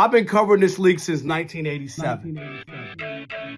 I've been covering this league since 1987.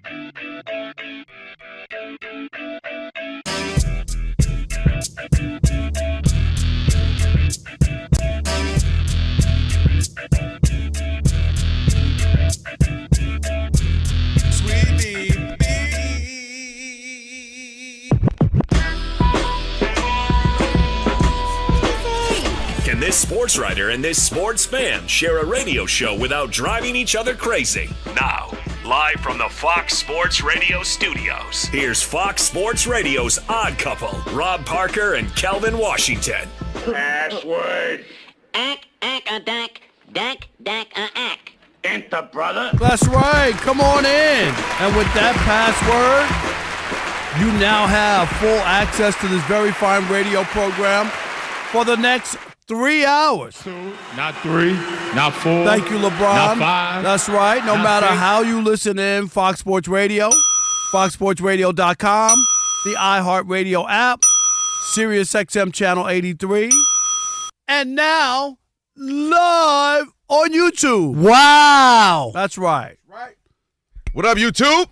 Can this sports writer and this sports fan share a radio show without driving each other crazy? Now, live from the Fox Sports Radio studios, here's Fox Sports Radio's Odd Couple, Rob Parker and Kelvin Washington. Password. Ack, dack, ack. Enter, brother. That's right. Come on in. And with that password, you now have full access to this very fine radio program for the next 3 hours. 2, not 3, not 4. Thank you, LeBron. Not 5. That's right. No matter 6. how you listen in, Fox Sports Radio, foxsportsradio.com, the iHeartRadio app, Sirius XM Channel 83, and now live on YouTube. Wow. That's right. What up, YouTube?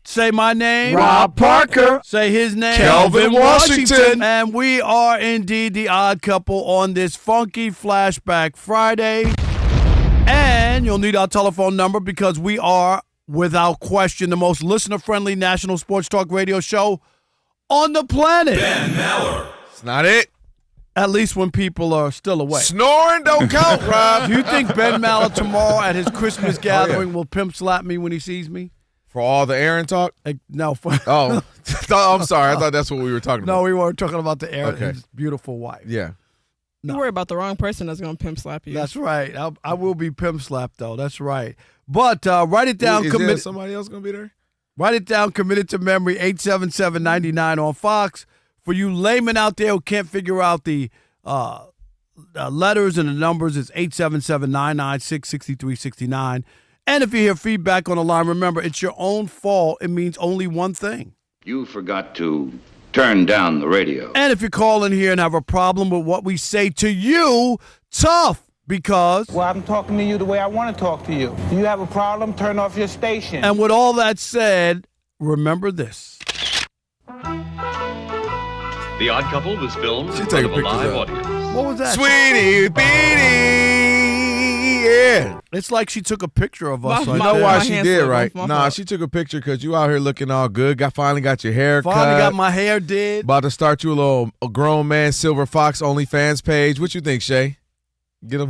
Say my name. Rob Parker. Say his name. Kelvin Washington. And we are indeed the Odd Couple on this funky Flashback Friday. And you'll need our telephone number because we are, without question, the most listener-friendly national sports talk radio show on the planet. Ben Maller. It's not it. At least when people are still awake. Snoring don't count, Rob. Do you think Ben Maller tomorrow at his Christmas gathering will pimp slap me when he sees me? For all the Aaron talk? No. Oh, I'm sorry. I thought that's what we were talking about. No, we weren't talking about the Aaron, Okay. his beautiful wife. Yeah. You worry about the wrong person that's going to pimp slap you. That's right. I will be pimp slapped, though. That's right. But write it down. Is there somebody else going to be there? Write it down. Committed to memory. 877-99 on Fox. For you laymen out there who can't figure out the letters and the numbers, it's 877-996-6369. And if you hear feedback on the line, remember, it's your own fault. It means only one thing. You forgot to turn down the radio. And if you call in here and have a problem with what we say to you, tough, because... Well, I'm talking to you the way I want to talk to you. Do you have a problem? Turn off your station. And with all that said, remember this. The Odd Couple was filmed in She front of a taking live pictures audience. What was that? Sweetie Beanie, yeah. It's like she took a picture of us. My- right You know there. why my she hands did, slipped right? off my Nah, fault. she took a picture because you out here looking all good. Finally got your hair cut. Finally got my hair did. About to start you a grown man Silver Fox OnlyFans page. What you think, Shay? Get him,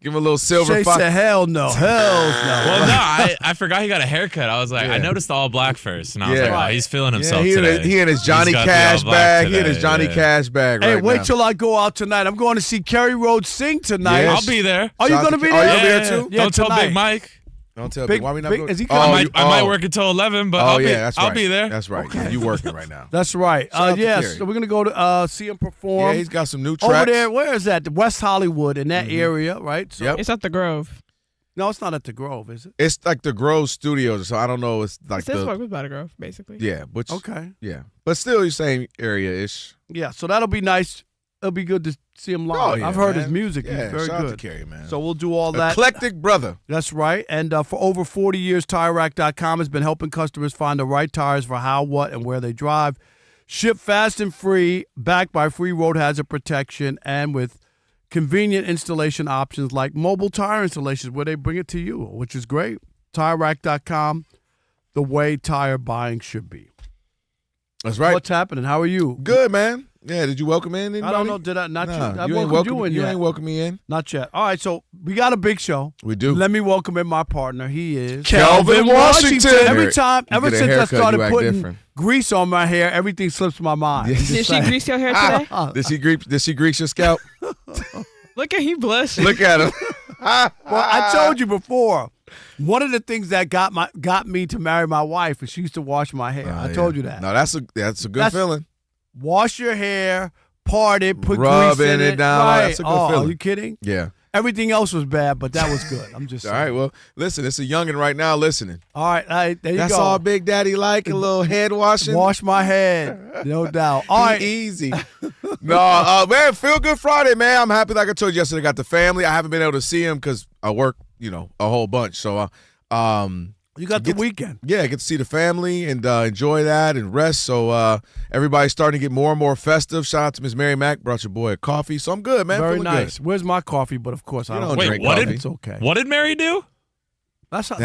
give him a little Silver Shay Fox. said, hell no. Hell no. Well, no, I forgot he got a haircut. I was like, I noticed the all black first, and I was Yeah. like, oh, he's feeling Yeah, himself he today. in his Johnny He's got the Cash all black bag. He in today, his Johnny yeah. Cash bag Hey, right wait now. till I go out tonight. I'm going to see Kerry Rhodes sing tonight. Yeah. I'll be there. Are you Shout going to out be to- there? Oh, you'll be there too? Yeah, Don't tell tonight. Big Mike. Don't tell Big- me. Why we not big- doing- is he Oh, coming? I might work until 11, but I'll that's right. I'll be there. That's right. You working right now. That's right. Shout out to Yes, Kerry. so we're going to go to see him perform. Yeah, he's got some new tracks. over there. Where is that? West Hollywood, in that area, right? So, Yep. It's at the Grove. No, it's not at the Grove, is it? It's like the Grove Studios, so I don't know. It's like It says the work with by the Grove, basically. yeah, which Okay. yeah, but still your same area ish. Yeah, so that'll be nice. It'll be good to see him live. Oh, yeah, I've heard man. his music. Yeah, He's very shout out good. to Kerry, man. So we'll do all that. Eclectic brother. That's right. And for over 40 years, TireRack.com has been helping customers find the right tires for how, what, and where they drive. Ship fast and free, backed by free road hazard protection, and with convenient installation options like mobile tire installations where they bring it to you, which is great. TireRack.com, the way tire buying should be. That's right. What's happening? How are you? Good, man. Yeah, did you welcome in anybody? I don't know. Did I not? Nah, I you ain't welcomed you in You yet. ain't welcome me in. Not yet. All right, so we got a big show. We do. Let me welcome in my partner. He is Kelvin Washington. Every time, You ever get a since I haircut, started you act putting different. grease on my hair, everything slips my mind. Yeah. I'm just Did she saying. grease your hair today? Did she grease your scalp? Look at he blushing. Look at him. Well, I told you before. One of the things that got me to marry my wife is she used to wash my hair. I told you that. No, that's a good feeling. Wash your hair, part it, put Rub grease in it it. down. Right. That's a good Are feeling. you kidding? Yeah. Everything else was bad, but that was good. I'm just All saying. right. Well, listen, it's a youngin' right now listening. All right, there you That's go. all Big Daddy like, a little head washing. Wash my head, no doubt. All right. Easy. No, man, Feel Good Friday, man. I'm happy, like I told you yesterday, I got the family. I haven't been able to see him because I work a whole bunch. So, you got the weekend. Yeah, I get to see the family and enjoy that and rest. So everybody's starting to get more and more festive. Shout out to Miss Mary Mack. Brought your boy a coffee. So I'm good, man. Very Feeling nice. good. Where's my coffee? But of course, I don't drink what coffee. It's okay. What did Mary do? That's how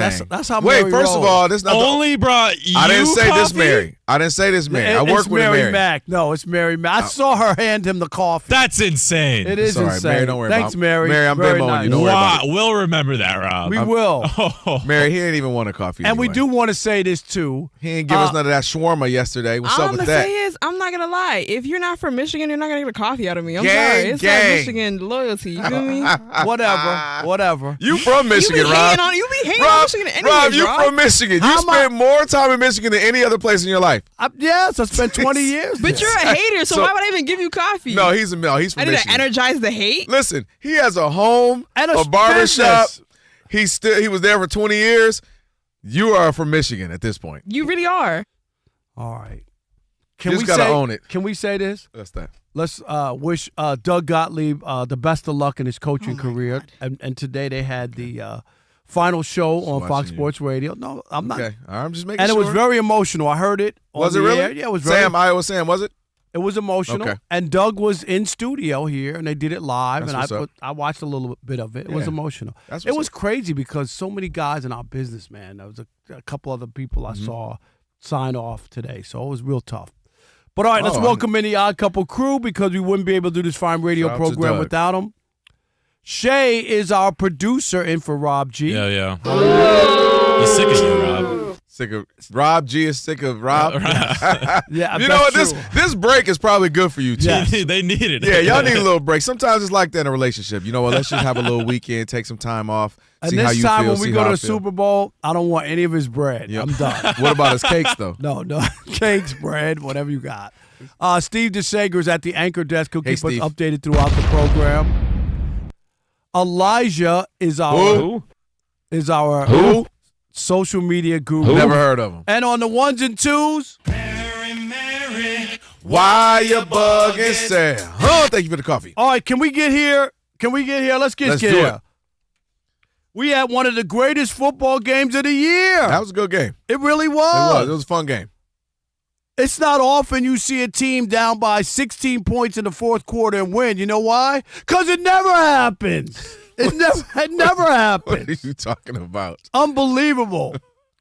Wait, Mary first of rolls. all, this not Only brought you I didn't say this coffee? Mary. I didn't say this Mary. I work It's with Mary Mary. Mack. No, it's Mary Mack. I saw her hand him the coffee. That's insane. It is It's all right, insane. Mary, don't worry Thanks, about it. Mary. Mary, I'm Very Venmoing nice. you. Don't worry Wow, about it. we'll remember that, Rob. We will. Mary, he ain't even want a coffee. And we anyway. do want to say this, too. He ain't give us none of that shawarma yesterday. What's All up I'm with gonna that? say is, I'm not gonna lie. If you're not from Michigan, you're not gonna get a coffee out of me. I'm Gang, sorry. It's gang. not Michigan loyalty. You feel me? Whatever. You from Michigan, Rob? You be hating on Michigan anyways, Rob, you Rob. from Michigan. You spent more time in Michigan than any other place in your life. Yes, I spent 20 years But there. you're a hater, so So- why would I even give you coffee? No, he's from I Michigan. didn't energize the hate. Listen, he has a home, And a barbershop. business. He was there for 20 years. You are from Michigan at this point. You really are. All right. Just gotta own it. Can we say this? That's that. Let's wish Doug Gottlieb the best of luck in his coaching career. And today they had the final show on watching Fox you. Sports Radio. No, I'm not. Okay, I'm just making And sure. it was very emotional. I heard it. On Was it the really? air. Yeah, it was very. Iowa Sam, was it? It was emotional. Okay. And Doug was in studio here, and they did it live. That's and what's up. I watched a little bit of it. It was Yeah. emotional. That's It what's was up. crazy because so many guys in our business, man. There was a couple other people Mm-hmm. I saw sign off today, so it was real tough. But all right, let's Oh, welcome in the Odd Couple crew because we wouldn't be able to do this fine radio Shout out to program Doug. without them. Shay is our producer in for Rob G. Yeah. He's sick of you, Rob. Sick of Rob G is sick of Rob. Yeah, You know what? that's This break is probably good for you too. Yes. They needed it. Yeah, y'all need a little break. Sometimes it's like that in a relationship. You know what? Let's just have a little weekend, take some time off, And see this how you time feel. when we see go how to I the feel. Super Bowl, I don't want any of his bread. Yep. I'm done. What about his cakes though? No, cakes, bread, whatever you got. Steve DeSager is at the anchor desk. He'll Hey, keep us Steve. updated throughout the program. Elijah is our Who? social media guru. Never heard of him. And on the ones and twos, Why you bugging Sam? Oh, thank you for the coffee. all right, can we get here? Let's get Let's do here. it. We had one of the greatest football games of the year. That was a good game. It really It was. was a fun game. It's not often you see a team down by 16 points in the fourth quarter and win. You know why? Because it never happens. It never happens. What are you talking about? Unbelievable.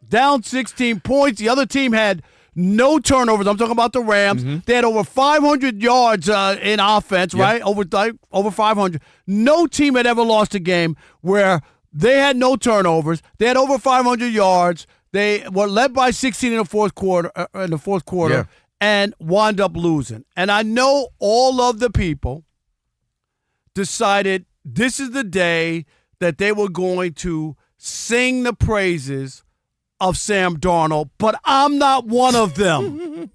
Down 16 points. The other team had no turnovers. I'm talking about the Rams. Mm-hmm. They had over 500 yards in offense, Yep. right? Over 500. No team had ever lost a game where they had no turnovers. They had over 500 yards. They were led by 16 in the fourth quarter. Yeah. And wound up losing. And I know all of the people decided this is the day that they were going to sing the praises of Sam Darnold, but I'm not one of them.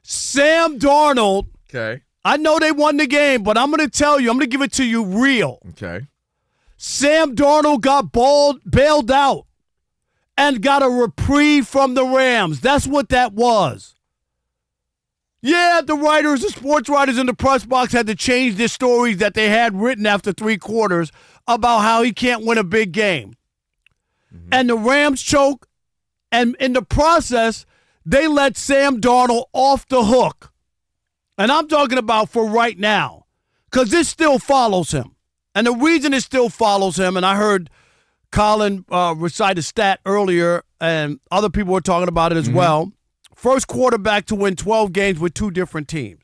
Sam Darnold, Okay. I know they won the game, but I'm going to tell you, I'm going to give it to you real. Okay. Sam Darnold got bailed out and got a reprieve from the Rams. That's what that was. Yeah, the sports writers in the press box had to change their stories that they had written after 3 quarters about how he can't win a big game. Mm-hmm. And the Rams choke, and in the process, they let Sam Darnold off the hook. And I'm talking about for right now, because this still follows him. And the reason it still follows him, and I heard Colin recite a stat earlier, and other people were talking about it as well. First quarterback to win 12 games with 2 different teams.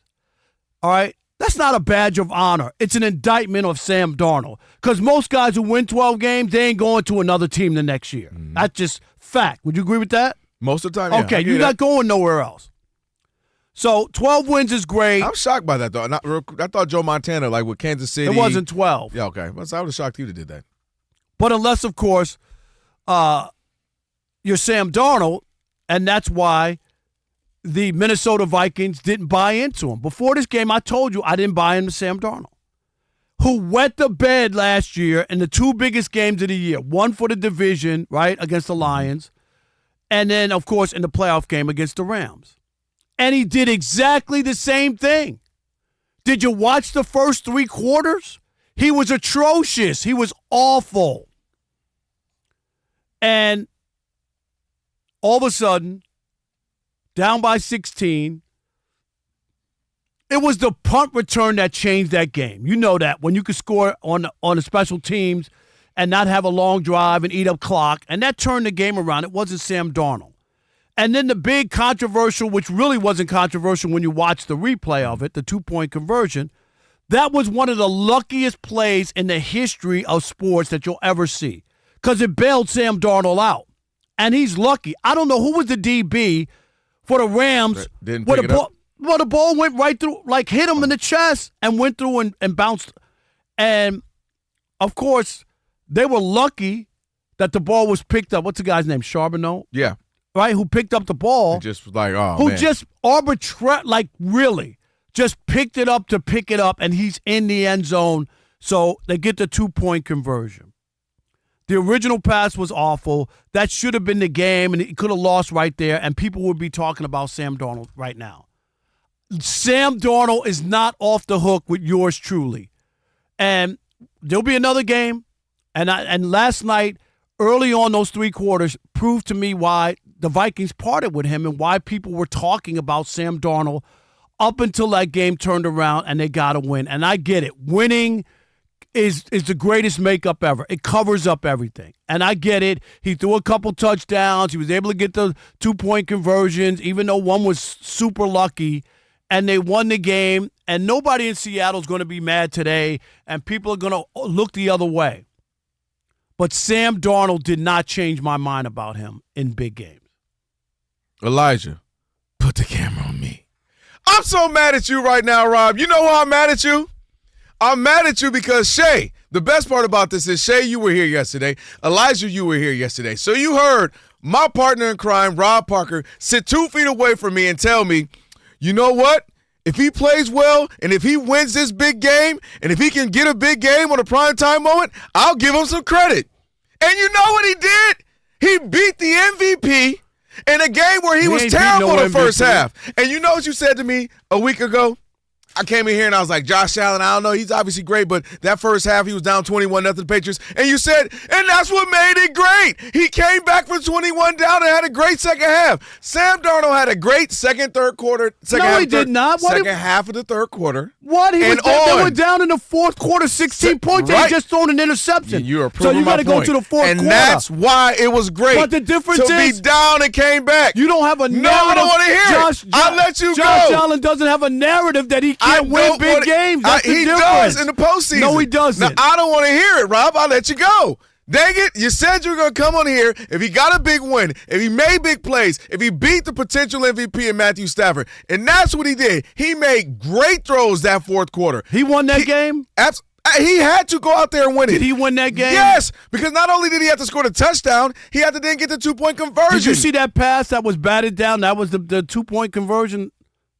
All right? That's not a badge of honor. It's an indictment of Sam Darnold. Because most guys who win 12 games, they ain't going to another team the next year. That's just fact. Would you agree with that? Most of the time, yeah. Okay, I get you're that. not going nowhere else. So 12 wins is great. I'm shocked by that, though. I thought Joe Montana, like with Kansas City. It wasn't 12. Yeah, okay. Well, so I would have shocked you to did that. But unless, of course, you're Sam Darnold, and that's why the Minnesota Vikings didn't buy into him. Before this game, I told you I didn't buy into Sam Darnold, who wet the bed last year in the 2 biggest games of the year. One for the division, right, against the Lions, and then, of course, in the playoff game against the Rams. And he did exactly the same thing. Did you watch the first 3 quarters? He was atrocious. He was awful. And all of a sudden, down by 16, it was the punt return that changed that game. You know that. When you could score on the special teams and not have a long drive and eat up clock, and that turned the game around. It wasn't Sam Darnold. And then the big controversial, which really wasn't controversial when you watch the replay of it, the 2-point conversion, that was one of the luckiest plays in the history of sports that you'll ever see because it bailed Sam Darnold out. And he's lucky. I don't know who was the DB for the Rams. Didn't pick it up. Well, the ball went right through, like hit him in the chest and went through and bounced. And, of course, they were lucky that the ball was picked up. What's the guy's name? Charbonneau? Yeah. Right? Who picked up the ball. Just like, oh, who man. just really just picked it up to pick it up, and he's in the end zone. So they get the 2-point conversion. The original pass was awful. That should have been the game, and he could have lost right there, and people would be talking about Sam Darnold right now. Sam Darnold is not off the hook with yours truly. And there'll be another game. And last night, early on, those 3 quarters proved to me why the Vikings parted with him and why people were talking about Sam Darnold up until that game turned around and they got to win. And I get it. Winning is the greatest makeup ever. It covers up everything. And I get it. He threw a couple touchdowns. He was able to get the 2-point conversions, even though one was super lucky. And they won the game. And nobody in Seattle is going to be mad today. And people are going to look the other way. But Sam Darnold did not change my mind about him in big games. Elijah, put the camera on me. I'm so mad at you right now, Rob. You know why I'm mad at you? I'm mad at you because, Shay, the best part about this is, Shay, you were here yesterday. Elijah, you were here yesterday. So you heard my partner in crime, Rob Parker, sit 2 feet away from me and tell me, you know what? If he plays well and if he wins this big game and if he can get a big game on a primetime moment, I'll give him some credit. And you know what he did? He beat the MVP in a game where he was terrible the first half. And you know what you said to me a week ago? I came in here and I was like, Josh Allen, I don't know, he's obviously great, but that first half he was down 21-0 Patriots. And you said, and that's what made it great. He came back from 21 down and had a great second half. Sam Darnold had a great third quarter. He did not. Second half of the third quarter. What? They were down in the fourth quarter, 16 points. Right. They just thrown an interception. You're proving so you got to go to the fourth quarter. And that's why it was great. But the difference is to be down and came back. You don't have a narrative. No, I don't want to hear it. I'll let you go. Josh Allen doesn't have a narrative that he can't win big games. That's the difference. He does in the postseason. No, he doesn't. Now, I don't want to hear it, Rob. I'll let you go. Dang it, you said you were going to come on here if he got a big win, if he made big plays, if he beat the potential MVP in Matthew Stafford. And that's what he did. He made great throws that fourth quarter. He won that game? He had to go out there and win it. Did he win that game? Yes, because not only did he have to score the touchdown, he had to then get the 2-point conversion. Did you see that pass that was batted down? That was the 2-point conversion.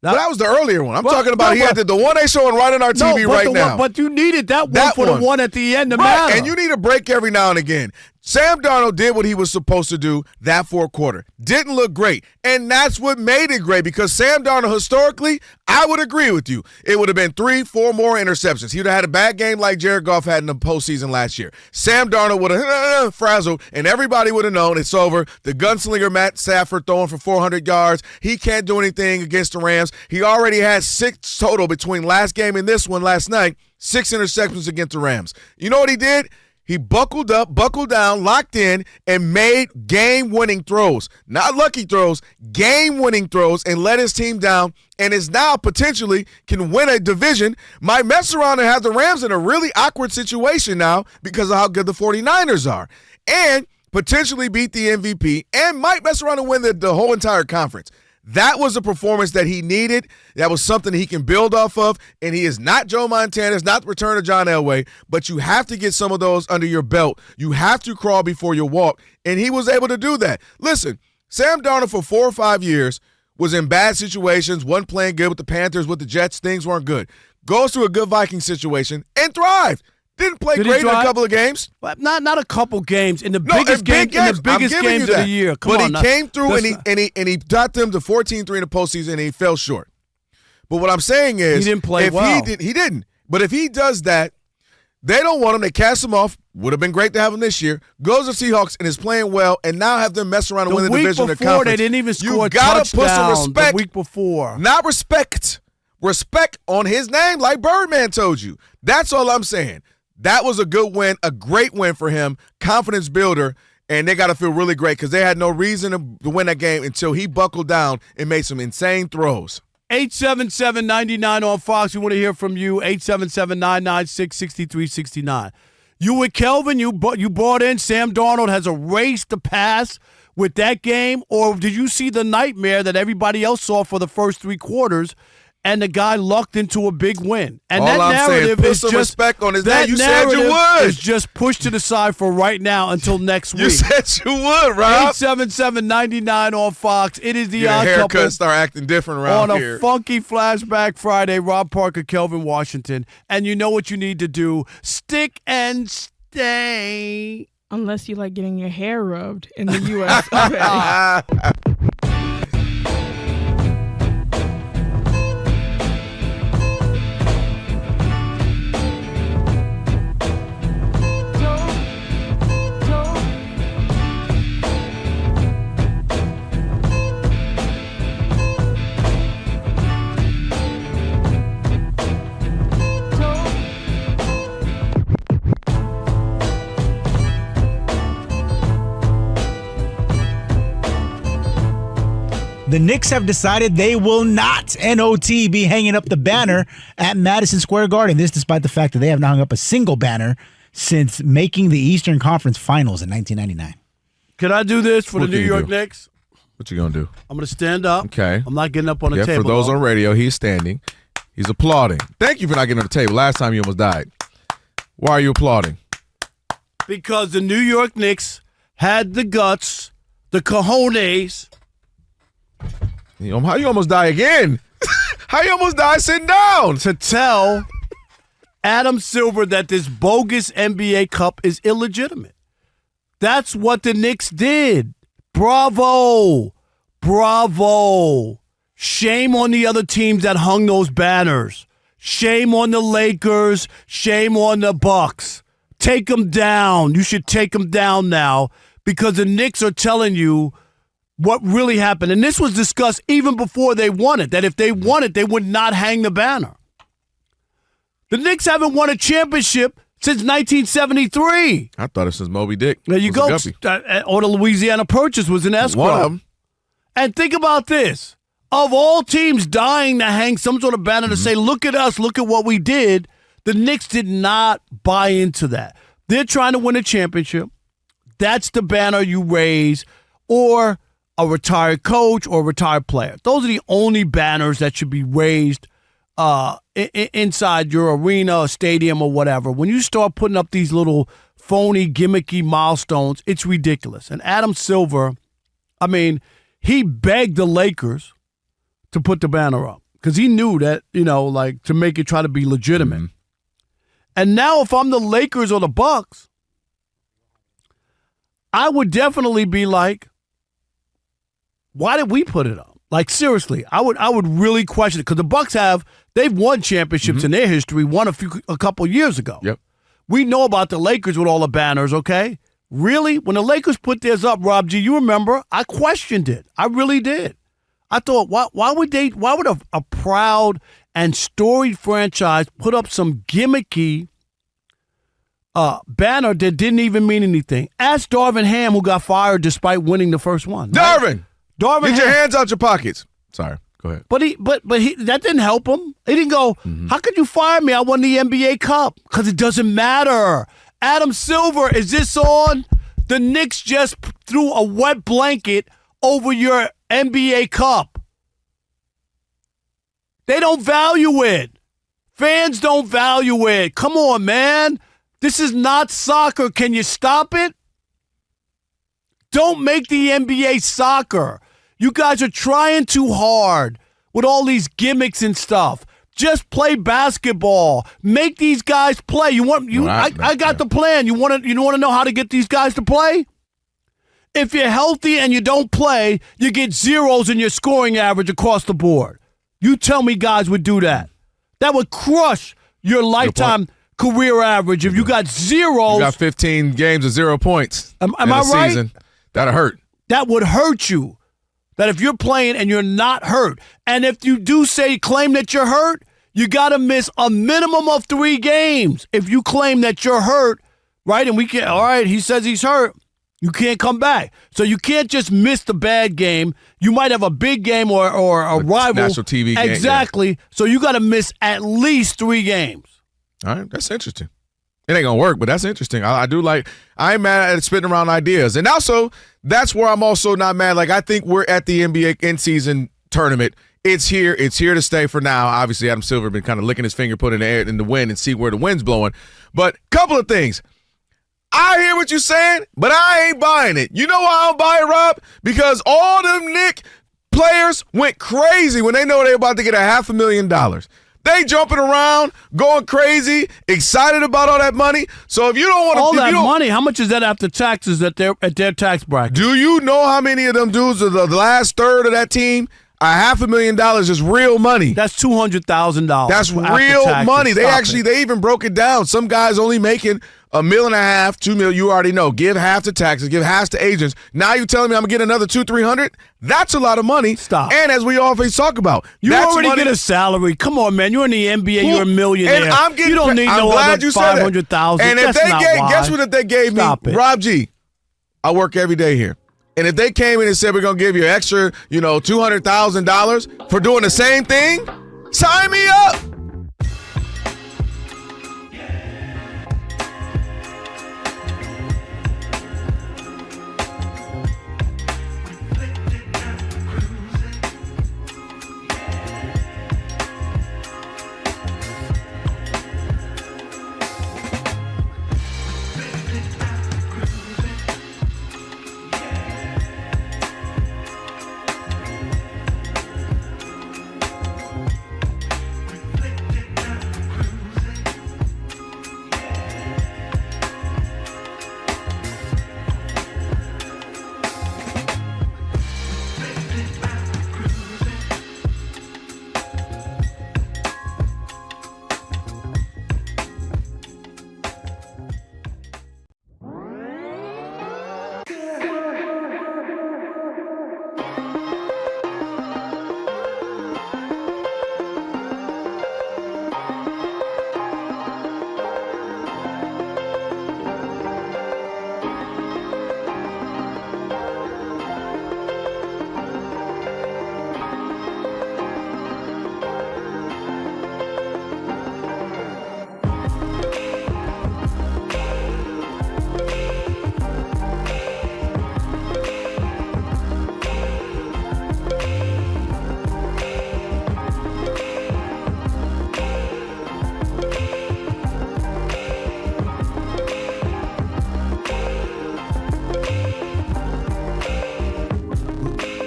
That was the earlier one. I'm talking about he had the one they showing right on our TV right now. But you needed that one for the one at the end to matter. And you need a break every now and again. Sam Darnold did what he was supposed to do that fourth quarter. Didn't look great. And that's what made it great because Sam Darnold, historically, I would agree with you. It would have been 3-4 more interceptions. He would have had a bad game like Jared Goff had in the postseason last year. Sam Darnold would have frazzled, and everybody would have known it's over. The gunslinger Matt Stafford throwing for 400 yards. He can't do anything against the Rams. He already had 6 total between last game and this one last night. 6 interceptions against the Rams. You know what he did? He buckled up, buckled down, locked in, and made game-winning throws. Not lucky throws, game-winning throws, and let his team down, and is now potentially can win a division. Might mess around and have the Rams in a really awkward situation now because of how good the 49ers are. And potentially beat the MVP, and might mess around and win the whole entire conference. That was a performance that he needed. That was something he can build off of. And he is not Joe Montana. It's not the return of John Elway. But you have to get some of those under your belt. You have to crawl before you walk. And he was able to do that. Listen, Sam Darnold for 4 or 5 years was in bad situations, wasn't playing good with the Panthers, with the Jets. Things weren't good. Goes to a good Vikings situation and thrived. Didn't play great in a couple of games. But not a couple games. In the biggest games of the year. He came through and he got them to 14-3 in the postseason and he fell short. But what I'm saying is he didn't play well. He didn't. But if he does that, They don't want him. They cast him off. Would have been great to have him this year. Goes to Seahawks and is playing well, and now have them mess around and win the division. The week before, they didn't even score a touchdown. You got to put some respect. The week before. Not respect. Respect on his name, like Birdman told you. That's all I'm saying. That was a good win, a great win for him, confidence builder, and they got to feel really great because they had no reason to win that game until he buckled down and made some insane throws. 877-99 on Fox. We want to hear from you. 877-996-6369. You with Kelvin, you bought in Sam Darnold has a race to pass with that game, or did you see the nightmare that everybody else saw for the first 3 quarters? And the guy lucked into a big win. And all that I'm narrative saying, is put some just respect on his name. You said you would. Is just pushed to the side for right now until next week. You said you would, Rob. 877-99 on Fox. It is the Odd haircut Couple. Start acting different around on here. A funky Flashback Friday. Rob Parker, Kelvin Washington, and you know what you need to do: stick and stay. Unless you like getting your hair rubbed in the U.S. Okay. The Knicks have decided they will not, N-O-T, be hanging up the banner at Madison Square Garden. This despite the fact that they have not hung up a single banner since making the Eastern Conference Finals in 1999. Can I do this for the New York Knicks? What you going to do? I'm going to stand up. Okay. I'm not getting up on the table. For those on radio, he's standing. He's applauding. Thank you for not getting on the table. Last time you almost died. Why are you applauding? Because the New York Knicks had the guts, the cojones. How you almost die again? How you almost die sitting down? To tell Adam Silver that this bogus NBA Cup is illegitimate. That's what the Knicks did. Bravo. Bravo. Shame on the other teams that hung those banners. Shame on the Lakers. Shame on the Bucks. Take them down. You should take them down now because the Knicks are telling you what really happened. And this was discussed even before they won it, that if they won it, they would not hang the banner. The Knicks haven't won a championship since 1973. I thought it was Moby Dick. There you go. Or the Louisiana Purchase was an escrow. One of them. And think about this. Of all teams dying to hang some sort of banner to say, look at us, look at what we did, the Knicks did not buy into that. They're trying to win a championship. That's the banner you raise, or a retired coach or a retired player. Those are the only banners that should be raised inside your arena or stadium or whatever. When you start putting up these little phony, gimmicky milestones, it's ridiculous. And Adam Silver, I mean, he begged the Lakers to put the banner up because he knew that, to make it try to be legitimate. Mm-hmm. And now if I'm the Lakers or the Bucks, I would definitely be like, why did we put it up? Like, seriously, I would really question it because the Bucks they've won championships in their history, won a couple years ago. Yep. We know about the Lakers with all the banners, okay? Really? When the Lakers put theirs up, Rob G, you remember, I questioned it. I really did. I thought, why would a proud and storied franchise put up some gimmicky banner that didn't even mean anything? Ask Darvin Ham, who got fired despite winning the first one. Right? Darvin, get your hands out your pockets. Sorry, go ahead. But that didn't help him. He didn't go, how could you fire me? I won the NBA Cup. Because it doesn't matter. Adam Silver, is this on? The Knicks just threw a wet blanket over your NBA Cup. They don't value it. Fans don't value it. Come on, man. This is not soccer. Can you stop it? Don't make the NBA soccer. You guys are trying too hard with all these gimmicks and stuff. Just play basketball. Make these guys play. I got the plan. You want to know how to get these guys to play? If you're healthy and you don't play, you get zeros in your scoring average across the board. You tell me guys would do that. That would crush your lifetime career average, if you got zeros. You got 15 games of 0 points. Am I right? Season, that'll hurt. That would hurt you. That if you're playing and you're not hurt, and if you do claim that you're hurt, you got to miss a minimum of 3 games. If you claim that you're hurt, right, and all right, he says he's hurt, you can't come back. So you can't just miss the bad game. You might have a big game or a rival. National TV game. Exactly. Yeah. So you got to miss at least 3 games. All right, that's interesting. It ain't going to work, but that's interesting. I ain't mad at spitting around ideas. And also, that's where I'm also not mad. Like, I think we're at the NBA in-season tournament. It's here. It's here to stay for now. Obviously, Adam Silver been kind of licking his finger, put in the air in the wind and see where the wind's blowing. But couple of things. I hear what you're saying, but I ain't buying it. You know why I don't buy it, Rob? Because all them Knick players went crazy when they know they're about to get $500,000. They jumping around, going crazy, excited about all that money. So if you don't want to, all that money, how much is that after taxes at their tax bracket? Do you know how many of them dudes are the last third of that team? $500,000 is real money. That's $200,000. That's real money. They even broke it down. Some guys only making $1.5 million, $2 million. You already know. Give half to taxes. Give half to agents. Now you telling me I'm gonna get another $200-300? That's a lot of money. Stop. And as we always talk about, you already get a salary. Come on, man. You're in the NBA. You're a millionaire. And I'm getting. You don't need I'm no glad other you said $500,000. And if guess what? If they gave me, Rob G, I work every day here. And if they came in and said we're gonna give you extra, $200,000 for doing the same thing, sign me up.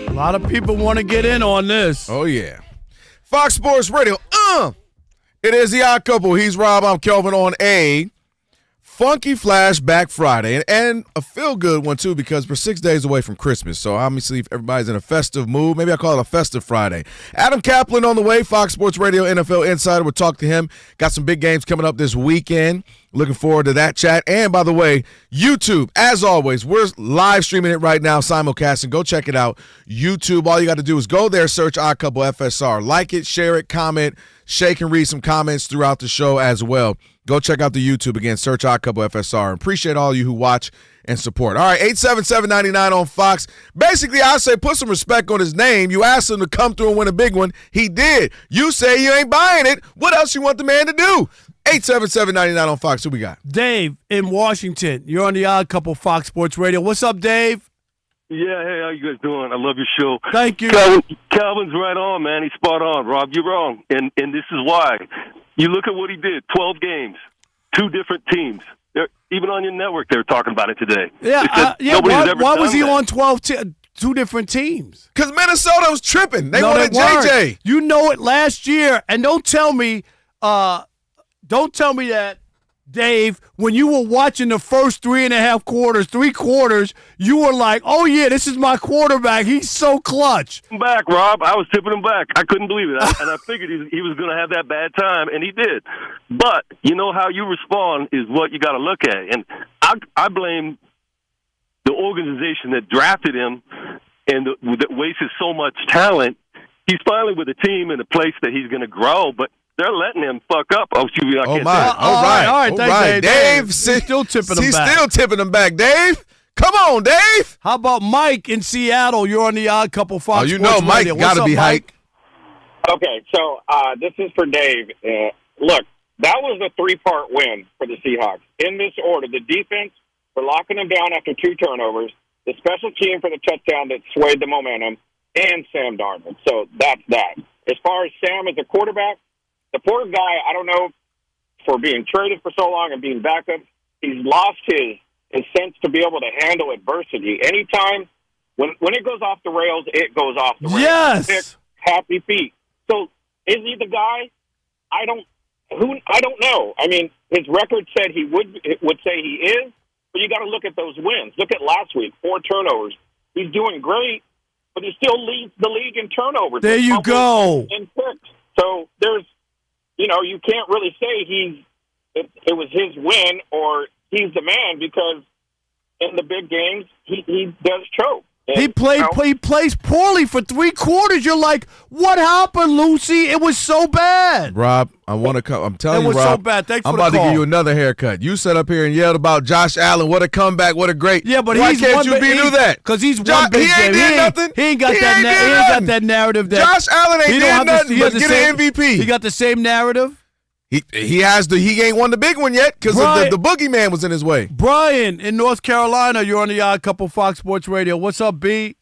A lot of people want to get in on this. Oh, yeah. Fox Sports Radio. It is the Odd Couple. He's Rob. I'm Kelvin on a funky flashback Friday. And a feel-good one, too, because we're 6 days away from Christmas. So, obviously, if everybody's in a festive mood, maybe I call it a festive Friday. Adam Kaplan on the way, Fox Sports Radio NFL Insider. We'll talk to him. Got some big games coming up this weekend. Looking forward to that chat. And, by the way, YouTube, as always, we're live streaming it right now, simulcasting. Go check it out. YouTube, all you got to do is go there, search Odd Couple FSR. Like it, share it, comment, shake and read some comments throughout the show as well. Go check out the YouTube again, search Odd Couple FSR. Appreciate all you who watch and support. All right, 877-99 on Fox. Basically, I say put some respect on his name. You asked him to come through and win a big one. He did. You say you ain't buying it. What else you want the man to do? 877-99 on Fox. Who we got? Dave in Washington. You're on the Odd Couple Fox Sports Radio. What's up, Dave? Yeah, hey, how you guys doing? I love your show. Thank you. Calvin's right on, man. He's spot on. Rob, you're wrong. And this is why. You look at what he did, 12 games, 2 different teams. Even on your network, they were talking about it today. Yeah, why was he on 2 different teams? Because Minnesota was tripping. They wanted JJ. You know it last year. And don't tell me that Dave, when you were watching the first 3.5 quarters, 3 quarters, you were like, oh, yeah, this is my quarterback. He's so clutch. Back, Rob. I was tipping him back. I couldn't believe it. And I figured he was going to have that bad time, and he did. But you know how you respond is what you got to look at. And I blame the organization that drafted him and that wasted so much talent. He's finally with a team in a place that he's going to grow, but they're letting him fuck up. Oh, shoot, All right. Dave, still tipping him he's back. still tipping him back, Dave. Come on, Dave. How about Mike in Seattle? You're on the Odd Couple Fox you Sports know Mike Radio. got to be hyped. Okay, so this is for Dave. Look, that was a 3-part win for the Seahawks. In this order, the defense for locking them down after 2 turnovers, the special team for the touchdown that swayed the momentum, and Sam Darnold. So that's that. As far as Sam as a quarterback, the poor guy, I don't know, for being traded for so long and being backup, he's lost his sense to be able to handle adversity. Anytime, when it goes off the rails, it goes off the rails. Yes. Happy feet. So is he the guy? I don't know. I mean, his record said he would say he is, but you got to look at those wins. Look at last week, 4 turnovers. He's doing great, but he still leads the league in turnovers. There you go. And picks. So there's, you can't really say it was his win or he's the man, because in the big games he does choke. And, he plays poorly for 3 quarters. You're like, what happened, Lucy? It was so bad. Rob, I'm telling you, It was Rob, so bad. Thanks for I'm the about call. to give you another haircut. You sat up here and yelled about Josh Allen. What a comeback. What a great. Yeah, but why he's can't one, you but do that? Because he's one big he ain't game. did nothing. He ain't got that narrative. That Josh Allen ain't did nothing but get an MVP. He got the same narrative. He ain't won the big one yet because the boogeyman was in his way. Brian in North Carolina, you're on the Odd Couple Fox Sports Radio. What's up, B?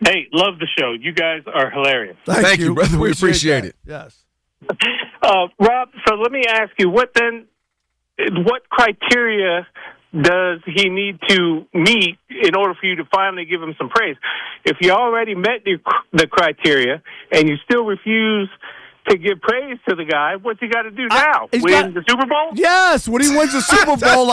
Hey, love the show. You guys are hilarious. Thank you, brother. We appreciate it. Yes. Rob, so let me ask you, what criteria does he need to meet in order for you to finally give him some praise? If you already met the criteria and you still refuse to give praise to the guy, what's he got to do now? Win the Super Bowl? Yes, when he wins the Super Bowl,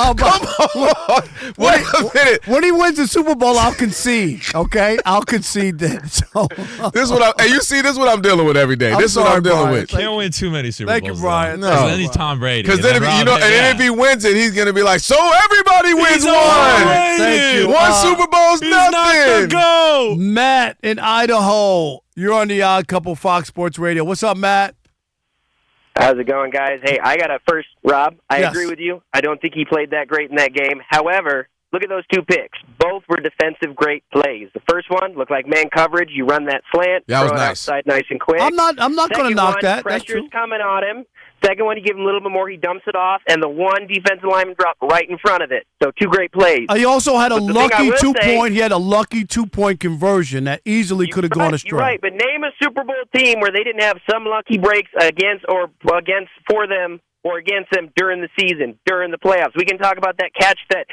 Wait a minute. When he wins the Super Bowl, I'll concede. Okay, I'll concede that. So this is what this is what I'm dealing with every day. This is what I'm dealing with. He don't win too many Super Thank Bowls. you, Brian. No, then he's Tom Brady. Because then, if he wins it, he's gonna be like, so everybody wins one. Thank you. One Super Bowl's nothing. Not the go. Matt in Idaho, you're on the Odd Couple Fox Sports Radio. What's up, Matt? How's it going, guys? Hey, I got a first, Rob. I Yes. agree with you. I don't think he played that great in that game. However, look at those 2 picks. Both were defensive great plays. The first one looked like man coverage. You run that slant, That was throw it nice. outside nice and quick. I'm not going to knock that. That's Pressure's true. coming on him. Second one, you give him a little bit more. He dumps it off, and the one defensive lineman dropped right in front of it. So 2 great plays. He also had a But the thing I lucky will 2-point. He had a lucky 2-point conversion that easily could have gone astray. You're right, but name a Super Bowl team where they didn't have some lucky breaks against for them or against them during the season, during the playoffs. We can talk about that catch that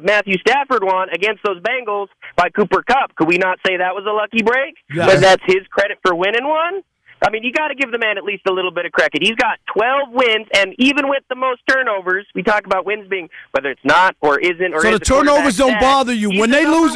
Matthew Stafford won against those Bengals by Cooper Kupp. Could we not say that was a lucky break? Yes. But that's his credit for winning one? I mean, you got to give the man at least a little bit of credit. He's got 12 wins, and even with the most turnovers, we talk about wins being whether it's not or isn't or So is the turnovers don't bother you when they lose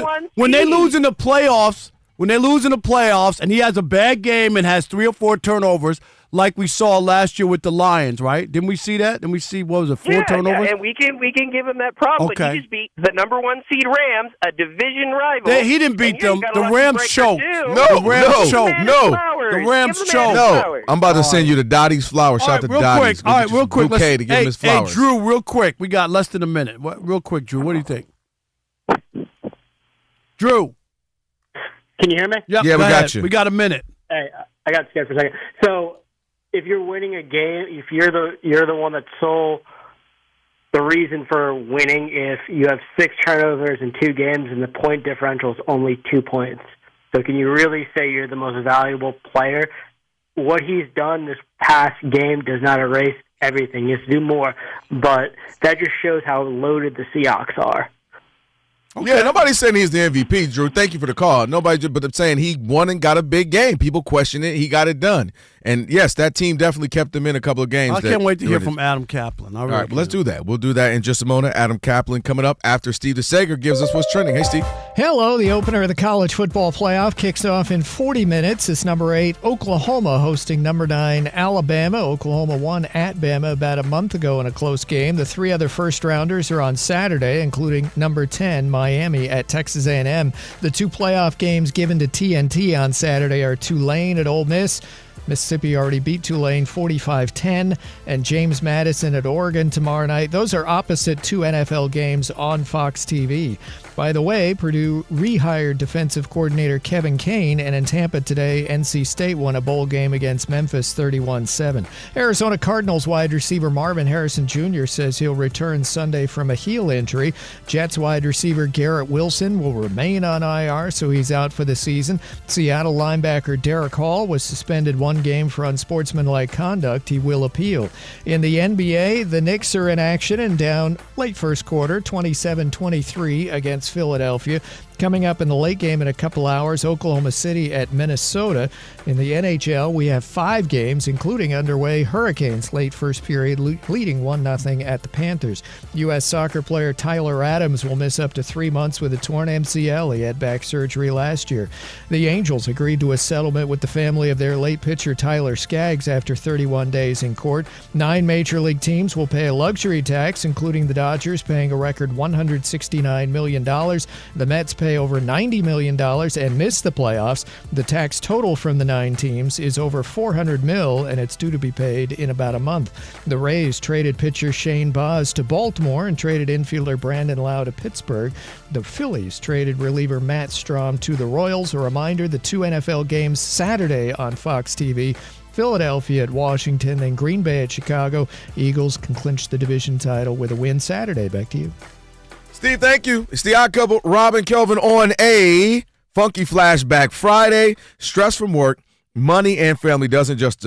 in the playoffs. When they lose in the playoffs, and he has a bad game and has 3 or 4 turnovers, like we saw last year with the Lions, right? Didn't we see that? Didn't we see, what was it, 4 turnovers? Yeah, and we can give him that problem. Okay. But he just beat the number 1 seed Rams, a division rival. He didn't beat them. The Rams choked. No. The Rams choked. No, I'm about to send you to Dottie's flowers. Shout out to Dottie's. All right, real quick. Bouquet to give him his flowers. Hey, Drew, real quick. We got less than a minute. Real quick, Drew, what do you think? Drew. Can you hear me? Yep, yeah, we ahead. got you. We got a minute. Hey, I got scared for a second. So, if you're winning a game, if you're the one that's sole the reason for winning, if you have 6 turnovers in 2 games and the point differential is only 2 points. So, can you really say you're the most valuable player? What he's done this past game does not erase everything. He has to do more, but that just shows how loaded the Seahawks are. Okay. Yeah, nobody's saying he's the MVP, Drew. Thank you for the call. Nobody, but I'm saying he won and got a big game. People question it. He got it done. And, yes, that team definitely kept him in a couple of games. I can't wait to hear from Adam Kaplan. All right, let's do that. We'll do that in just a moment. Adam Kaplan coming up after Steve DeSager gives us what's trending. Hey, Steve. Hello. The opener of the college football playoff kicks off in 40 minutes. It's number 8, Oklahoma, hosting number 9, Alabama. Oklahoma won at Bama about a month ago in a close game. The 3 other first-rounders are on Saturday, including number 10, Miami, at Texas A&M. The 2 playoff games given to TNT on Saturday are Tulane at Ole Miss. Mississippi already beat Tulane 45-10, and James Madison at Oregon tomorrow night. Those are opposite 2 NFL games on Fox TV. By the way, Purdue rehired defensive coordinator Kevin Kane, and in Tampa today, NC State won a bowl game against Memphis 31-7. Arizona Cardinals wide receiver Marvin Harrison Jr. says he'll return Sunday from a heel injury. Jets wide receiver Garrett Wilson will remain on IR, so he's out for the season. Seattle linebacker Derek Hall was suspended 1 game for unsportsmanlike conduct. He will appeal. In the NBA, the Knicks are in action and down late first quarter, 27-23 against Philadelphia. Coming up in the late game in a couple hours, Oklahoma City at Minnesota. In the NHL, we have 5 games, including underway Hurricanes late first period, leading 1-0 at the Panthers. U.S. soccer player Tyler Adams will miss up to 3 months with a torn MCL. He had back surgery last year. The Angels agreed to a settlement with the family of their late pitcher Tyler Skaggs after 31 days in court. 9 major league teams will pay a luxury tax, including the Dodgers, paying a record $169 million. The Mets pay over $90 million and miss the playoffs. The tax total from the 9 teams is over $400 million, and it's due to be paid in about a month. The Rays traded pitcher Shane Baz to Baltimore and traded infielder Brandon Lau to Pittsburgh. The Phillies traded reliever Matt Strahm to the Royals. A reminder, the 2 NFL games Saturday on Fox TV. Philadelphia at Washington and Green Bay at Chicago. Eagles can clinch the division title with a win Saturday. Back to you. Steve, thank you. It's the Odd Couple, Rob and Kelvin on a funky flashback Friday. Stress from work, money, and family doesn't just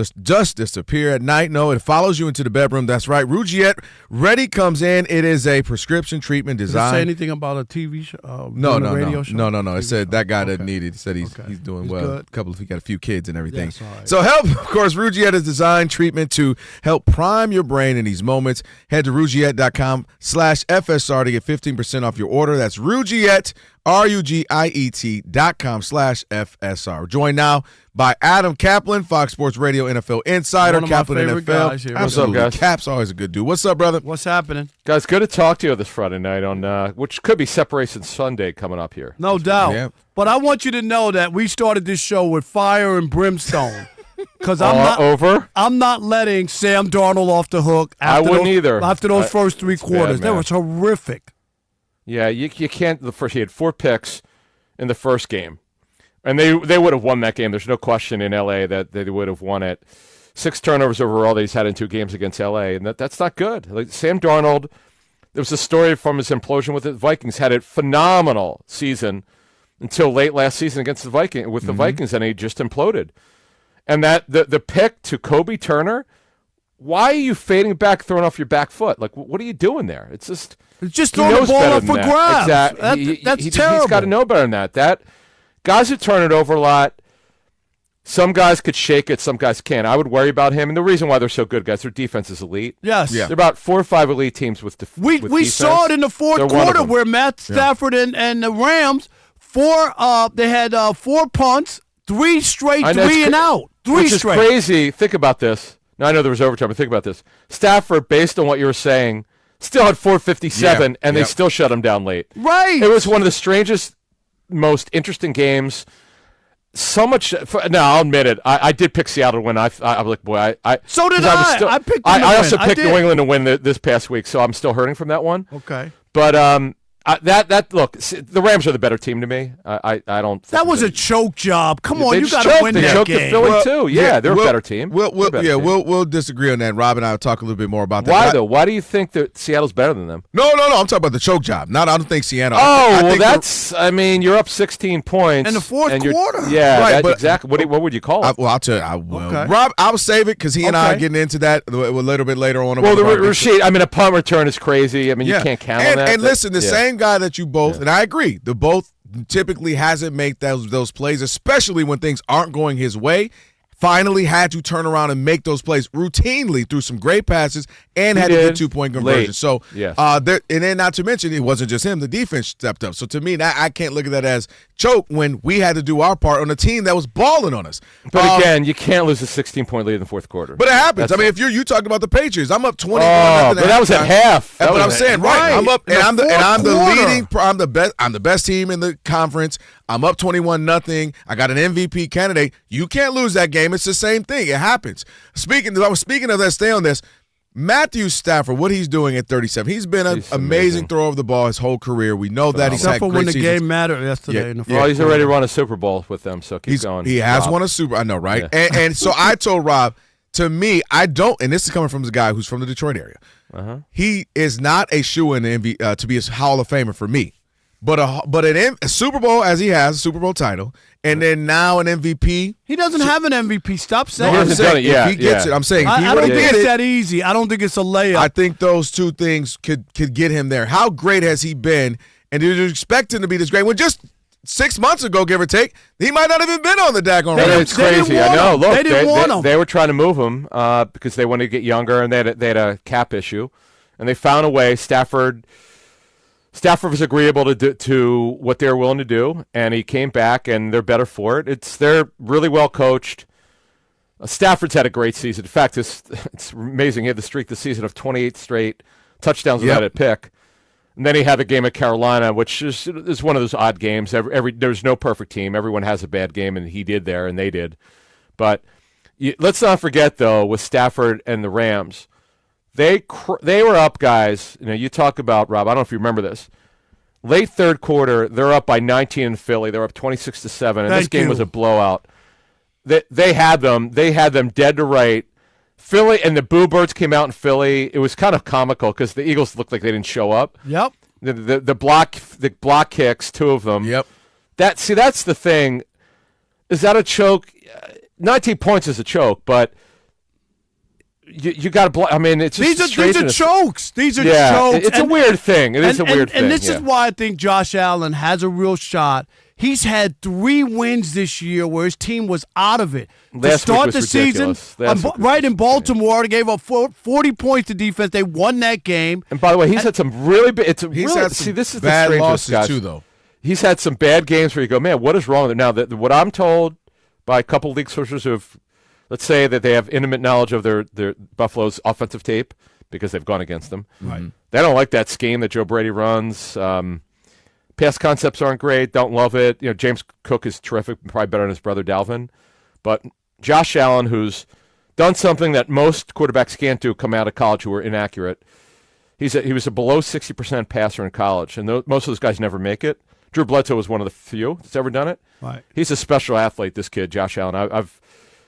disappear at night. No, it follows you into the bedroom. That's right. Rugiette Ready comes in. It is a prescription treatment designed. Did it say anything about a TV show? Radio show? No. It said that guy doesn't need it. It said he's doing well. Good. He got a few kids and everything. Yes, all right. So help, of course, Rugiette is designed treatment to help prime your brain in these moments. Head to Rugiette.com/FSR to get 15% off your order. That's Rugiette, RUGIET.com/FSR. Joined now by Adam Kaplan, Fox Sports Radio NFL Insider. One of my Kaplan favorite NFL. guys here. Absolutely. What's up, guys? Cap's always a good dude. What's up, brother? What's happening? Guys, good to talk to you this Friday night on which could be Separation Sunday coming up here. No doubt. Yeah. But I want you to know that we started this show with fire and brimstone. Because I'm not letting Sam Darnold off the hook. I wouldn't either. After those first 3 quarters. Bad, that was horrific. Yeah, you can't. He had 4 picks in the first game. And they would have won that game. There's no question in L.A. that they would have won it. 6 turnovers overall that he's had in 2 games against L.A., and that's not good. Like Sam Darnold, there was a story from his implosion with the Vikings, had a phenomenal season until late last season against the Vikings, and he just imploded. And that the pick to Kobe Turner, why are you fading back, throwing off your back foot? Like, what are you doing there? It's just throwing the ball up for grabs. Exactly. That's terrible. He's got to know better than that. Guys who turn it over a lot, some guys could shake it, some guys can't. I would worry about him. And the reason why they're so good, guys, their defense is elite. Yes. Yeah. They're about 4 or 5 elite teams with We defense. saw it in the fourth quarter where Matt Stafford and the Rams, they had 4 punts, 3 straight, 3 and out. 3 straight. Which is crazy. Think about this. Now, I know there was overtime, but think about this. Stafford, based on what you were saying, still had 457, and they still shut him down late. Right. It was one of the strangest, most interesting games. So much. I'll admit it. I did pick Seattle to win. I was like, boy, so did I. I picked. I also picked New England to win this past week, so I'm still hurting from that one. Okay. But look, the Rams are the better team to me. I don't. That was a choke job. Come on, you got to win that game. They choked the Philly too. Yeah, they're a better team. We'll disagree on that. Rob and I will talk a little bit more about that. Why though? Why do you think that Seattle's better than them? No. I'm talking about the choke job. I don't think Seattle. I mean, you're up 16 points in the fourth quarter. Yeah, right, exactly. What would you call it? I'll tell you. I will. Okay. Rob, I will save it because he and I are getting into that a little bit later on. Well, Rasheed, I mean, a punt return is crazy. I mean, you can't count on that. And listen, the saying same guy that you both, and I agree, the both typically hasn't made those plays, especially when things aren't going his way. Finally had to turn around and make those plays routinely through some great passes and had to get 2-point conversion. Late. So, yes. And then not to mention, it wasn't just him. The defense stepped up. So, to me, I can't look at that as choke when we had to do our part on a team that was balling on us. But again, you can't lose a 16-point lead in the fourth quarter. But it happens. If you talked about the Patriots, I'm up 20. But that was at half. That's what I'm saying. Right. I'm up, and I'm the leading. I'm the best team in the conference. I'm up 21-0. I got an MVP candidate. You can't lose that game. It's the same thing. It happens. Speaking of that, stay on this. Matthew Stafford, what he's doing at 37, he's been an amazing thrower of the ball his whole career. We know that. He's had great when the seasons. game mattered yesterday. In the well, he's already won a Super Bowl with them, so keep going. He has won a Super. I know, right? Yeah. And so I told Rob, to me, I don't, and this is coming from this guy who's from the Detroit area. He is not a shoo-in to be a Hall of Famer for me. But a Super Bowl, as he has, a Super Bowl title, and then now an MVP. He doesn't have an MVP. Stop saying if he gets it. I'm saying if he I don't think get it's it, that easy. I don't think it's a layup. I think those two things could get him there. How great has he been? And did you expect him to be this great? When just 6 months ago, give or take, he might not have even been on the daggone radar. It's crazy. I know. Look, they didn't want him. They were trying to move him because they wanted to get younger, and they had a cap issue, and they found a way. Stafford was agreeable to what they were willing to do, and he came back, and they're better for it. They're really well coached. Stafford's had a great season. In fact, it's amazing. He had the streak this season of 28 straight touchdowns without a pick. And then he had the game at Carolina, which is one of those odd games. There's no perfect team. Everyone has a bad game, and he did there, and they did. But let's not forget, though, with Stafford and the Rams, they were up, guys. You talk about, Rob, I don't know if you remember this. Late third quarter, they're up by 19 in Philly. They're up 26-7, and this game was a blowout. They had them dead to right. Philly and the Boo Birds came out in Philly. It was kind of comical because the Eagles looked like they didn't show up. Yep. The block kicks, two of them. Yep. That's the thing. Is that a choke? 19 points is a choke, but you got to block. I mean, it's just these are chokes. These are chokes. It's a weird thing. It is a weird thing. And this is why I think Josh Allen has a real shot. He's had 3 wins this year where his team was out of it. To start the season, right in Baltimore, they gave up 40 points to defense. They won that game. And by the way, he's had some really bad. This is bad losses too, though. He's had some bad games where you go, man, what is wrong with it? Now, what I'm told by a couple of league sources who've, let's say that they have intimate knowledge of their Buffalo's offensive tape because they've gone against them. Right. They don't like that scheme that Joe Brady runs. Pass concepts aren't great. Don't love it. James Cook is terrific, probably better than his brother Dalvin. But Josh Allen, who's done something that most quarterbacks can't do, come out of college who are inaccurate. He was a below 60% passer in college, and most of those guys never make it. Drew Bledsoe was one of the few that's ever done it. Right. He's a special athlete, this kid, Josh Allen.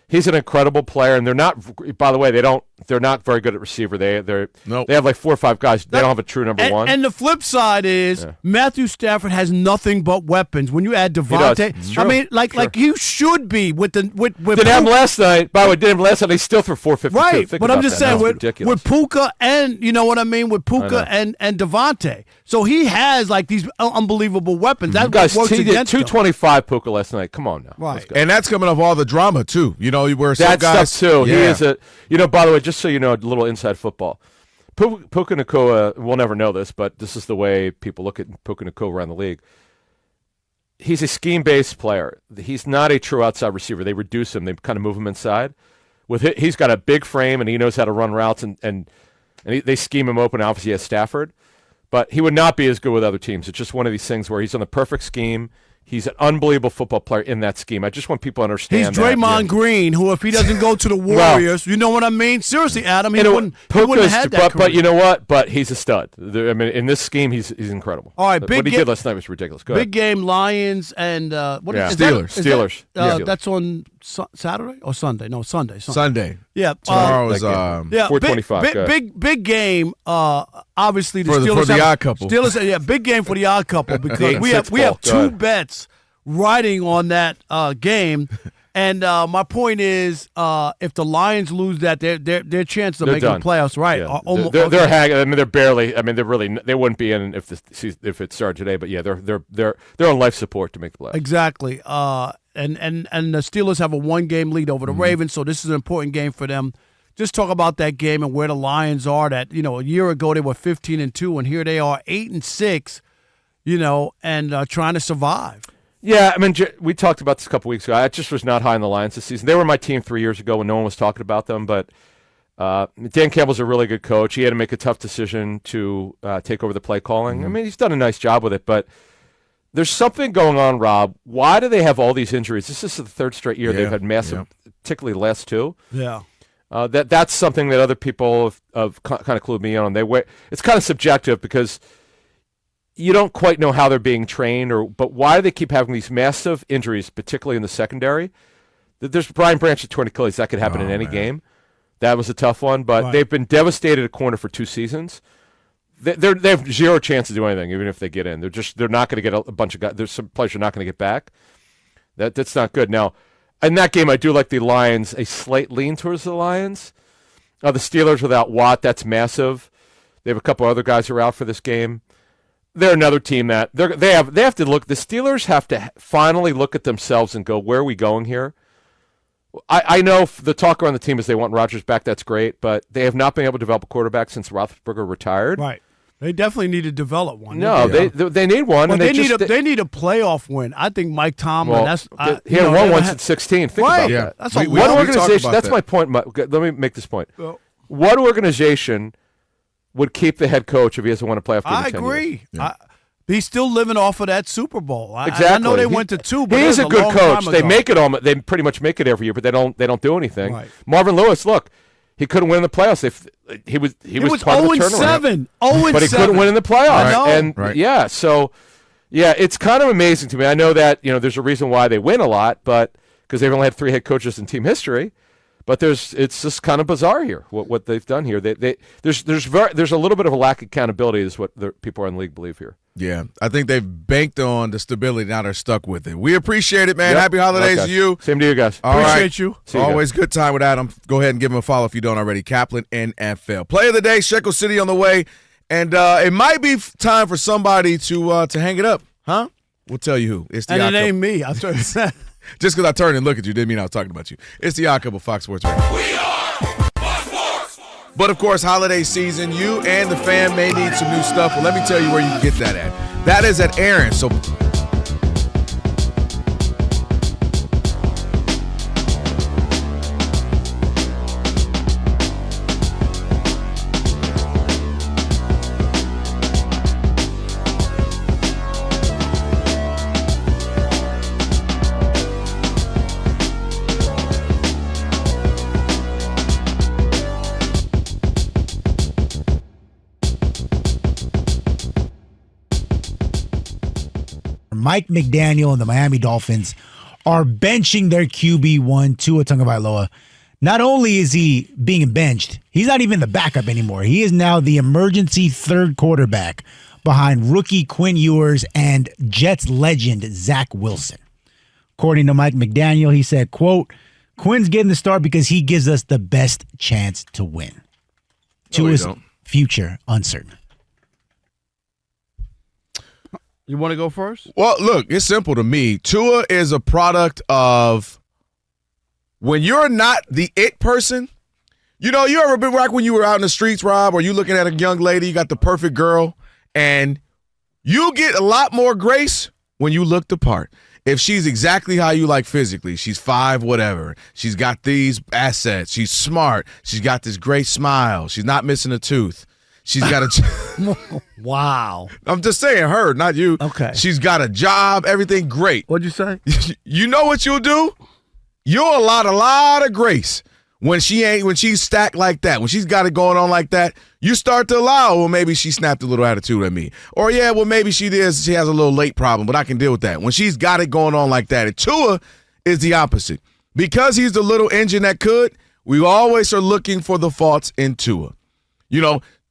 He's an incredible player, and they're not. By the way, they're not very good at receiver. They have like 4 or 5 guys. They don't have a true number one. And the flip side is Matthew Stafford has nothing but weapons. When you add Devontae, I mean, like you should be with didn't have him last night. By the way, didn't have him last night. They still threw 452. Right, but I'm just saying with Puka and with Puka and Devontae. So he has like these unbelievable weapons. That guys, works he did against 225 Puka last night. Come on now, right? And that's coming off all the drama too. Where some that guys stuff too. Yeah. He is by the way, just so you know, a little inside football. Puka Nacua, we'll never know this, but this is the way people look at Puka Nacua around the league. He's a scheme-based player. He's not a true outside receiver. They reduce him. They kind of move him inside. He's got a big frame, and he knows how to run routes, and they scheme him open. Obviously, he has Stafford. But he would not be as good with other teams. It's just one of these things where he's on the perfect scheme. He's an unbelievable football player in that scheme. I just want people to understand He's Draymond Green, who if he doesn't go to the Warriors, you know what I mean? Seriously, Adam, he wouldn't have had that career. But you know what? But he's a stud. I mean, in this scheme, he's incredible. All right, what he did last night was ridiculous. Go ahead. Big game, Lions and what is Steelers. That's on Saturday or Sunday? No, Sunday. Sunday. Yeah. Tomorrow is 4:25. Big game. Obviously, the for Steelers the odd couple. Steelers, big game for the odd couple because we have 2 bets riding on that game, And my point is, if the Lions lose that, their chances of They're making done. the playoffs, right? Yeah. Are almost, They're hanging. I mean, they're barely. I mean, they wouldn't be in if it started today. But yeah, they're on life support to make the playoffs. Exactly. And the Steelers have a 1-game lead over the Ravens, so this is an important game for them. Just talk about that game and where the Lions are. That a year ago they were 15-2, and here they are 8-6. And trying to survive. Yeah, I mean, we talked about this a couple weeks ago. I just was not high on the Lions this season. They were my team 3 years ago when no one was talking about them. But Dan Campbell's a really good coach. He had to make a tough decision to take over the play calling. I mean, he's done a nice job with it, but there's something going on, Rob. Why do they have all these injuries? This is the third straight year they've had massive, particularly the last two. Yeah. That's something that other people have kind of clued me on. It's kind of subjective because you don't quite know how they're being trained, but why do they keep having these massive injuries, particularly in the secondary? There's Brian Branch at torn Achilles. That could happen in any game. That was a tough one, but they've been devastated at corner for 2 seasons. They have zero chance to do anything, even if they get in. They're not going to get a bunch of guys. There's some players you're not going to get back. That's not good. Now, in that game, I do like the Lions. A slight lean towards the Lions. The Steelers without Watt, that's massive. They have a couple other guys who are out for this game. They're another team that they have to look. The Steelers have to finally look at themselves and go, where are we going here? I know the talk around the team is they want Rodgers back. That's great, but they have not been able to develop a quarterback since Roethlisberger retired. Right. They definitely need to develop one. No, they need one. Well, and they need a playoff win. I think Mike Tomlin. He hadn't won one since 16. Think about that. That's what organization? That's my point. Let me make this point. What organization would keep the head coach if he hasn't won a playoff game? I agree. He's still living off of that Super Bowl. Exactly. I know they went to 2, but he is a good coach. They make it all. They pretty much make it every year, but they don't do anything. Right. Marvin Lewis, look, he couldn't win in the playoffs. He was part of the turnaround. 0-7, but he couldn't win in the playoffs. I know. And so it's kind of amazing to me. I know that there's a reason why they win a lot, but because they've only had 3 head coaches in team history. But it's just kind of bizarre here what they've done here. There's a little bit of a lack of accountability is what the people in the league believe here. Yeah, I think they've banked on the stability. Now they're stuck with it. We appreciate it, man. Yep. Happy holidays to you. Same to you guys. Appreciate you. Always good time with Adam. Go ahead and give him a follow if you don't already. Kaplan NFL. Play of the day, Shekel City on the way. And it might be time for somebody to hang it up. Huh? We'll tell you who. It's the And it ain't me. I told you that. Just because I turned and looked at you didn't mean I was talking about you. It's the Odd Couple, Fox Sports Radio. We are Fox Sports. But, of course, holiday season, you and the fam may need some new stuff. Well, let me tell you where you can get that at. That is at Aaron. So Mike McDaniel and the Miami Dolphins are benching their QB1, Tua Tagovailoa. Not only is he being benched, he's not even the backup anymore. He is now the emergency third quarterback behind rookie Quinn Ewers and Jets legend Zach Wilson. According to Mike McDaniel, he said, quote, Quinn's getting the start because he gives us the best chance to win. Tua's future uncertain. You want to go first? Well, look, it's simple to me. Tua is a product of when you're not the it person. You ever been like when you were out in the streets, Rob, or you looking at a young lady, you got the perfect girl, and you get a lot more grace when you look the part. If she's exactly how you like physically, she's 5 whatever, she's got these assets, she's smart, she's got this great smile, she's not missing a tooth. She's got a wow. I'm just saying her, not you. Okay. She's got a job, everything great. What'd you say? You know what you'll do? You'll allot a lot of grace when she's stacked like that. When she's got it going on like that, you start to allow, well, maybe she snapped a little attitude at me. Or maybe she has a little late problem, but I can deal with that. When she's got it going on like that. And Tua is the opposite. Because he's the little engine that could, we always are looking for the faults in Tua.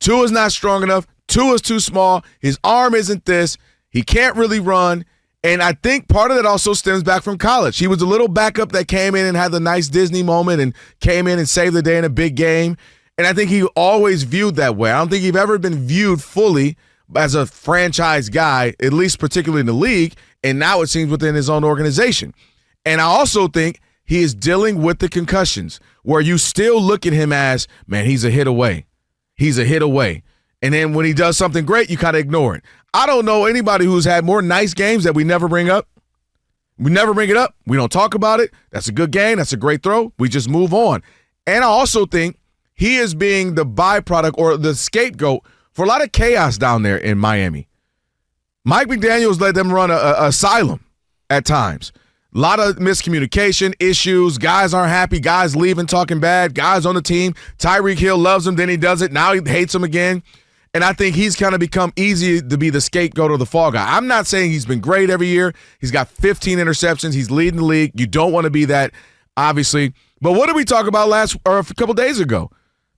Tua's not strong enough. Tua's too small. His arm isn't this. He can't really run. And I think part of that also stems back from college. He was a little backup that came in and had the nice Disney moment and came in and saved the day in a big game. And I think he always viewed that way. I don't think he'd ever been viewed fully as a franchise guy, at least particularly in the league, and now it seems within his own organization. And I also think he is dealing with the concussions, where you still look at him as, man, he's a hit away. He's a hit away. And then when he does something great, you kind of ignore it. I don't know anybody who's had more nice games that we never bring up. We never bring it up. We don't talk about it. That's a good game. That's a great throw. We just move on. And I also think he is being the byproduct or the scapegoat for a lot of chaos down there in Miami. Mike McDaniels let them run a asylum at times. A lot of miscommunication issues. Guys aren't happy. Guys leaving, talking bad. Guys on the team. Tyreek Hill loves him, then he doesn't. Now he hates him again. And I think he's kind of become easy to be the scapegoat or the fall guy. I'm not saying he's been great every year. He's got 15 interceptions. He's leading the league. You don't want to be that, obviously. But what did we talk about a couple days ago?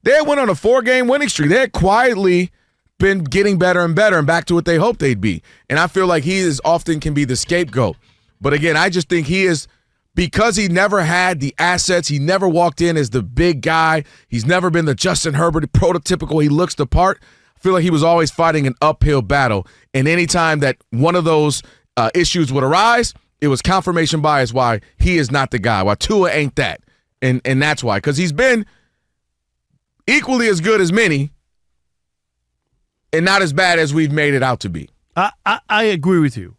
They had went on a 4-game winning streak. They had quietly been getting better and better and back to what they hoped they'd be. And I feel like he is often can be the scapegoat. But again, I just think he is, because he never had the assets, he never walked in as the big guy. He's never been the Justin Herbert prototypical. He looks the part. I feel like he was always fighting an uphill battle. And anytime that one of those issues would arise, it was confirmation bias why he is not the guy, why Tua ain't that. And that's why. Because he's been equally as good as many and not as bad as we've made it out to be. I agree with you.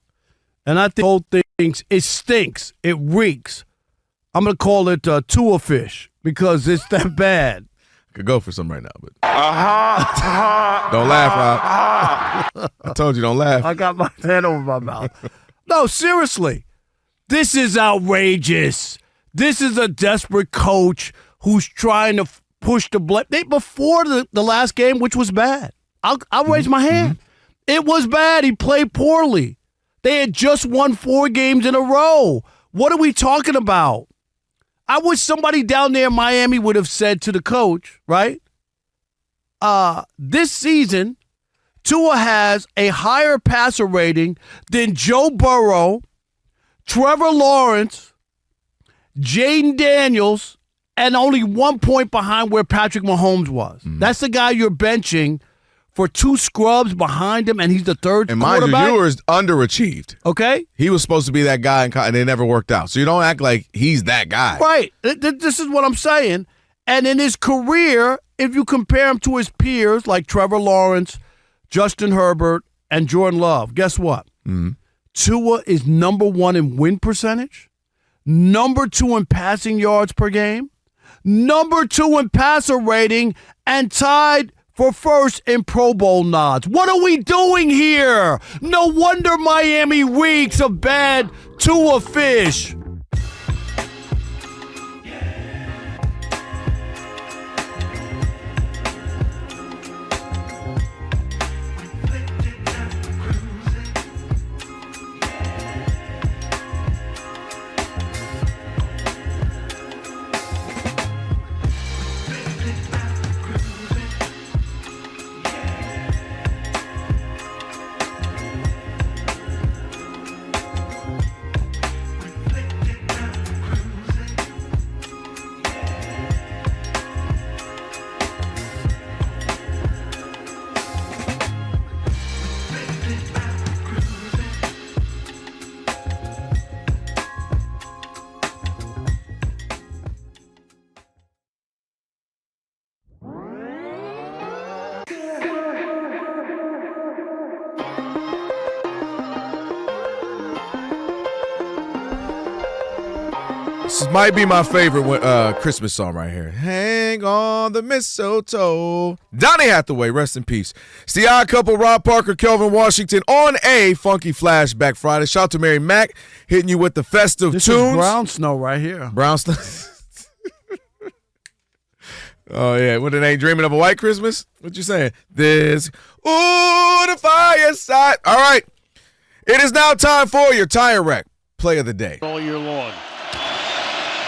And I think the whole thing, it stinks. It reeks. I'm going to call it Tua fish because it's that bad. Could go for some right now, but don't laugh, Rob. I told you don't laugh. I got my hand over my mouth. No, seriously, this is outrageous. This is a desperate coach who's trying to push the blame. Before the last game, which was bad, I'll raise my hand. It was bad. He played poorly. They had just won 4 games in a row. What are we talking about? I wish somebody down there in Miami would have said to the coach, right? This season, Tua has a higher passer rating than Joe Burrow, Trevor Lawrence, Jaden Daniels, and only 1 point behind where Patrick Mahomes was. That's the guy you're benching for 2 scrubs behind him, and he's the third quarterback. And mind you, Ewers underachieved. Okay? He was supposed to be that guy, and it never worked out. So you don't act like he's that guy. Right. This is what I'm saying. And in his career, if you compare him to his peers like Trevor Lawrence, Justin Herbert, and Jordan Love, guess what? Tua is number 1 in win percentage, number 2 in passing yards per game, number 2 in passer rating, and tied for first in Pro Bowl nods. What are we doing here? No wonder Miami reeks of bad Tua fish. This might be my favorite Christmas song right here. Hang on the mistletoe. Donnie Hathaway, rest in peace. It's the Odd Couple, Rob Parker, Kelvin Washington on a Funky Flashback Friday. Shout out to Mary Mack hitting you with the festive this tunes. Is brown snow right here. Brown snow. Oh, yeah. What, it ain't dreaming of a white Christmas? What you saying? This. Ooh, the fireside. All right. It is now time for your Tire Wreck Play of the Day. All year long.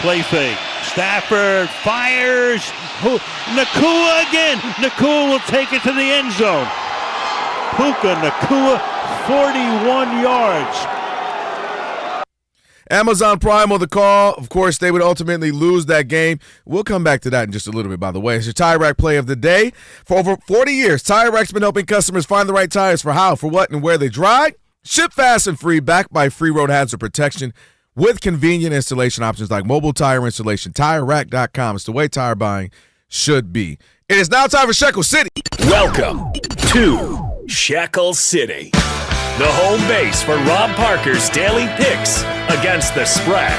Play fake. Stafford fires. Nakua again. Nakua will take it to the end zone. Puka Nakua, 41 yards. Amazon Prime on the call. Of course, they would ultimately lose that game. We'll come back to that in just a little bit, by the way. It's your Tire Rack play of the day. For over 40 years, Tire Rack's been helping customers find the right tires for how, for what, and where they drive. Ship fast and free, backed by free road hazard protection with convenient installation options like mobile tire installation. TireRack.com. It's the way tire buying should be. It is now time for Shekel City. Welcome to Shekel City, the home base for Rob Parker's daily picks against the spread.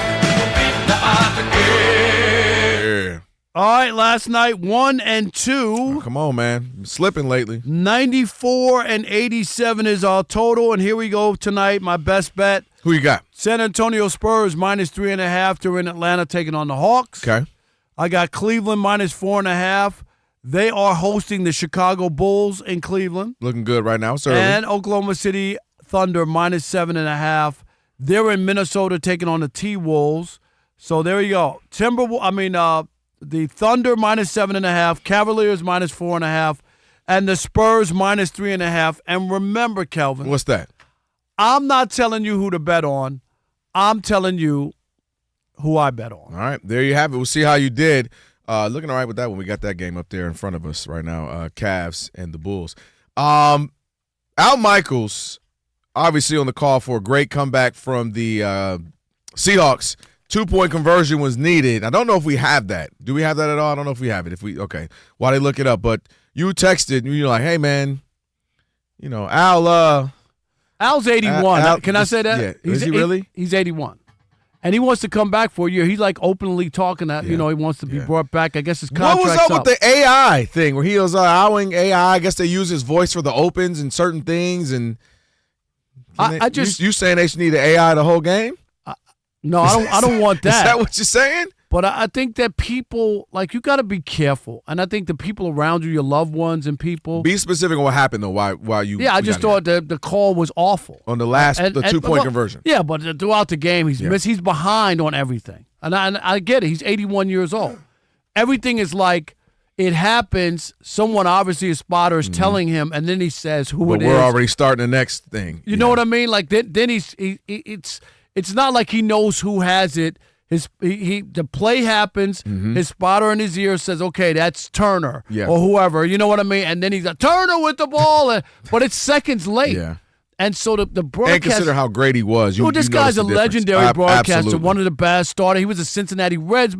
Yeah. All right, last night, 1 and 2. Oh, come on, man. I'm slipping lately. 94 and 87 is our total, and here we go tonight. My best bet. Who you got? San Antonio Spurs -3.5. They're in Atlanta taking on the Hawks. Okay. I got Cleveland -4.5. They are hosting the Chicago Bulls in Cleveland. Looking good right now. It's early. And Oklahoma City Thunder -7.5. They're in Minnesota taking on the T-Wolves. So there you go. The Thunder -7.5, Cavaliers -4.5, and the Spurs -3.5. And remember, Kelvin. What's that? I'm not telling you who to bet on. I'm telling you who I bet on. All right, there you have it. We'll see how you did. Looking all right with that one. We got that game up there in front of us right now, Cavs and the Bulls. Al Michaels, obviously on the call for a great comeback from the Seahawks. 2-point conversion was needed. I don't know if we have that. Do we have that at all? I don't know if we have it. Okay. While they look it up. But you texted and you're like, hey, man, Al's 81. Can I say that? Yeah. Is he really? He's 81. And he wants to come back for a year. He's like openly talking that, he wants to be brought back. I guess his contract's What was up with the AI thing where he was allowing AI? I guess they use his voice for the opens and certain things. And you saying they should need the AI the whole game? No, I don't want that. Is that what you're saying? But I think that people, you got to be careful. And I think the people around you, your loved ones and people. Be specific on what happened, though, why you. Yeah, I just thought the call was awful. On the last, the 2-point conversion. Yeah, but throughout the game, he's behind on everything. And I get it. He's 81 years old. Everything is like it happens. Someone, obviously a spotter, is telling him, and then he says who it is. But we're already starting the next thing. You know what I mean? Then it's not like he knows who has it. The play happens. His spotter in his ear says, "Okay, that's Turner or whoever." You know what I mean? And then he's like, "Turner with the ball," but it's seconds late. Yeah. And so the broadcast. And consider how great he was. This guy's a legendary broadcaster, absolutely. One of the best. Starter. He was a Cincinnati Reds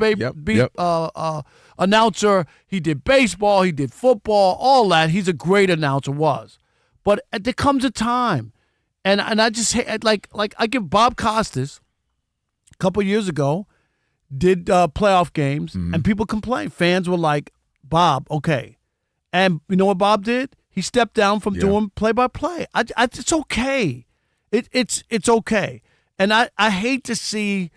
announcer. He did baseball. He did football. All that. He's a great announcer. But there comes a time. And I just I give Bob Costas a couple years ago did playoff games and people complained. Fans were like, Bob, okay. And you know what Bob did? He stepped down from doing play-by-play. It's okay. It's okay. And I hate to see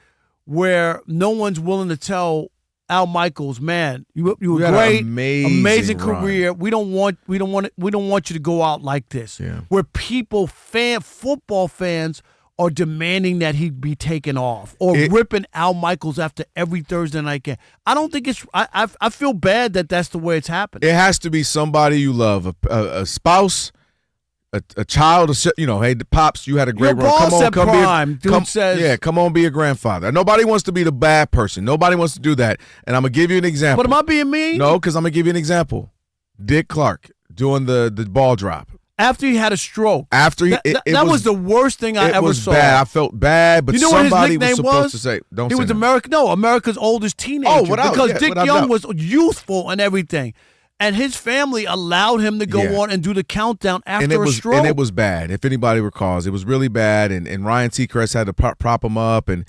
where no one's willing to tell Al Michaels, man, you were great, amazing career. We don't want you to go out like this. Yeah. Where football fans are demanding that he be taken off or ripping Al Michaels after every Thursday night game. I don't think it's. I feel bad that that's the way it's happening. It has to be somebody you love, a spouse, a child. Hey, Pops, you had a great run. Come on, be a grandfather. Nobody wants to be the bad person. Nobody wants to do that. And I'm gonna give you an example. But am I being mean? No, because I'm gonna give you an example. Dick Clark doing the ball drop. After he had a stroke. That was the worst thing I ever saw. Bad. I felt bad, but somebody was supposed to say, "Don't." He was America's oldest teenager because Dick Young was youthful and everything, and his family allowed him to go on and do the countdown after a stroke. And it was bad. If anybody recalls, it was really bad, and Ryan Seacrest had to prop him up, and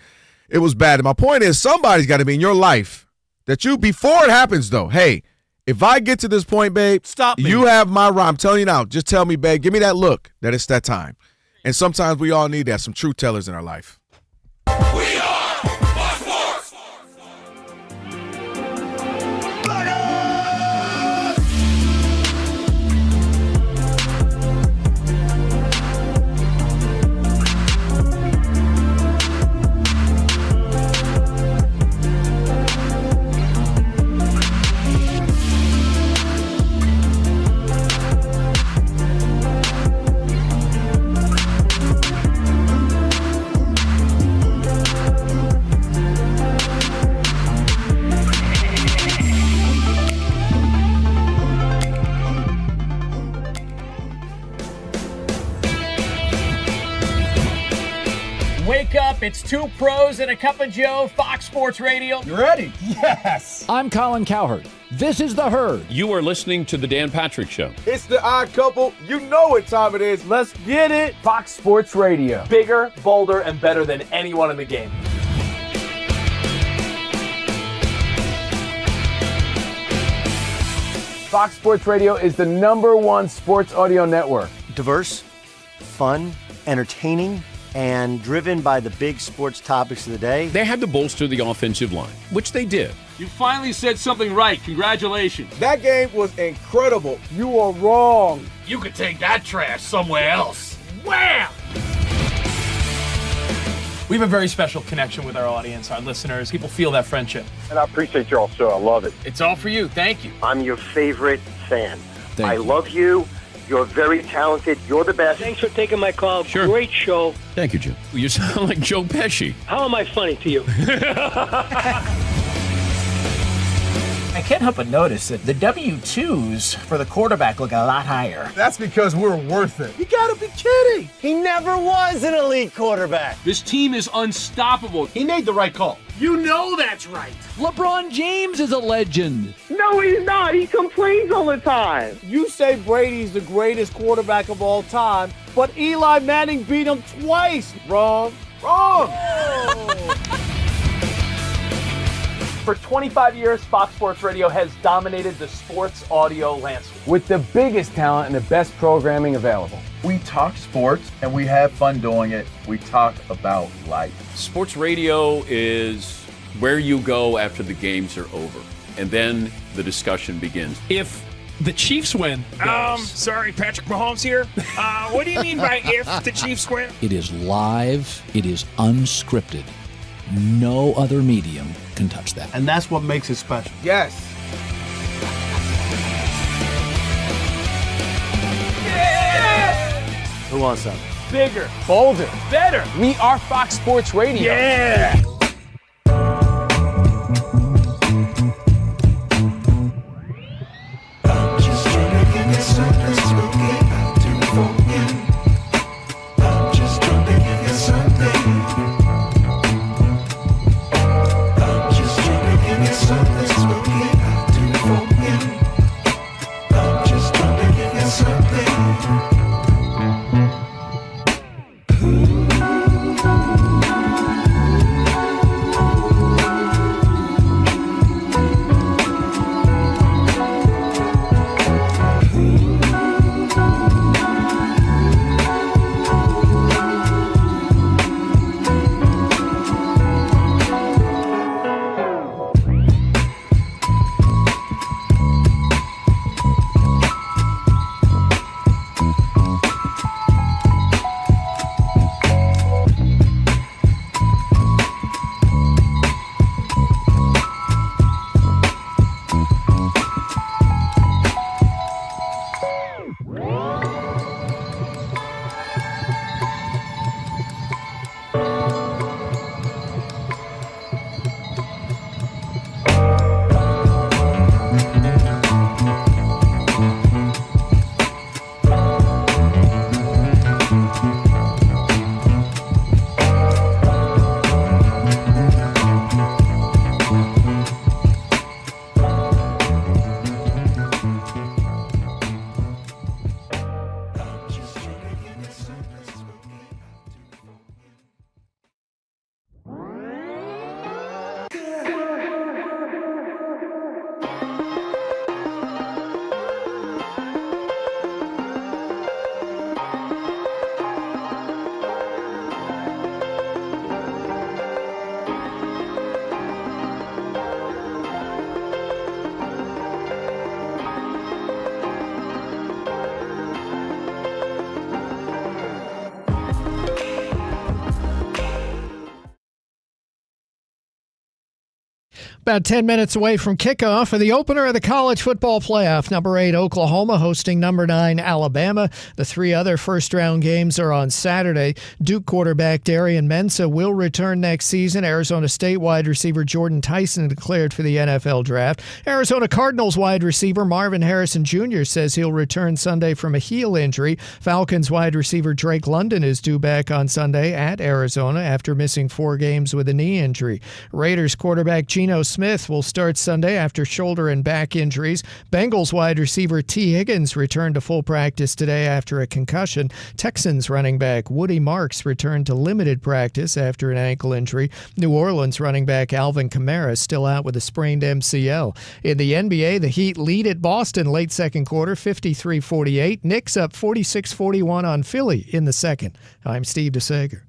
it was bad. And my point is, somebody's got to be in your life that before it happens, though. Hey. If I get to this point, babe, stop me. You have my right. I'm telling you now. Just tell me, babe. Give me that look that it's that time. And sometimes we all need that. Some truth tellers in our life. We are Fox Sports. It's two pros and a cup of Joe, Fox Sports Radio. You ready? Yes. I'm Colin Cowherd. This is The Herd. You are listening to The Dan Patrick Show. It's the Odd Couple. You know what time it is. Let's get it. Fox Sports Radio. Bigger, bolder, and better than anyone in the game. Fox Sports Radio is the #1 sports audio network. Diverse, fun, entertaining, and driven by the big sports topics of the day. They had to bolster the offensive line, which they did. You finally said something right. Congratulations. That game was incredible. You are wrong. You could take that trash somewhere else. Wham! We have a very special connection with our audience, our listeners. People feel that friendship. And I appreciate y'all, so I love it. It's all for you. Thank you. I'm your favorite fan. Thank I you. love you. You're very talented. You're the best. Thanks for taking my call. Sure. Great show. Thank you, Jim. You sound like Joe Pesci. How am I funny to you? I can't help but notice that the W-2s for the quarterback look a lot higher. That's because we're worth it. You gotta be kidding. He never was an elite quarterback. This team is unstoppable. He made the right call. You know that's right. LeBron James is a legend. No, he's not. He complains all the time. You say Brady's the greatest quarterback of all time, but Eli Manning beat him twice. Wrong. For 25 years, Fox Sports Radio has dominated the sports audio landscape with the biggest talent and the best programming available. We talk sports and we have fun doing it. We talk about life. Sports radio is where you go after the games are over, and then the discussion begins. If the Chiefs win. Sorry, Patrick Mahomes here. What do you mean by if the Chiefs win? It is live. It is unscripted. No other medium can touch that. And that's what makes it special. Yes. Who wants some? Bigger, bolder, better. We are Fox Sports Radio. Yeah. About 10 minutes away from kickoff for the opener of the college football playoff. Number 8, Oklahoma hosting number 9, Alabama. The 3 other first-round games are on Saturday. Duke quarterback Darian Mensah will return next season. Arizona State wide receiver Jordan Tyson declared for the NFL draft. Arizona Cardinals wide receiver Marvin Harrison Jr. says he'll return Sunday from a heel injury. Falcons wide receiver Drake London is due back on Sunday at Arizona after missing 4 games with a knee injury. Raiders quarterback Geno Smith will start Sunday after shoulder and back injuries. Bengals wide receiver T. Higgins returned to full practice today after a concussion. Texans running back Woody Marks returned to limited practice after an ankle injury. New Orleans running back Alvin Kamara still out with a sprained MCL. In the NBA, the Heat lead at Boston late second quarter, 53-48. Knicks up 46-41 on Philly in the second. I'm Steve DeSager.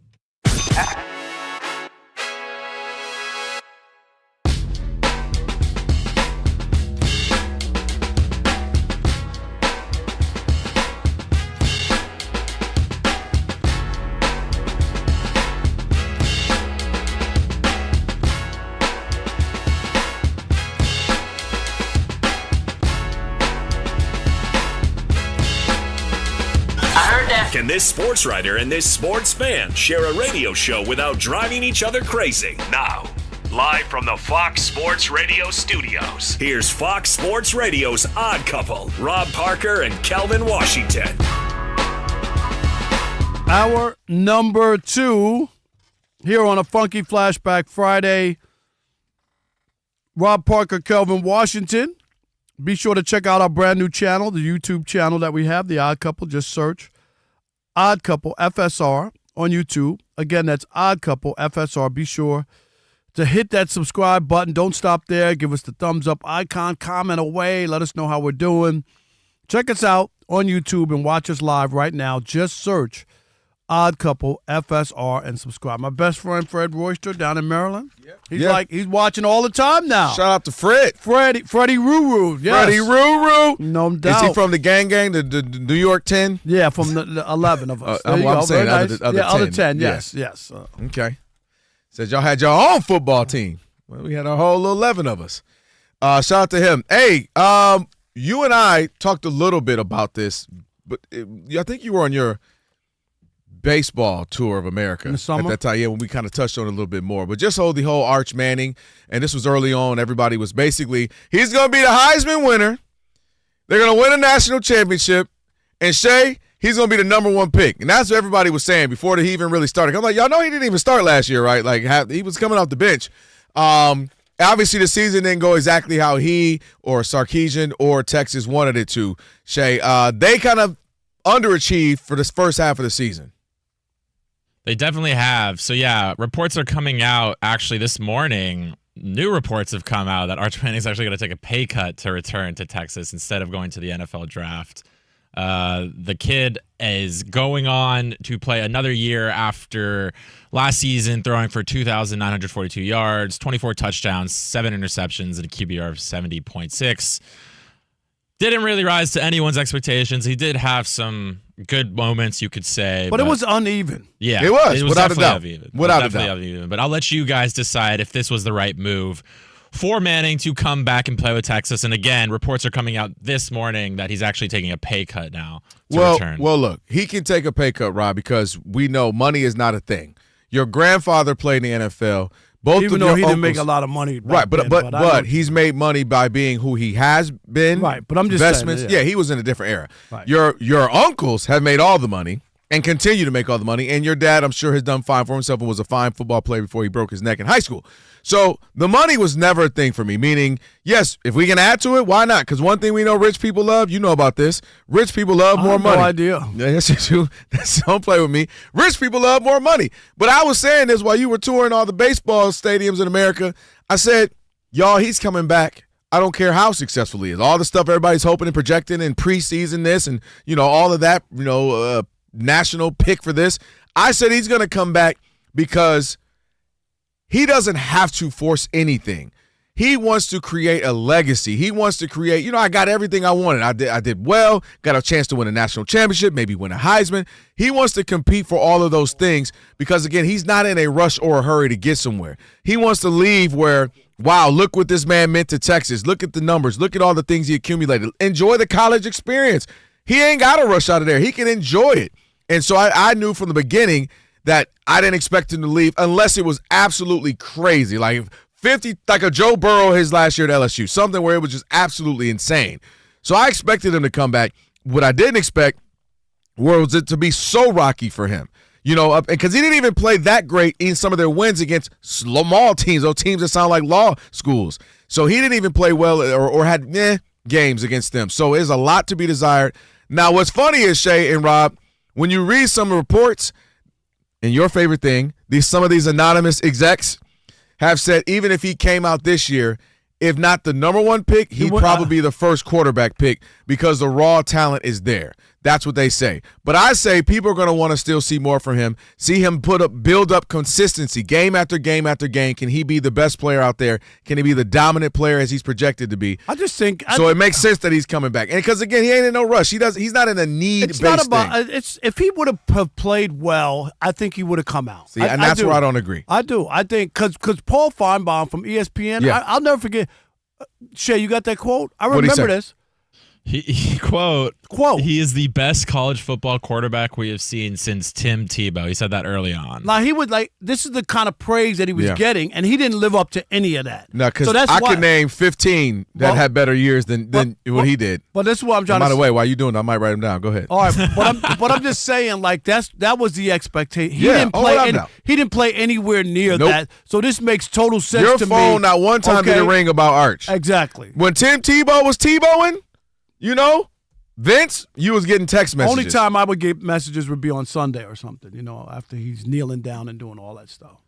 Can this sports writer and this sports fan share a radio show without driving each other crazy? Now, live from the Fox Sports Radio studios, here's Fox Sports Radio's Odd Couple, Rob Parker and Kelvin Washington. Hour number 2 here on a Funky Flashback Friday. Rob Parker, Kelvin Washington. Be sure to check out our brand new channel, the YouTube channel that we have, The Odd Couple. Just search Odd Couple FSR on YouTube. Again, that's Odd Couple FSR. Be sure to hit that subscribe button. Don't stop there. Give us the thumbs up icon. Comment away. Let us know how we're doing. Check us out on YouTube and watch us live right now. Just search Odd Couple FSR and subscribe. My best friend Fred Royster down in Maryland. He's watching all the time now. Shout out to Fred. Freddie Ruru. Yes. Freddie Ruru. No doubt. Is he from the gang, the New York 10? Yeah, from the 11 of us. I'm saying other 10. Yes. Okay. Said y'all had your own football team. Well, we had our whole 11 of us. Shout out to him. Hey, you and I talked a little bit about this, but I think you were on your baseball tour of America in the summer at that time. Yeah, when we kind of touched on it a little bit more. But just the whole Arch Manning, and this was early on. Everybody was basically, he's going to be the Heisman winner. They're going to win a national championship, and Shea, he's going to be the number 1 pick. And that's what everybody was saying before he even really started. I'm like, y'all know he didn't even start last year, right? Like he was coming off the bench. Obviously, the season didn't go exactly how he or Sarkisian or Texas wanted it to. Shea, they kind of underachieved for this first half of the season. They definitely have. So, yeah, reports are coming out actually this morning. New reports have come out that Arch Manning is actually going to take a pay cut to return to Texas instead of going to the NFL draft. The kid is going on to play another year after last season, throwing for 2,942 yards, 24 touchdowns, 7 interceptions, and a QBR of 70.6. Didn't really rise to anyone's expectations. He did have some good moments, you could say. But it was uneven. Yeah. It was without a doubt. Uneven. Without a doubt. Uneven. But I'll let you guys decide if this was the right move for Manning to come back and play with Texas. And again, reports are coming out this morning that he's actually taking a pay cut now to return. Well, look, he can take a pay cut, Rob, because we know money is not a thing. Your grandfather played in the NFL. Even though he didn't make a lot of money, right? But he's made money by being who he has been, right? But I'm just investments. saying, yeah, he was in a different era. Right. Your uncles have made all the money and continue to make all the money, and your dad, I'm sure, has done fine for himself and was a fine football player before he broke his neck in high school. So the money was never a thing for me. Meaning, yes, if we can add to it, why not? Because one thing we know rich people love, you know about this. Rich people love more money. No idea. Yes, you do. Don't play with me. Rich people love more money. But I was saying this while you were touring all the baseball stadiums in America. I said, y'all, he's coming back. I don't care how successful he is. All the stuff everybody's hoping and projecting in preseason this and, all of that, national pick for this. I said he's going to come back because he doesn't have to force anything. He wants to create a legacy. He wants to create, I got everything I wanted. I did well, got a chance to win a national championship, maybe win a Heisman. He wants to compete for all of those things because, again, he's not in a rush or a hurry to get somewhere. He wants to leave where, wow, look what this man meant to Texas. Look at the numbers. Look at all the things he accumulated. Enjoy the college experience. He ain't got to rush out of there. He can enjoy it. And so I knew from the beginning that I didn't expect him to leave unless it was absolutely crazy. Like 50, like a Joe Burrow his last year at LSU, something where it was just absolutely insane. So I expected him to come back. What I didn't expect was it to be so rocky for him. Because he didn't even play that great in some of their wins against small teams, those teams that sound like law schools. So he didn't even play well or had games against them. So there's a lot to be desired. Now, what's funny is, Shay and Rob, when you read some reports, and your favorite thing, some of these anonymous execs have said even if he came out this year, if not the number one pick, he'd probably be the first quarterback pick because the raw talent is there. That's what they say. But I say people are going to want to still see more from him, see him build up consistency game after game after game. Can he be the best player out there? Can he be the dominant player as he's projected to be? I just think so. It makes sense that he's coming back, and because again, he ain't in no rush. He's not in a need-based thing. If he would have played well, I think he would have come out. See, and that's where I don't agree. I do. I think because Paul Feinbaum from ESPN, yeah. I'll never forget. Shay, you got that quote? I remember this. He quote, he is the best college football quarterback we have seen since Tim Tebow. He said that early on. Now, he would this is the kind of praise that he was getting, and he didn't live up to any of that. No, because I can name 15 that had better years than what he did. But that's what I'm trying to say. By the way, while you doing that, I might write them down. Go ahead. All right, but I'm just saying, that was the expectation. He didn't play anywhere near that, so this makes total sense to me. Your phone not one time did a ring about Arch. Exactly. When Tim Tebow was Tebowing, Vince, you was getting text messages. Only time I would get messages would be on Sunday or something, after he's kneeling down and doing all that stuff.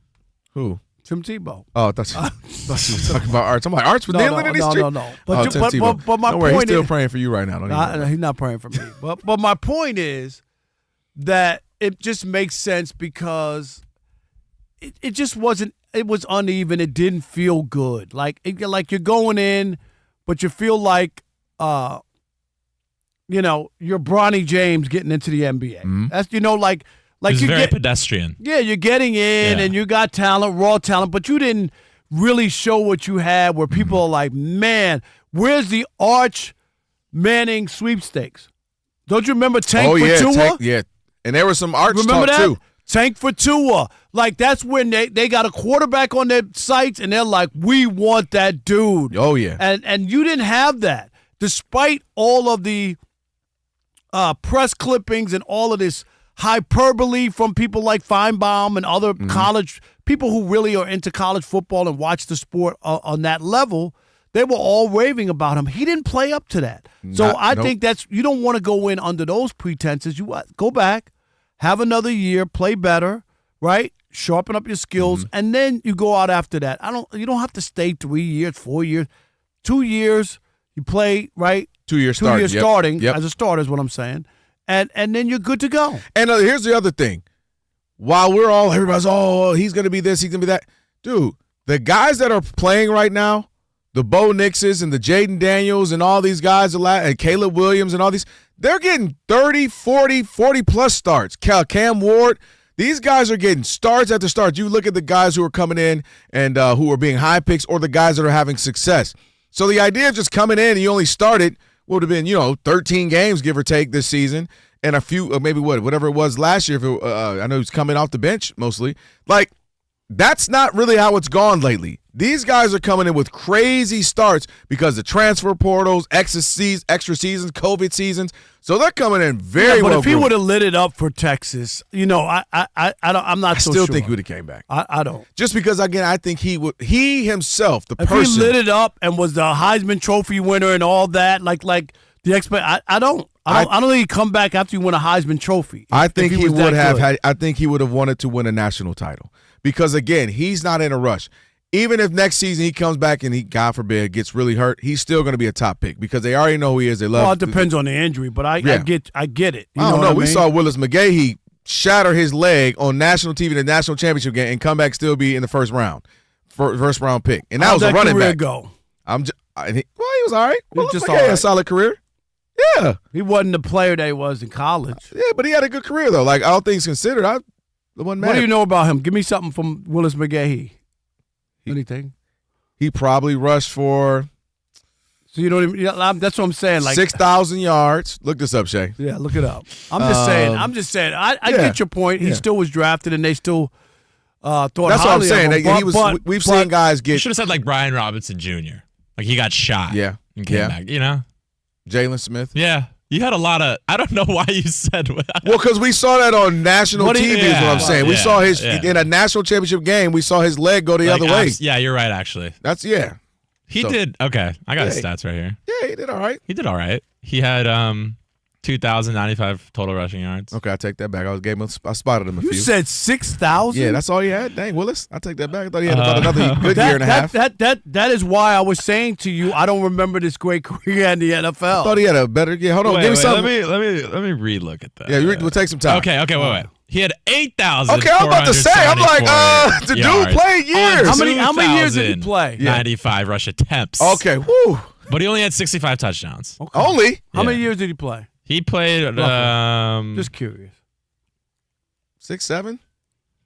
Who? Tim Tebow. Oh, I thought you were talking about Arch. I'm like, Arch was kneeling in these streets? No. But my don't worry, point he's still praying for you right now. He's not praying for me. But my point is that it just makes sense because it just wasn't. It was uneven. It didn't feel good. Like you're going in, but you feel like you're Bronny James getting into the NBA. Mm-hmm. That's like it's very pedestrian. Yeah, you're getting in and you got talent, raw talent, but you didn't really show what you had. Where people are like, man, where's the Arch Manning sweepstakes? Don't you remember Tank for Tua? And there was some Arch remember talk that? too. Tank for Tua. Like, that's when they got a quarterback on their sites, and they're like, we want that dude. Oh, yeah. And you didn't have that. Despite all of the press clippings and all of this hyperbole from people like Feinbaum and other college people who really are into college football and watch the sport on that level, they were all raving about him. He didn't play up to that. So I think you don't want to go in under those pretenses. You go back, have another year, play better, right? Sharpen up your skills, and then you go out after that. You don't have to stay 3 years, 4 years, 2 years. You play, right? 2 years starting as a starter is what I'm saying. And then you're good to go. And here's the other thing. While everybody's, he's going to be this, he's going to be that. Dude, the guys that are playing right now, the Bo Nixes and the Jaden Daniels and all these guys, and Caleb Williams and all these, they're getting 30, 40-plus starts. Cam Ward, these guys are getting starts after starts. You look at the guys who are coming in and who are being high picks or the guys that are having success. So the idea of just coming in and you only started would have been, 13 games, give or take, this season, and a few, maybe whatever it was last year. I know he's coming off the bench mostly. Like, that's not really how it's gone lately. These guys are coming in with crazy starts because of transfer portals, extra seasons, COVID seasons. So they're coming in very well. But if he would have lit it up for Texas, I'm not so sure. I still think he would have came back. I don't. Just because, again, I think he himself, the if person. If he lit it up and was the Heisman Trophy winner and all that, like the I don't think he'd come back after you win a Heisman Trophy. I think he would have had. I think he would have wanted to win a national title because, again, he's not in a rush. Even if next season he comes back and he, God forbid, gets really hurt, he's still going to be a top pick because they already know who he is. They love. Well, it depends on the injury, but I get it. I don't know. We saw Willis McGahee shatter his leg on national TV in the national championship game and come back still be in the first round. first round pick, and that How'd was a that running career back. go? He was all right. Well, just he had all right. a solid career. Yeah, he wasn't the player that he was in college. Yeah, but he had a good career though. Like all things considered, I wasn't mad. What do you know about him? Give me something from Willis McGahee. Anything? He probably rushed for. So you don't even. That's what I'm saying. Like 6,000 yards. Look this up, Shay. Yeah, look it up. I'm just saying. I get your point. He still was drafted, and they still thought. That's what I'm saying. Him, we've seen guys get. You should have said like Brian Robinson Jr. Like he got shot. Yeah. And came back. You know. Jalen Smith. Yeah. You had a lot of. I don't know why you said. Well, because we saw that on national TV. Is what I'm saying. We saw his in a national championship game. We saw his leg go the other way. Yeah, you're right. Actually, He did okay. I got his stats right here. Yeah, he did all right. He did all right. He had 2,095 total rushing yards. Okay, I take that back. I spotted him a few. You said 6,000? Yeah, that's all he had. Dang, Willis, I take that back. I thought he had about another good year and a half. That is why I was saying to you, I don't remember this great career in the NFL. I thought he had a better. Yeah, hold on, give me something. Let me relook at that. Yeah, we'll take some time. Okay, wait. He had 8,000. Okay, I'm about to say. I'm like, the dude played years. How many years did he play? 95 rush attempts. Okay, woo. But he only had 65 touchdowns. Okay. Only? How many years did he play? He played. Just curious. 6, 7.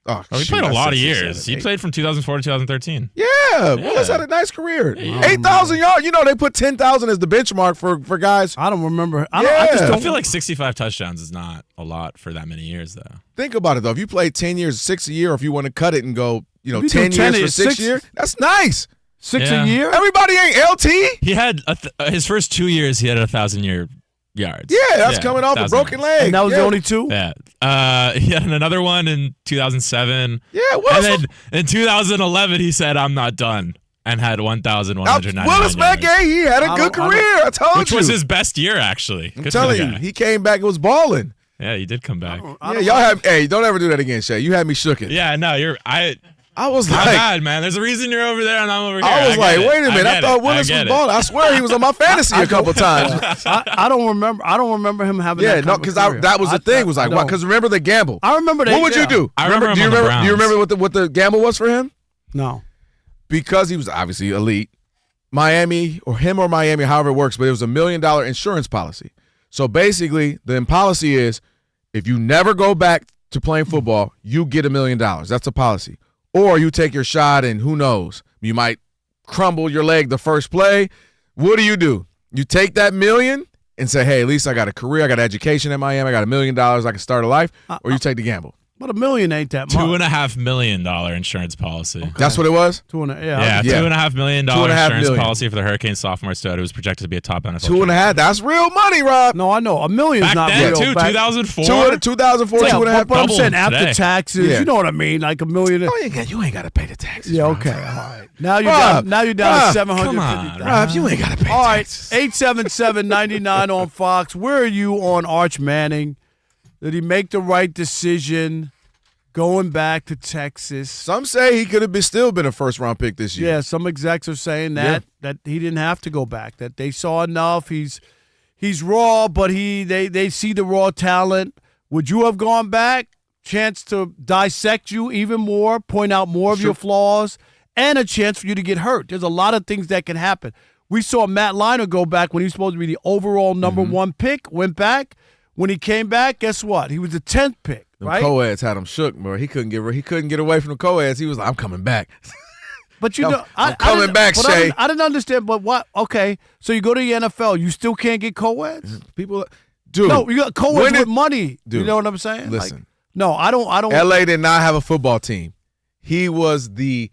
Oh, he played a lot of years. He played from 2004 to 2013. Yeah, Willis had a nice career. 8,000 yards. You know they put 10,000 as the benchmark for guys. I don't remember. I feel like 65 touchdowns is not a lot for that many years, though. Think about it though. If you play 10 years, 6 a year, or if you want to cut it and go, 10 years for 6 years, that's nice. 6 a year. Everybody ain't LT. He had his first 2 years. He had 1,000 yards. Yeah, that's coming off a broken leg. And that was the only two? Yeah. He had another one in 2007. Yeah, and then in 2011, he said, "I'm not done," and had 1,199 Willis McGahee, he had a good career. I told you. Which was his best year, actually. I'm telling you, he came back and was balling. Yeah, he did come back. Hey, don't ever do that again, Shay. You had me shook it. Yeah, no, I was my like, bad, man. There's a reason you're over there and I'm over here. I was like, wait a minute. I thought Willis was balling. I swear he was on my fantasy a couple times. I don't remember him having that. Yeah, no, because that was the thing. Was like, because remember the gamble. I remember that. What would you do? I remember. Do you remember what the gamble was for him? No. Because he was obviously elite. Miami or Miami, however it works, but it was $1 million insurance policy. So basically, the policy is if you never go back to playing football, you get $1 million. That's a policy. Or you take your shot and who knows, you might crumble your leg the first play. What do? You take that $1 million and say, hey, at least I got a career, I got education in Miami, I got $1 million, I can start a life, or you take the gamble. But $1 million ain't that much. $2.5 million insurance policy. Okay. That's what it was? $2.5 million insurance policy for the Hurricane sophomore stud who was projected to be a top NFL. 2.5. That's real money, Rob. No, I know. $1 million's not then, real. Too, 2004. 2004, yeah, 2.5. But I'm saying after taxes, yeah. You know what I mean? Like $1 million. Oh, you ain't got to pay the taxes. Yeah, Rob. okay, all right. Now you're down to $750,000. Come on, Rob, you ain't got to pay all right, taxes. 877-99 on Fox. Where are you on Arch Manning? Did he make the right decision? Going back to Texas. Some say he could have still been a first-round pick this year. Yeah, some execs are saying that he didn't have to go back, that they saw enough. He's raw, but they see the raw talent. Would you have gone back? Chance to dissect you even more, point out more of your flaws, and a chance for you to get hurt. There's a lot of things that can happen. We saw Matt Leinart go back when he was supposed to be the overall number one pick, went back. When he came back, guess what? He was the 10th pick. Right? The co-eds had him shook, bro. He couldn't get away from the co-eds. He was like, I'm coming back. But I'm coming back, Shay. I didn't understand, but what? Okay, so you go to the NFL, you still can't get co-eds? People, dude. No, you got co-eds with money. Dude, you know what I'm saying? Listen. No, I don't. LA did not have a football team. He was the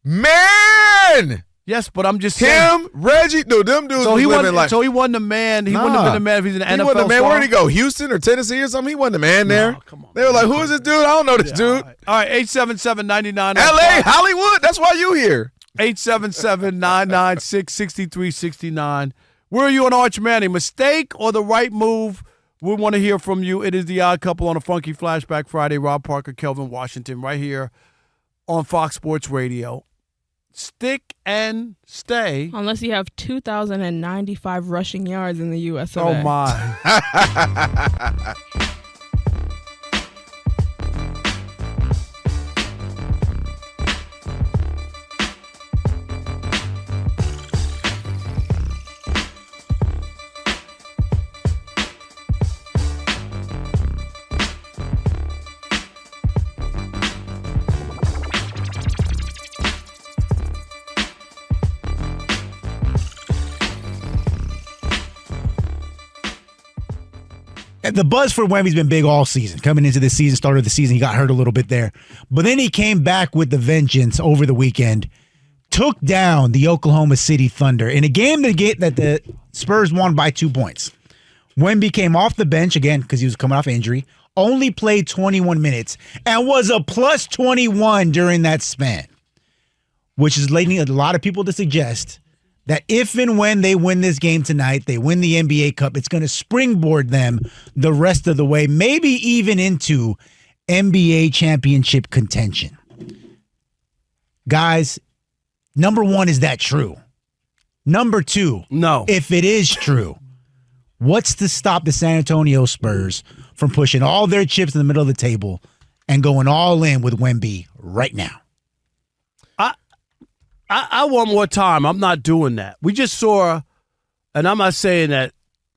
man. Yes, but I'm just saying. Him, Reggie, no, them dudes was living like. So he wasn't the man. He wouldn't have been the man if he's an NFL He wasn't the man. star. Where'd he go? Houston or Tennessee or something? He wasn't the man there. Come on. They were like, who is this dude? I don't know this dude. All right, 877-99. LA, Hollywood. That's why you here. 877-996-6369. Where are you on Arch Manning? Mistake or the right move? We want to hear from you. It is the Odd Couple on a Funky Flashback Friday. Rob Parker, Kelvin Washington, right here on Fox Sports Radio. Stick and stay. Unless you have 2,095 rushing yards in the U.S. of A. Oh, my. the buzz for Wemby's been big all season. Coming into the season, started the season, he got hurt a little bit there. But then he came back with the vengeance over the weekend, took down the Oklahoma City Thunder in a game that the Spurs won by 2 points. Wemby came off the bench again because he was coming off injury, only played 21 minutes, and was a plus 21 during that span, which is leading a lot of people to suggest that if and when they win this game tonight, they win the NBA Cup, it's going to springboard them the rest of the way, maybe even into NBA championship contention. Guys, number one, is that true? Number two, no. If it is true, what's to stop the San Antonio Spurs from pushing all their chips in the middle of the table and going all in with Wemby right now? I want more time. I'm not doing that. We just saw, and I'm not saying that,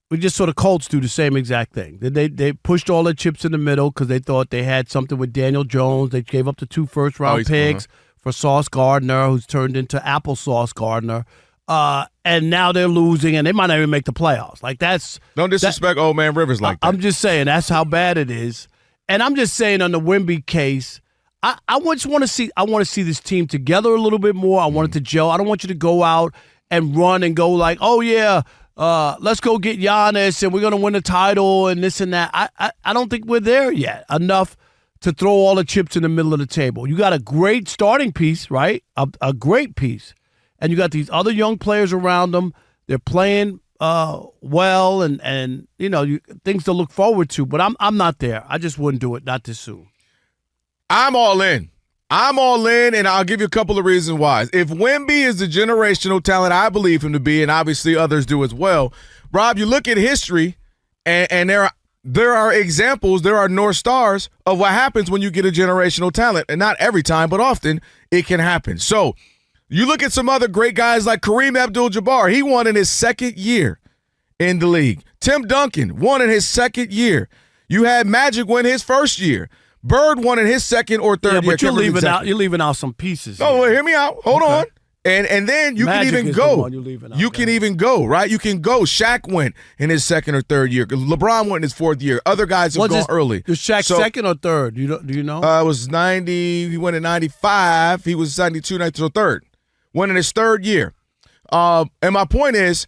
we just saw the Colts do the same exact thing. They pushed all their chips in the middle because they thought they had something with Daniel Jones. They gave up the 2 first-round picks for Sauce Gardner, who's turned into Applesauce Gardner. And now they're losing, and they might not even make the playoffs. Like, that's don't disrespect old man Rivers like that. I'm just saying that's how bad it is. And I'm just saying on the Wemby case, I just want to see. I want to see this team together a little bit more. I want it to gel. I don't want you to go out and run and go like, oh yeah, let's go get Giannis and we're gonna win the title and this and that. I don't think we're there yet enough to throw all the chips in the middle of the table. You got a great starting piece, right? A great piece, and you got these other young players around them. They're playing well, and you know things to look forward to. But I'm not there. I just wouldn't do it. Not this soon. I'm all in. I'm all in, and I'll give you a couple of reasons why. If Wemby is the generational talent I believe him to be, and obviously others do as well, Rob, you look at history, and there are examples, there are North Stars of what happens when you get a generational talent. And not every time, but often it can happen. So you look at some other great guys like Kareem Abdul-Jabbar. He won in his second year in the league. Tim Duncan won in his second year. You had Magic win his first year. Bird won in his second or third year. But you're leaving out some pieces. No, well, hear me out. Hold on. And then you Magic can even go. You can even go, right? You can go. Shaq went in his second or third year. LeBron went in his fourth year. Other guys have gone early. Was Shaq second or third? Do you know? It was 90. He went in 95. He was 92, 93, so third. Went in his third year. And my point is,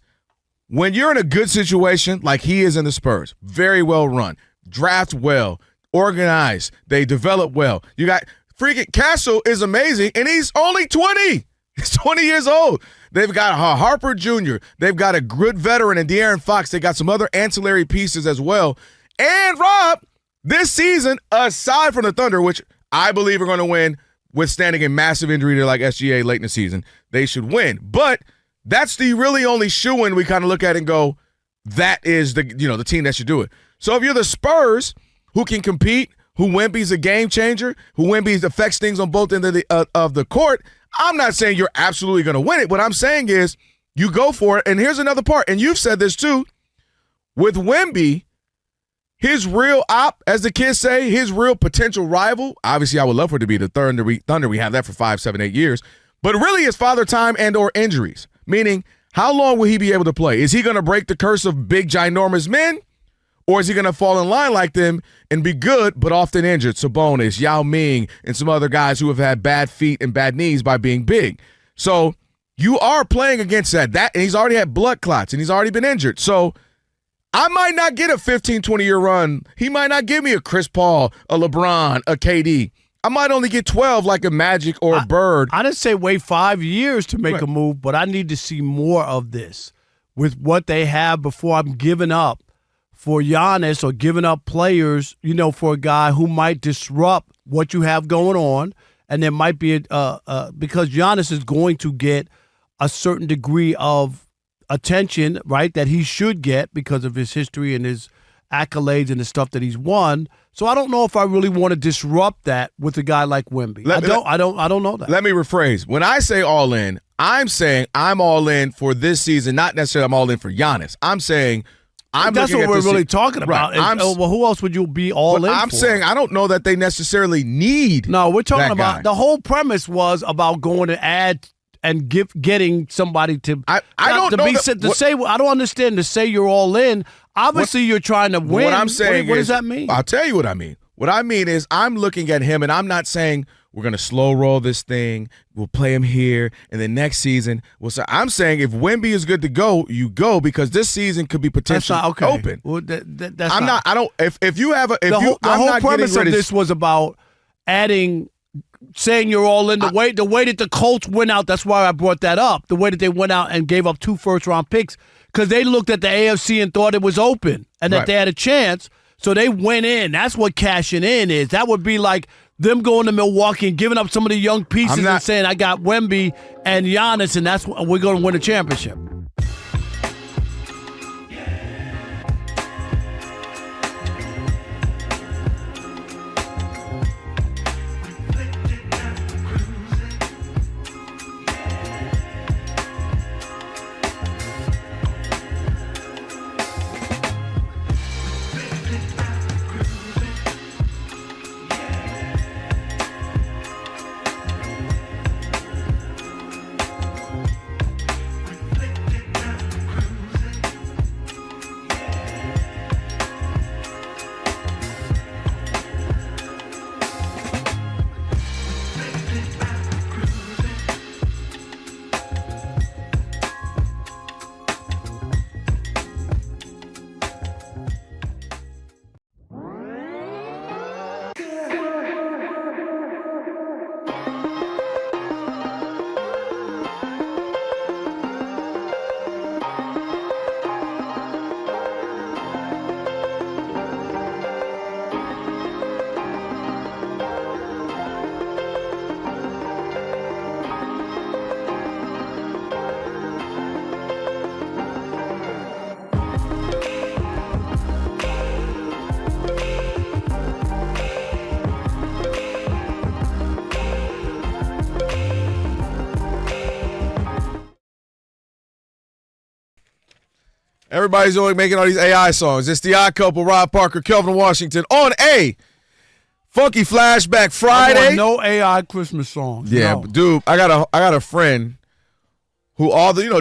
when you're in a good situation like he is in the Spurs, very well run, draft well, organized, they develop well. You got freaking Castle is amazing, and he's only 20. He's 20 years old. They've got Harper Jr. They've got a good veteran in De'Aaron Fox. They got some other ancillary pieces as well. And Rob, this season, aside from the Thunder, which I believe are going to win, withstanding a massive injury to like SGA late in the season, they should win. But that's the really only shoe-in we kind of look at and go, that is the team that should do it. So if you're the Spurs, who can compete, who Wemby's a game changer, who Wemby affects things on both ends of the court, I'm not saying you're absolutely going to win it. What I'm saying is you go for it. And here's another part, and you've said this too. With Wemby, his real as the kids say, his real potential rival, obviously I would love for it to be the Thunder. We have that for 5, 7, 8 years. But really it's father time and or injuries, meaning how long will he be able to play? Is he going to break the curse of big, ginormous men? Or is he going to fall in line like them and be good but often injured? Sabonis, Yao Ming, and some other guys who have had bad feet and bad knees by being big. So you are playing against that. And he's already had blood clots, and he's already been injured. So I might not get a 15, 20-year run. He might not give me a Chris Paul, a LeBron, a KD. I might only get 12 like a Magic or a Bird. I didn't say wait 5 years to make a move, but I need to see more of this with what they have before I'm giving up for Giannis or giving up players, for a guy who might disrupt what you have going on. And there might be because Giannis is going to get a certain degree of attention, right, that he should get because of his history and his accolades and the stuff that he's won. So I don't know if I really want to disrupt that with a guy like Wemby. I don't know that. Let me rephrase. When I say all in, I'm saying I'm all in for this season, not necessarily I'm all in for Giannis. I'm saying that's what we're really talking about. Right. Well, who else would you be all in for? I'm saying I don't know that they necessarily need. No, we're talking about the whole premise was about going to add and getting somebody to I don't know I don't understand to say you're all in. Obviously, you're trying to win. What I'm saying what does that mean? I'll tell you what I mean. What I mean is I'm looking at him, and I'm not saying we're going to slow roll this thing. We'll play him here, and then next season we'll say. I'm saying if Wemby is good to go, you go because this season could be potentially open. Well, that's I'm not. I don't. If you have a. If the you, whole, I'm not premise getting of this was about adding. Saying you're all in the way that the Colts went out, that's why I brought that up. The way that they went out and gave up 2 first-round picks because they looked at the AFC and thought it was open and that they had a chance, so they went in. That's what cashing in is. That would be like them going to Milwaukee and giving up some of the young pieces and saying, I got Wemby and Giannis, and that's we're going to win a championship. Everybody's always making all these AI songs. It's the Odd Couple, Rob Parker, Kelvin Washington on a Funky Flashback Friday. I want no AI Christmas songs. Yeah, no. dude, I got a friend who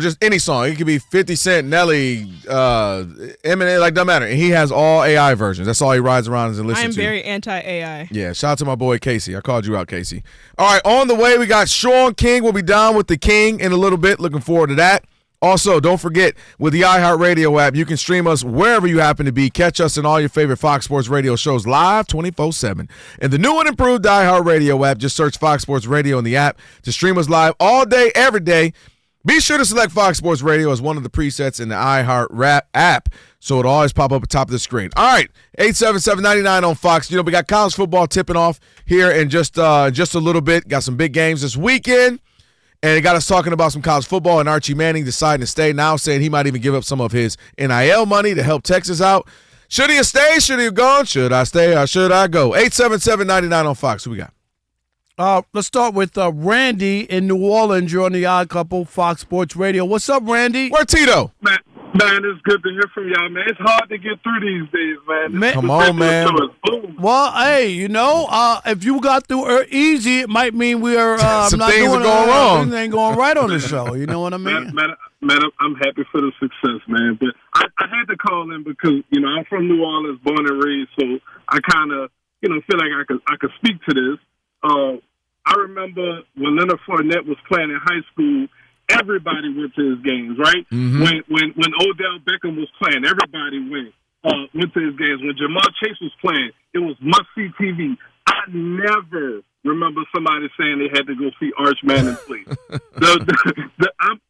just any song. It could be 50 Cent, Nelly, Eminem, like doesn't matter. And he has all AI versions. That's all he rides around and listens to. I am very anti-AI. Yeah, shout out to my boy Casey. I called you out, Casey. All right, on the way, we got Sean King. We'll be down with the King in a little bit. Looking forward to that. Also, don't forget, with the iHeartRadio app, you can stream us wherever you happen to be. Catch us in all your favorite Fox Sports Radio shows live 24/7. And the new and improved iHeartRadio app, just search Fox Sports Radio in the app to stream us live all day, every day. Be sure to select Fox Sports Radio as one of the presets in the iHeart app so it'll always pop up at the top of the screen. All right, 877-99 on Fox. We got college football tipping off here in just a little bit. Got some big games this weekend. And it got us talking about some college football and Archie Manning deciding to stay, now saying he might even give up some of his NIL money to help Texas out. Should he have stayed? Should he have gone? Should I stay or should I go? 877-99 on Fox. Who we got? Let's start with Randy in New Orleans. You're on the Odd Couple, Fox Sports Radio. What's up, Randy? Where's Tito? Man, it's good to hear from y'all, man. It's hard to get through these days, man. Come on, man. Well, hey, if you got through easy, it might mean we are some not things doing are going wrong. Things ain't going right on the show. You know what I mean? Man, I'm happy for the success, man. But I had to call in because I'm from New Orleans, born and raised, so I kind of feel like I could speak to this. I remember when Leonard Fournette was playing in high school. Everybody went to his games, right? Mm-hmm. When Odell Beckham was playing, everybody went to his games. When Jamar Chase was playing, it was must-see TV. I never remember somebody saying they had to go see Arch Manning play.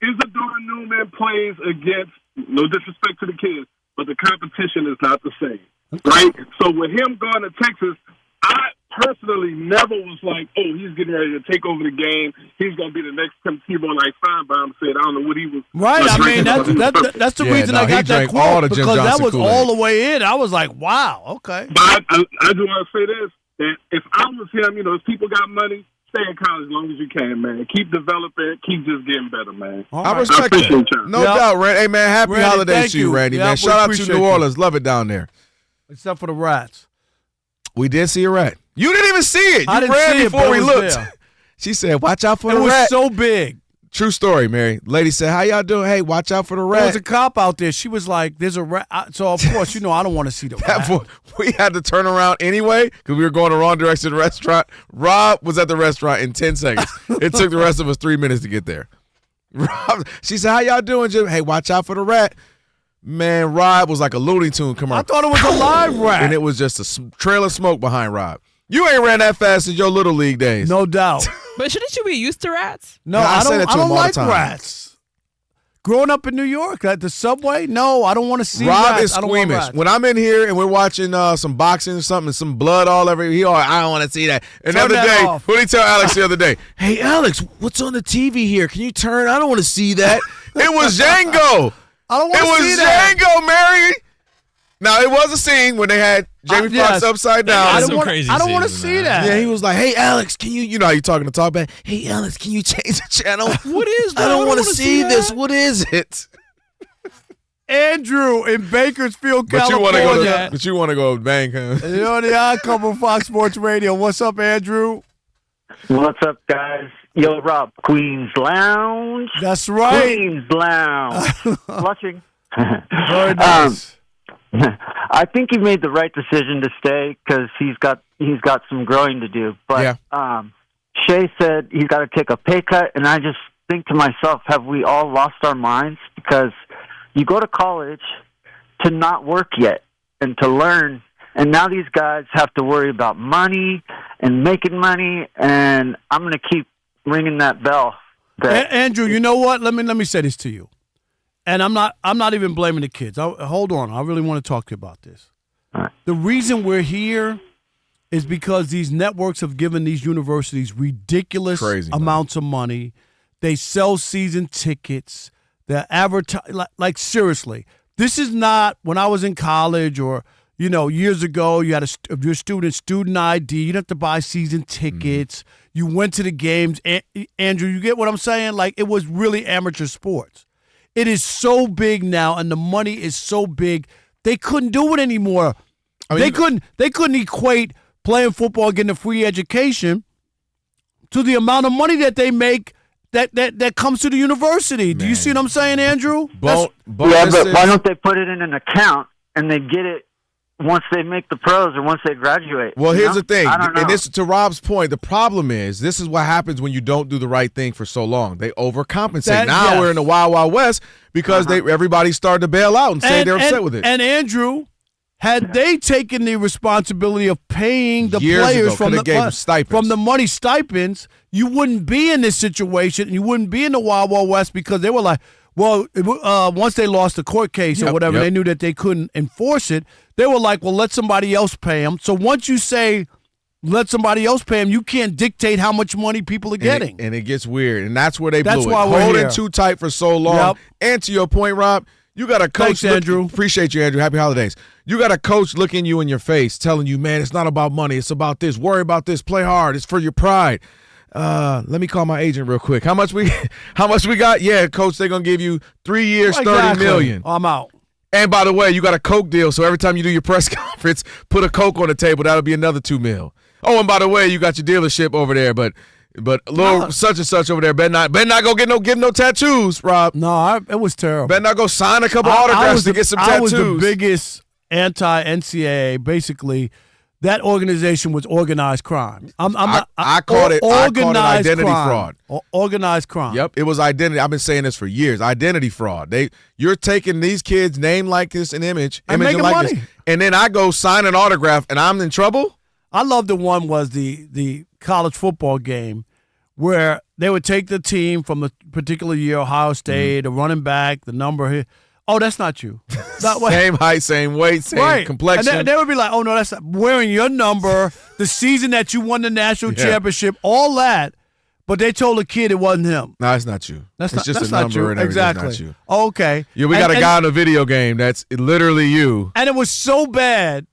Isadora Newman plays against, no disrespect to the kids, but the competition is not the same, right? So with him going to Texas, I personally never was like, oh, he's getting ready to take over the game. He's going to be the next Tim Tebow, like Feinbaum said. I don't know what he was. Right. I mean, that's the reason I got that quote, because that was all the way in. I was like, wow, okay. But I do want to say this, that if I was him, if people got money, stay in college as long as you can, man. Keep developing. Keep just getting better, man. I respect that. No doubt, Randy. Hey, man, happy holidays to you, Randy, man. Shout out to New Orleans. Love it down there. Except for the rats. We did see a rat. You didn't even see it. I You didn't ran see before it, we but looked. there. She said, watch out for the rat. It was so big. True story, Mary. Lady said, how y'all doing? Hey, watch out for the rat. There was a cop out there. She was like, there's a rat. So, of course, I don't want to see the rat. We had to turn around anyway because we were going the wrong direction to the restaurant. Rob was at the restaurant in 10 seconds. It took the rest of us 3 minutes to get there. Rob, she said, how y'all doing, Jim? Hey, watch out for the rat. Man, Rob was like a Looney Tune commercial. I thought it was a live rat. And it was just a trail of smoke behind Rob. You ain't ran that fast since your Little League days. No doubt. But shouldn't you be used to rats? No, I don't like rats. Growing up in New York, at the subway, no, I don't want to see Rob rats. is I don't want squeamish. rats. When I'm in here and we're watching some boxing or something, and some blood all over, I don't want to see that. And the Turn other that day, off. what did he tell Alex the other day? Hey, Alex, what's on the TV here? Can you turn? I don't want to see that. It was Django. I don't want to see It was that. Django, Mary. Now, it was a scene when they had Jamie Foxx upside down. I don't want to see that. Yeah, he was like, hey, Alex, can you know how you talking to talk back? Hey, Alex, can you change the channel? What is that? I don't want to wanna see this. that. What is it? Andrew in Bakersfield, But you California. want to go bang, huh? You're on the Odd Couple Fox Sports Radio. What's up, Andrew? What's up, guys? Yo, Rob, Queens Lounge. That's right. Queens Lounge. Flushing. Very nice. I think he made the right decision to stay because he's got some growing to do. But Shea said he's got to take a pay cut, and I just think to myself, have we all lost our minds? Because you go to college to not work yet and to learn, and now these guys have to worry about money and making money, and I'm going to keep ringing that bell. Andrew, you know what? Let me say this to you. And I'm not even blaming the kids. Hold on. I really want to talk to you about this. Right. The reason we're here is because these networks have given these universities ridiculous amounts of money. They sell season tickets. They advertise. Like seriously, this is not when I was in college or years ago. You had your student ID. You didn't have to buy season tickets. You went to the games. Andrew, you get what I'm saying? Like it was really amateur sports. It is so big now, and the money is so big. They couldn't do it anymore. They couldn't equate playing football, getting a free education, to the amount of money that they make that comes to the university. Man. Do you see what I'm saying, Andrew? But why don't they put it in an account and they get it once they make the pros or once they graduate? Well, here's the thing, I don't know. and this to Rob's point. The problem is this is what happens when you don't do the right thing for so long. They overcompensate. Now we're in the Wild Wild West because everybody started to bail out and say they're upset with it. And Andrew, had they taken the responsibility of paying the Years players ago, from the money stipends, you wouldn't be in this situation. You wouldn't be in the Wild Wild West because they were like, well, once they lost the court case or whatever, they knew that they couldn't enforce it. They were like, well, let somebody else pay them. So once you say let somebody else pay them, you can't dictate how much money people are getting. And it gets weird, and that's where they That's blew it. why we're Holding here. too tight for so long. Yep. And to your point, Rob, you got a coach. Thanks, Andrew. Appreciate you, Andrew. Happy holidays. You got a coach looking you in your face, telling you, man, it's not about money. It's about this. Worry about this. Play hard. It's for your pride. Let me call my agent real quick. How much we got? Yeah, coach, they're gonna give you 3 years, $30 million. I'm out. And by the way, you got a Coke deal, so every time you do your press conference, put a Coke on the table. That'll be another $2 million. Oh, and by the way, you got your dealership over there, but little such and such over there better not go get no tattoos, Rob. No, it was terrible. Better not go sign a couple autographs to get some tattoos. I was the biggest anti-NCAA. Basically, that organization was organized crime. I called it identity fraud. Organized crime. Yep, it was identity. I've been saying this for years. Identity fraud. You're taking these kids' name, likeness, and image and likeness, money. And then I go sign an autograph, and I'm in trouble. I love the one was the college football game where they would take the team from a particular year, Ohio State, the running back, the number here. Oh, that's not you. Same height, same weight, same complexion. And they would be like, oh, no, that's not wearing your number, the season that you won the national championship, all that. But they told the kid it wasn't him. No, it's not you. That's just that's a number not you. and everything. Exactly. It's not you. Oh, okay. Yeah, we got a guy in a video game that's literally you. And it was so bad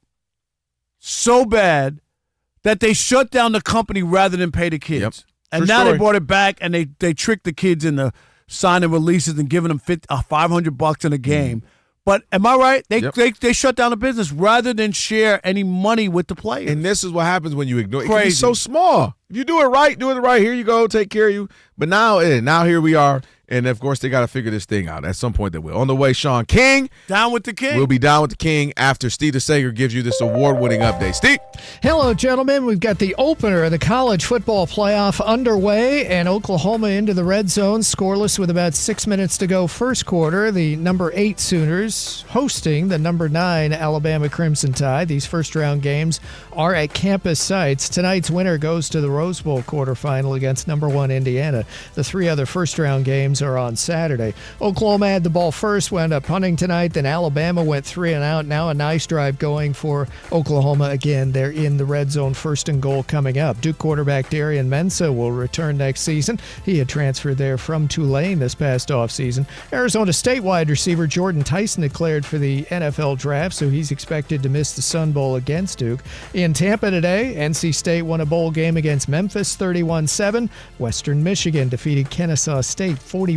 that they shut down the company rather than pay the kids. Yep. And now they brought it back, and they tricked the kids into signing releases and giving them $500 in a game. But am I right? They shut down the business rather than share any money with the players. And this is what happens when you ignore it. Crazy. It can be so small. If you do it right, here you go, take care of you. But now here we are. And, of course, they got to figure this thing out. At some point, they will. On the way, Sean King. Down with the King. We'll be down with the King after Steve DeSager gives you this award-winning update. Steve. Hello, gentlemen. We've got the opener of the college football playoff underway, and Oklahoma into the red zone, scoreless with about 6 minutes to go first quarter. The number 8 Sooners hosting the number 9 Alabama Crimson Tide. These first-round games are at campus sites. Tonight's winner goes to the Rose Bowl quarterfinal against number 1 Indiana. The 3 other first-round games are on Saturday. Oklahoma had the ball first, wound up punting tonight. Then Alabama went 3 and out. Now a nice drive going for Oklahoma. Again, they're in the red zone, first and goal coming up. Duke quarterback Darian Mensah will return next season. He had transferred there from Tulane this past offseason. Arizona State wide receiver Jordan Tyson declared for the NFL draft, so he's expected to miss the Sun Bowl against Duke. In Tampa today, NC State won a bowl game against Memphis 31-7. Western Michigan defeated Kennesaw State 41-6.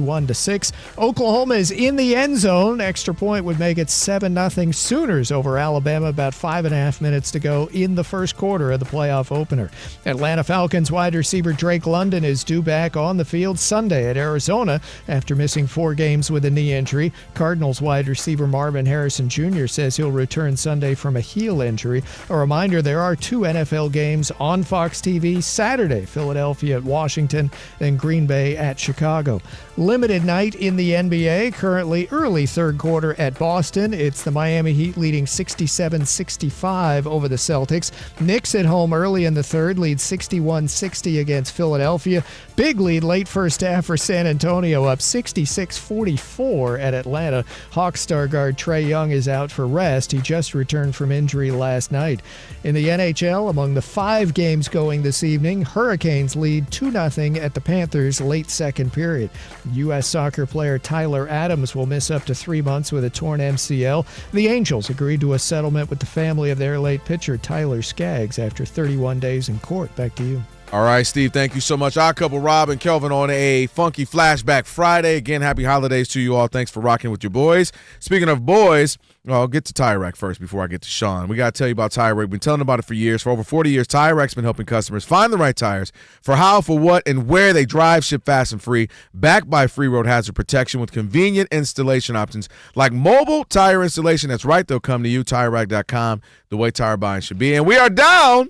Oklahoma is in the end zone. Extra point would make it 7-0 Sooners over Alabama. About 5.5 minutes to go in the first quarter of the playoff opener. Atlanta Falcons wide receiver Drake London is due back on the field Sunday at Arizona after missing 4 games with a knee injury. Cardinals wide receiver Marvin Harrison Jr. says he'll return Sunday from a heel injury. A reminder, there are 2 NFL games on Fox TV Saturday. Philadelphia at Washington, then Green Bay at Chicago. Limited night in the NBA, currently early third quarter at Boston. It's the Miami Heat leading 67-65 over the Celtics. Knicks at home early in the third, lead 61-60 against Philadelphia. Big lead late first half for San Antonio, up 66-44 at Atlanta. Hawks star guard Trae Young is out for rest. He just returned from injury last night. In the NHL, among the 5 games going this evening, Hurricanes lead 2-0 at the Panthers late second period. U.S. soccer player Tyler Adams will miss up to 3 months with a torn MCL. The Angels agreed to a settlement with the family of their late pitcher Tyler Skaggs after 31 days in court. Back to you. All right, Steve, thank you so much. Our couple, Rob and Kelvin, on a funky flashback Friday. Again, happy holidays to you all. Thanks for rocking with your boys. Speaking of boys, I'll get to Tire Rack first before I get to Sean. We got to tell you about Tire Rack. We've been telling about it for years. For over 40 years, Tire Rack's been helping customers find the right tires for how, for what, and where they drive, ship fast and free, backed by free road hazard protection with convenient installation options like mobile tire installation. That's right, they'll come to you, TireRack.com, the way tire buying should be. And we are down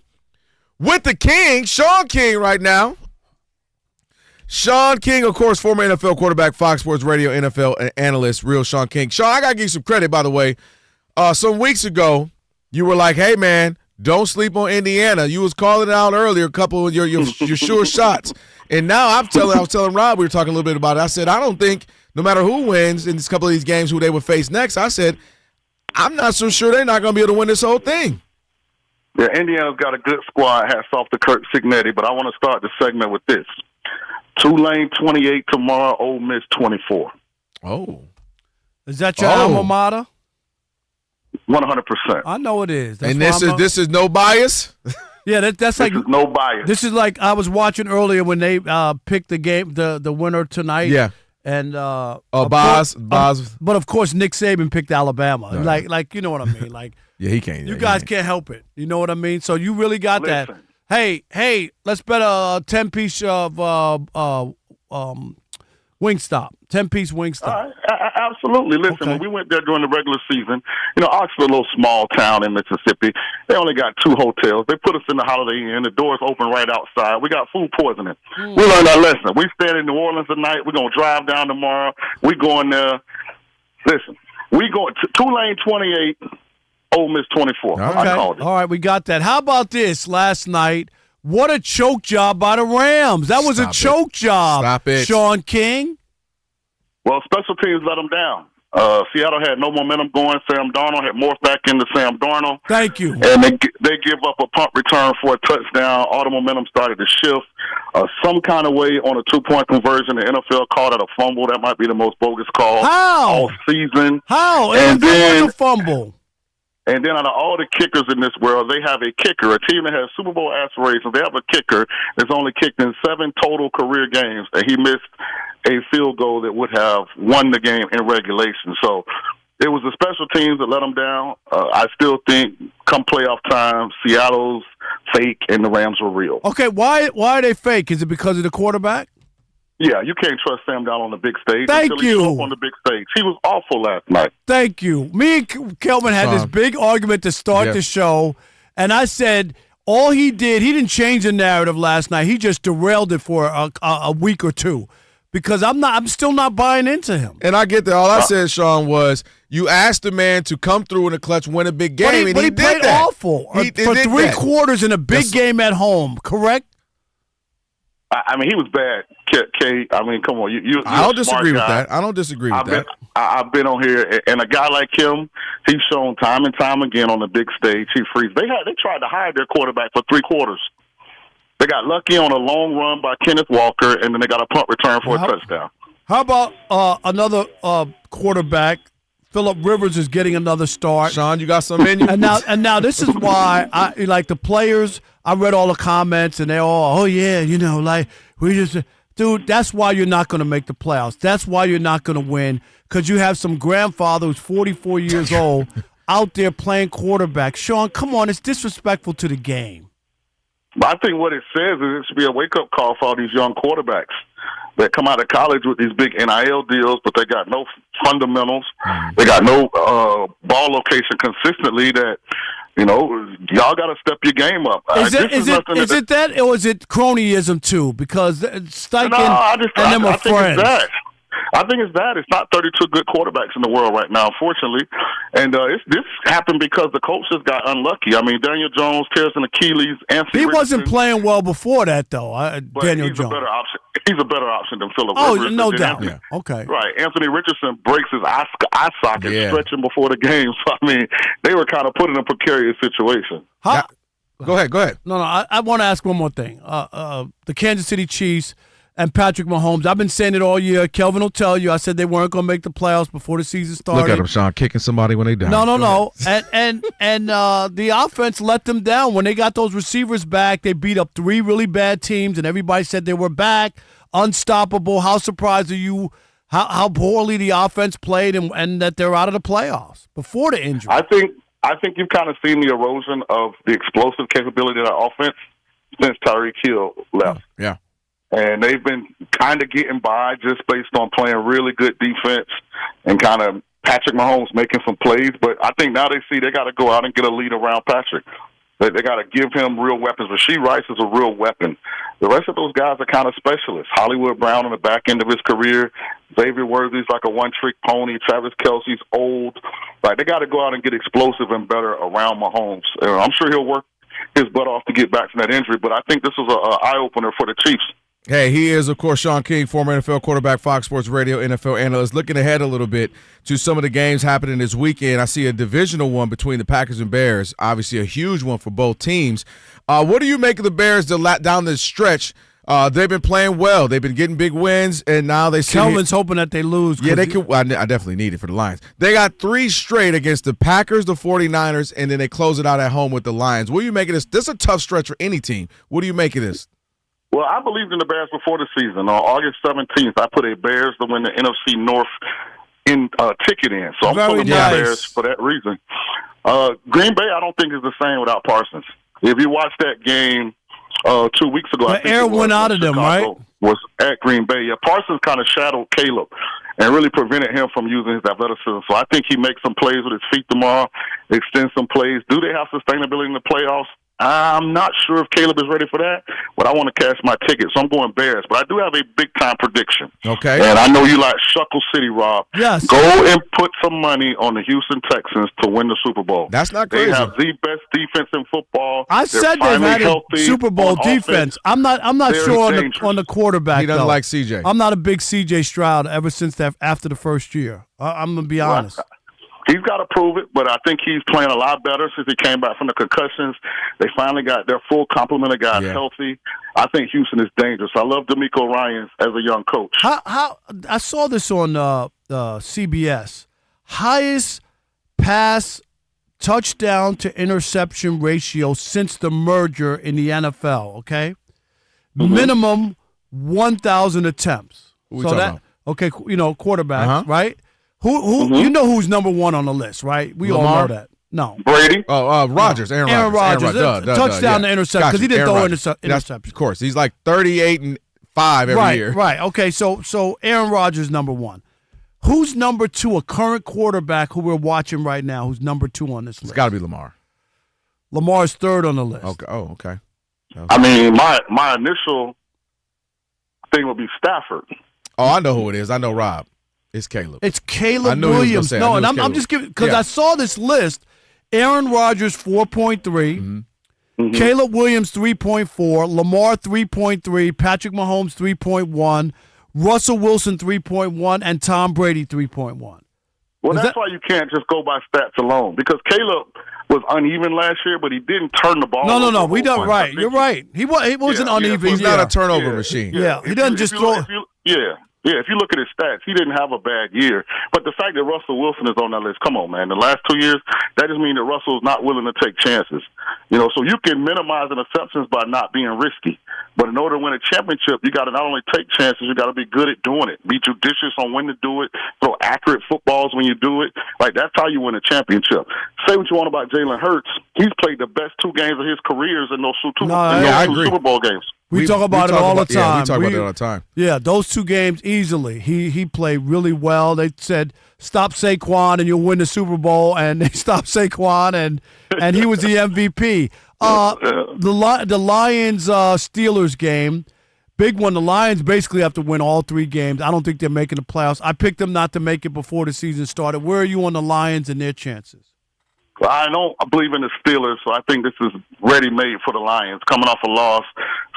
with the King, Sean King, right now. Sean King, of course, former NFL quarterback, Fox Sports Radio NFL analyst, real Sean King. Sean, I got to give you some credit, by the way. Some weeks ago, you were like, hey, man, don't sleep on Indiana. You was calling it out earlier, a couple of your sure shots. And now I was telling Rob, we were talking a little bit about it. I said, I don't think, no matter who wins in this couple of these games, who they would face next, I said, I'm not so sure they're not going to be able to win this whole thing. Yeah, Indiana's got a good squad. Hats off to Kirk Cignetti, but I want to start the segment with this. Tulane 28 tomorrow, Ole Miss 24. Oh. Is that your alma mater? 100%. I know it is. That's and this is no bias? Yeah, that's like no bias. This is like I was watching earlier when they picked the game, the winner tonight. Yeah. And Boz. But of course Nick Saban picked Alabama. Right. Like you know what I mean? Like yeah, he can't. You guys can't help it. You know what I mean? So you really got that. Hey, let's bet a 10-piece of Wingstop. 10-piece Wingstop. Absolutely. Listen, when we went there during the regular season, Oxford, a little small town in Mississippi, they only got 2 hotels. They put us in the Holiday Inn. The doors open right outside. We got food poisoning. We learned our lesson. We staying in New Orleans tonight. We're going to drive down tomorrow. We going there. Listen, we go to Tulane 28, Ole Miss 24. Okay. I called it. All right, we got that. How about this last night? What a choke job by the Rams. That was a choke job. Stop it. Sean King. Well, special teams let them down. Seattle had no momentum going. Sam Darnold had morphed back into Sam Darnold. Thank you. And they give up a punt return for a touchdown. All the momentum started to shift. Some kind of way on a 2-point conversion, the NFL called it a fumble. That might be the most bogus call all season. How? And then a fumble. And then out of all the kickers in this world, they have a kicker, a team that has Super Bowl aspirations. They have a kicker that's only kicked in 7 total career games, and he missed a field goal that would have won the game in regulation. So It was the special teams that let them down. I still think come playoff time, Seattle's fake and the Rams were real. Okay, why are they fake? Is it because of the quarterback? Yeah, you can't trust Sam Darnold on the big stage. Thank until you. He showed up on the big stage. He was awful last night. Thank you. Me and Kelvin had this big argument to start the show, and I said all he didn't change the narrative last night. He just derailed it for a week or two. Because I'm still not buying into him. And I get that. All I said, Sean, was you asked the man to come through in the clutch, win a big game, but he did played that. awful for 3 quarters in a big game at home, correct? I mean, he was bad, K. I mean, come on. I don't disagree with that. I don't disagree with that. I've been on here, and a guy like him, he's shown time and time again on the big stage. He freezes. They tried to hide their quarterback for 3 quarters. They got lucky on a long run by Kenneth Walker, and then they got a punt return for a touchdown. How about another quarterback? Phillip Rivers is getting another start. Sean, you got some in you? And now this is why I like the players. I read all the comments, and they're all, oh yeah, like we just, dude. That's why you're not going to make the playoffs. That's why you're not going to win, because you have some grandfather who's 44 years old out there playing quarterback. Sean, come on, it's disrespectful to the game. But I think what it says is it should be a wake-up call for all these young quarterbacks that come out of college with these big NIL deals, but they got no fundamentals. They got no ball location consistently that, y'all got to step your game up. Is it that, or is it cronyism too? Because Steichen and them are friends. I think it's that. It's not 32 good quarterbacks in the world right now, unfortunately. And this happened because the coach just got unlucky. I mean, Daniel Jones tears an Achilles. He wasn't playing well before that, though, Daniel Jones. He's a better option than Phillip Oh, Rivers. no doubt. Yeah. Okay. Right. Anthony Richardson breaks his eye socket stretching before the game. So, I mean, they were kind of put in a precarious situation. Go ahead. No, I want to ask one more thing. The Kansas City Chiefs and Patrick Mahomes. I've been saying it all year. Kelvin will tell you. I said they weren't going to make the playoffs before the season started. Look at him, Sean, kicking somebody when they down. No. And the offense let them down. When they got those receivers back, they beat up 3 really bad teams, and everybody said they were back, unstoppable. How surprised are you how poorly the offense played and that they're out of the playoffs before the injury? I think you've kind of seen the erosion of the explosive capability of that offense since Tyreek Hill left. Yeah. And they've been kind of getting by just based on playing really good defense and kind of Patrick Mahomes making some plays. But I think now they see they got to go out and get a lead around Patrick. They got to give him real weapons. Rasheed Rice is a real weapon. The rest of those guys are kind of specialists. Hollywood Brown on the back end of his career. Xavier Worthy's like a one-trick pony. Travis Kelce's old. Like, they got to go out and get explosive and better around Mahomes. I'm sure he'll work his butt off to get back from that injury, but I think this was an eye-opener for the Chiefs. Hey, he is, of course, Sean King, former NFL quarterback, Fox Sports Radio, NFL analyst. Looking ahead a little bit to some of the games happening this weekend, I see a divisional one between the Packers and Bears, obviously a huge one for both teams. What do you make of the Bears down the stretch? They've been playing well. They've been getting big wins, and now they see Kelvin's hoping that they lose. Yeah, they could. I definitely need it for the Lions. They got 3 straight against the Packers, the 49ers, and then they close it out at home with the Lions. What do you make of this? This is a tough stretch for any team. What do you make of this? Well, I believed in the Bears before the season. On August 17th, I put a Bears to win the NFC North ticket in. So I'm pulling the Bears for that reason. Green Bay, I don't think is the same without Parsons. If you watch that game 2 weeks ago, the air went out of them, right? Was at Green Bay. Yeah, Parsons kind of shadowed Caleb and really prevented him from using his athleticism. So I think he makes some plays with his feet tomorrow, extends some plays. Do they have sustainability in the playoffs? I'm not sure if Caleb is ready for that, but I want to cash my ticket, so I'm going Bears. But I do have a big-time prediction. Okay. And I know you like Shuckle City, Rob. Yes. Go and put some money on the Houston Texans to win the Super Bowl. That's not crazy. They have the best defense in football. I said they've had a Super Bowl defense. I'm not sure on the quarterback. He doesn't like CJ. I'm not a big CJ Stroud ever since after the first year. I'm going to be honest. He's got to prove it, but I think he's playing a lot better since he came back from the concussions. They finally got their full complement of guys healthy. I think Houston is dangerous. I love DeMeco Ryans as a young coach. How I saw this on CBS. Highest pass touchdown to interception ratio since the merger in the NFL, okay? Mm-hmm. Minimum 1,000 attempts. What are we talking about? Okay, quarterbacks, right? Who you know who's number one on the list, right? We Lamar? all know that. No. Brady. Oh, Rodgers. Aaron Rodgers. Touchdown to interception because he didn't throw interception. Of course, he's like 38-5 every year. Right. Okay. So Aaron Rodgers number one. Who's number two? A current quarterback who we're watching right now. Who's number two on this list? It's got to be Lamar. Lamar's third on the list. Okay. Oh, okay. I mean, my initial thing would be Stafford. Oh, I know who it is. I know Rob. It's Caleb. It's Caleb Williams. No, and I'm just giving because I saw this list. Aaron Rodgers 4.3, Caleb Williams 3.4, Lamar 3.3, Patrick Mahomes 3.1, Russell Wilson 3.1, and Tom Brady 3.1. Well, that's why you can't just go by stats alone because Caleb was uneven last year, but he didn't turn the ball. No. We don't. Right, you're right. He wasn't uneven. He's not a turnover machine. Yeah, he doesn't just throw. Yeah, if you look at his stats, he didn't have a bad year. But the fact that Russell Wilson is on that list, come on, man. The last 2 years, that just means that Russell's not willing to take chances. So you can minimize interceptions by not being risky. But in order to win a championship, you got to not only take chances, you got to be good at doing it. Be judicious on when to do it. Throw accurate footballs when you do it. Like, that's how you win a championship. Say what you want about Jalen Hurts. He's played the best 2 games of his careers in those two Super Bowl games. We talk about it all the time. Yeah, we talk about it all the time. Yeah, those 2 games easily. He played really well. They said, stop Saquon and you'll win the Super Bowl, and they stopped Saquon, and he was the MVP. The Lions Steelers game, big one. The Lions basically have to win all 3 games. I don't think they're making the playoffs. I picked them not to make it before the season started. Where are you on the Lions and their chances? Well, I believe in the Steelers, so I think this is ready-made for the Lions. Coming off a loss,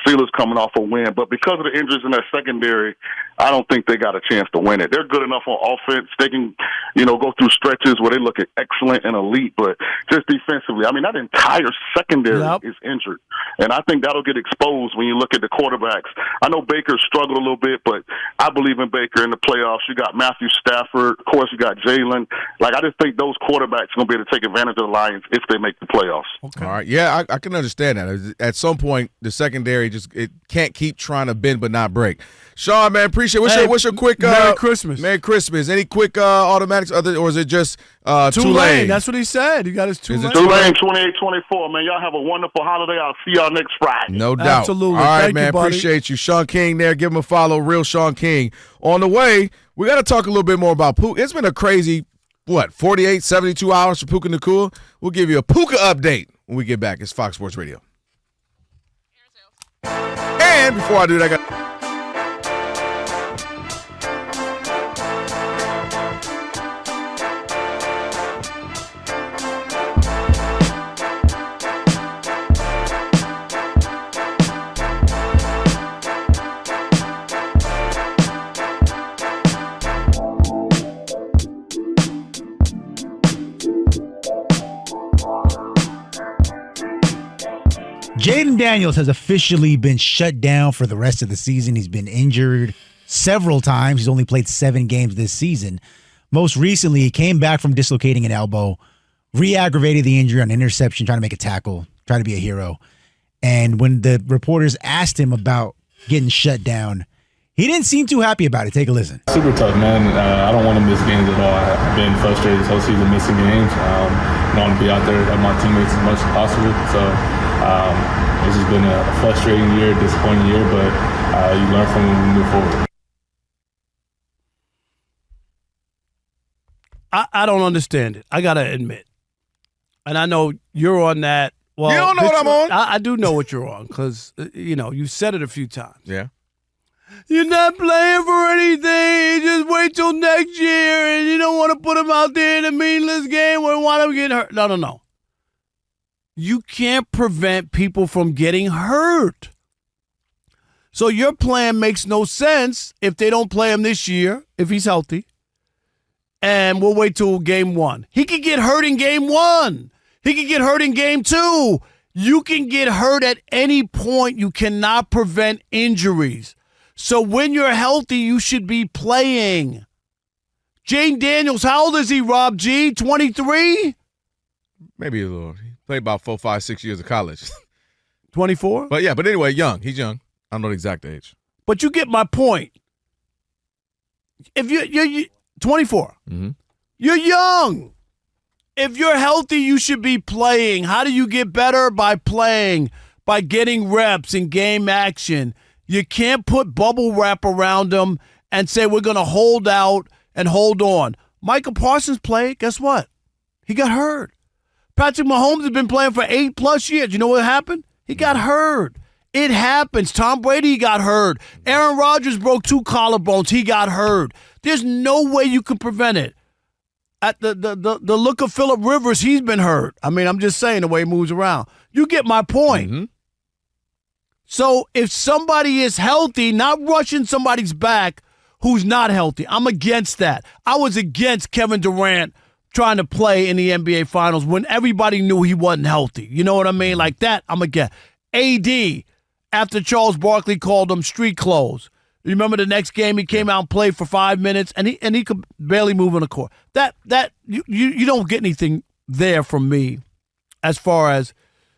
Steelers coming off a win. But because of the injuries in their secondary, I don't think they got a chance to win it. They're good enough on offense. They can, go through stretches where they look excellent and elite, but just defensively, I mean, that entire secondary is injured. And I think that'll get exposed when you look at the quarterbacks. I know Baker struggled a little bit, but I believe in Baker in the playoffs. You got Matthew Stafford. Of course, you got Jalen. I just think those quarterbacks are going to be able to take advantage of the Lions if they make the playoffs. Okay. All right. Yeah, I can understand that. At some point, the secondary it can't keep trying to bend but not break. Sean, man, appreciate it. What's your quick Merry Christmas. Merry Christmas. Any quick automatics or is it just Tulane? That's what he said. He got his Tulane. Tulane 28-24, man. Y'all have a wonderful holiday. I'll see y'all next Friday. No doubt. Absolutely. All right, Thank man. you, buddy. Appreciate you. Sean King there. Give him a follow. Real Sean King. On the way, we got to talk a little bit more about Puka. It's been a crazy 48, 72 hours for Puka Nacua. We'll give you a Puka update when we get back. It's Fox Sports Radio. And before I do that, I got... Jaden Daniels has officially been shut down for the rest of the season. He's been injured several times. He's only played 7 games this season. Most recently, he came back from dislocating an elbow, re-aggravated the injury on interception, trying to make a tackle, trying to be a hero. And when the reporters asked him about getting shut down, he didn't seem too happy about it. Take a listen. Super tough, man. I don't want to miss games at all. I've been frustrated this whole season missing games. I want to be out there with my teammates as much as possible. So it's just been a frustrating year, disappointing year, but you learn from it when we move forward. I don't understand it. I got to admit. And I know you're on that. Well, you don't know what I'm on? I do know what you're on because, you said it a few times. Yeah. You're not playing for anything. Just wait till next year, and you don't want to put him out there in a meaningless game where want him get hurt. No. You can't prevent people from getting hurt. So your plan makes no sense if they don't play him this year, if he's healthy. And we'll wait till game 1. He could get hurt in game 1. He could get hurt in game 2. You can get hurt at any point. You cannot prevent injuries. So when you're healthy, you should be playing. Jane Daniels, how old is he, Rob G? 23? Maybe a little. He played about 4, 5, 6 years of college. 24? But anyway, young. He's young. I don't know the exact age. But you get my point. If 24. Mm-hmm. You're young. If you're healthy, you should be playing. How do you get better? By playing, by getting reps and game action. You can't put bubble wrap around them and say we're going to hold out and hold on. Michael Parsons played. Guess what? He got hurt. Patrick Mahomes has been playing for 8+ years. You know what happened? He got hurt. It happens. Tom Brady got hurt. Aaron Rodgers broke 2 collarbones. He got hurt. There's no way you can prevent it. At the look of Phillip Rivers, he's been hurt. I mean, I'm just saying the way he moves around. You get my point. Mm-hmm. So if somebody is healthy, not rushing somebody's back who's not healthy, I'm against that. I was against Kevin Durant trying to play in the NBA Finals when everybody knew he wasn't healthy. You know what I mean? Like that, I'm against. AD, after Charles Barkley called him street clothes. You remember the next game he came out and played for 5 minutes and he could barely move on the court. That you don't get anything there from me as far as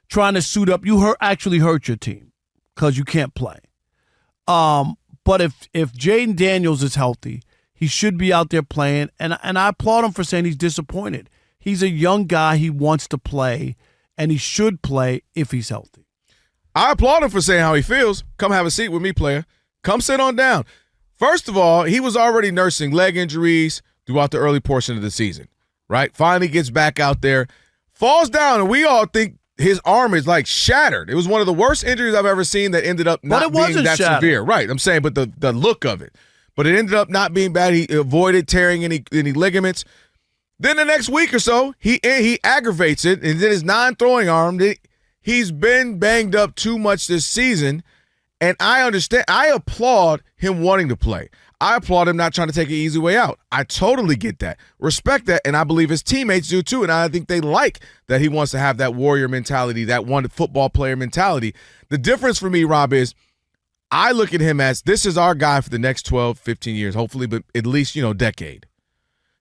trying to suit up. You actually hurt your team because you can't play. But if Jaden Daniels is healthy, he should be out there playing, and I applaud him for saying he's disappointed. He's a young guy. He wants to play, and he should play if he's healthy. I applaud him for saying how he feels. Come have a seat with me, player. Come sit on down. First of all, he was already nursing leg injuries throughout the early portion of the season, right? Finally gets back out there, falls down, and we all think his arm is like shattered. It was one of the worst injuries I've ever seen that ended up not being that severe. Right, I'm saying, but the look of it. But it ended up not being bad. He avoided tearing any ligaments. Then the next week or so, he aggravates it, and then his non-throwing arm, he's been banged up too much this season, and I understand. I applaud him wanting to play. I applaud him not trying to take an easy way out. I totally get that. Respect that, and I believe his teammates do too, and I think they like that he wants to have that warrior mentality, that one football player mentality. The difference for me, Rob, is I look at him as this is our guy for the next 12, 15 years, hopefully, but at least, decade.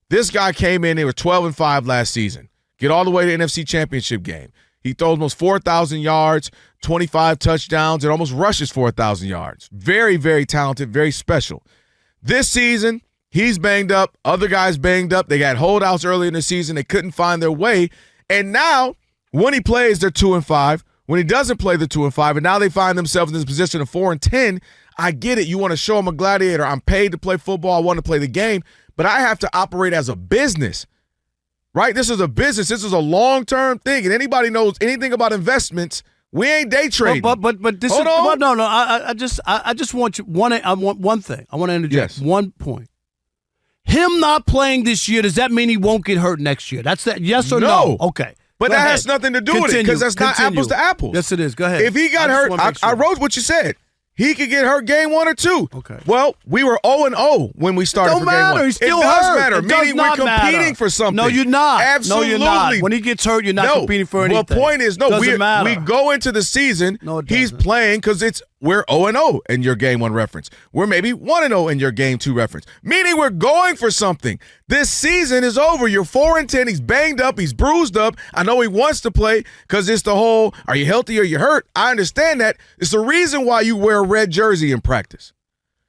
This guy came in, they were 12-5 last season. Get all the way to NFC Championship game. He throws almost 4,000 yards, 25 touchdowns, and almost rushes 4,000 yards. Very, very talented, very special. This season, he's banged up. Other guys banged up. They got holdouts early in the season. They couldn't find their way. And now, when he plays, they're 2-5. When he doesn't play, they're 2-5. And now they find themselves in this position of 4-10. I get it. You want to show them a gladiator. I'm paid to play football. I want to play the game. But I have to operate as a business. Right? This is a business. This is a long-term thing. And anybody knows anything about investments, we ain't day trading. But this Hold is on. no. I just want you I want one thing. I want to interject. Yes. One point. Him not playing this year, does that mean he won't get hurt next year? That's that. Yes or no? Okay. But Go that ahead. has nothing to do with it because that's not apples to apples. Yes, it is. Go ahead. If he got hurt, I wrote what you said. He could get hurt game 1 or 2. Okay. Well, we were 0-0 when we started Don't for matter. game 1. He's still it does hurt. matter. It does Meaning not we're competing matter. for something. No, you're not. Absolutely. No, you're not. When he gets hurt, you're not competing for anything. The point is, Doesn't matter. we go into the season, he's playing because we're 0-0 in your game 1 reference. We're maybe 1-0 in your game 2 reference. Meaning we're going for something. This season is over. You're 4-10. He's banged up. He's bruised up. I know he wants to play because it's the whole, are you healthy or you hurt? I understand that. It's the reason why you wear a red jersey in practice.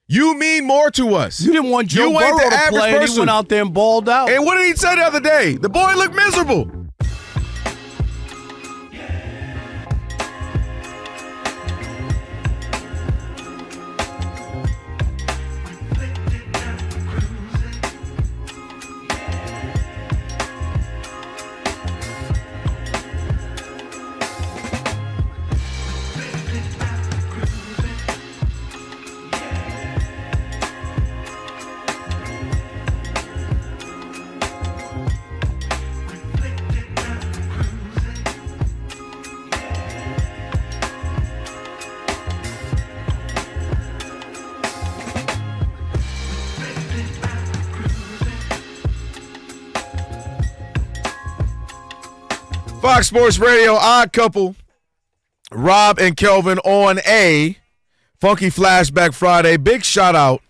You mean more to us. You didn't want Joe Burrow to play, and he went out there and balled out. And what did he say the other day? The boy looked miserable. Fox Sports Radio, Odd Couple, Rob and Kelvin on a Funky Flashback Friday. Big shout out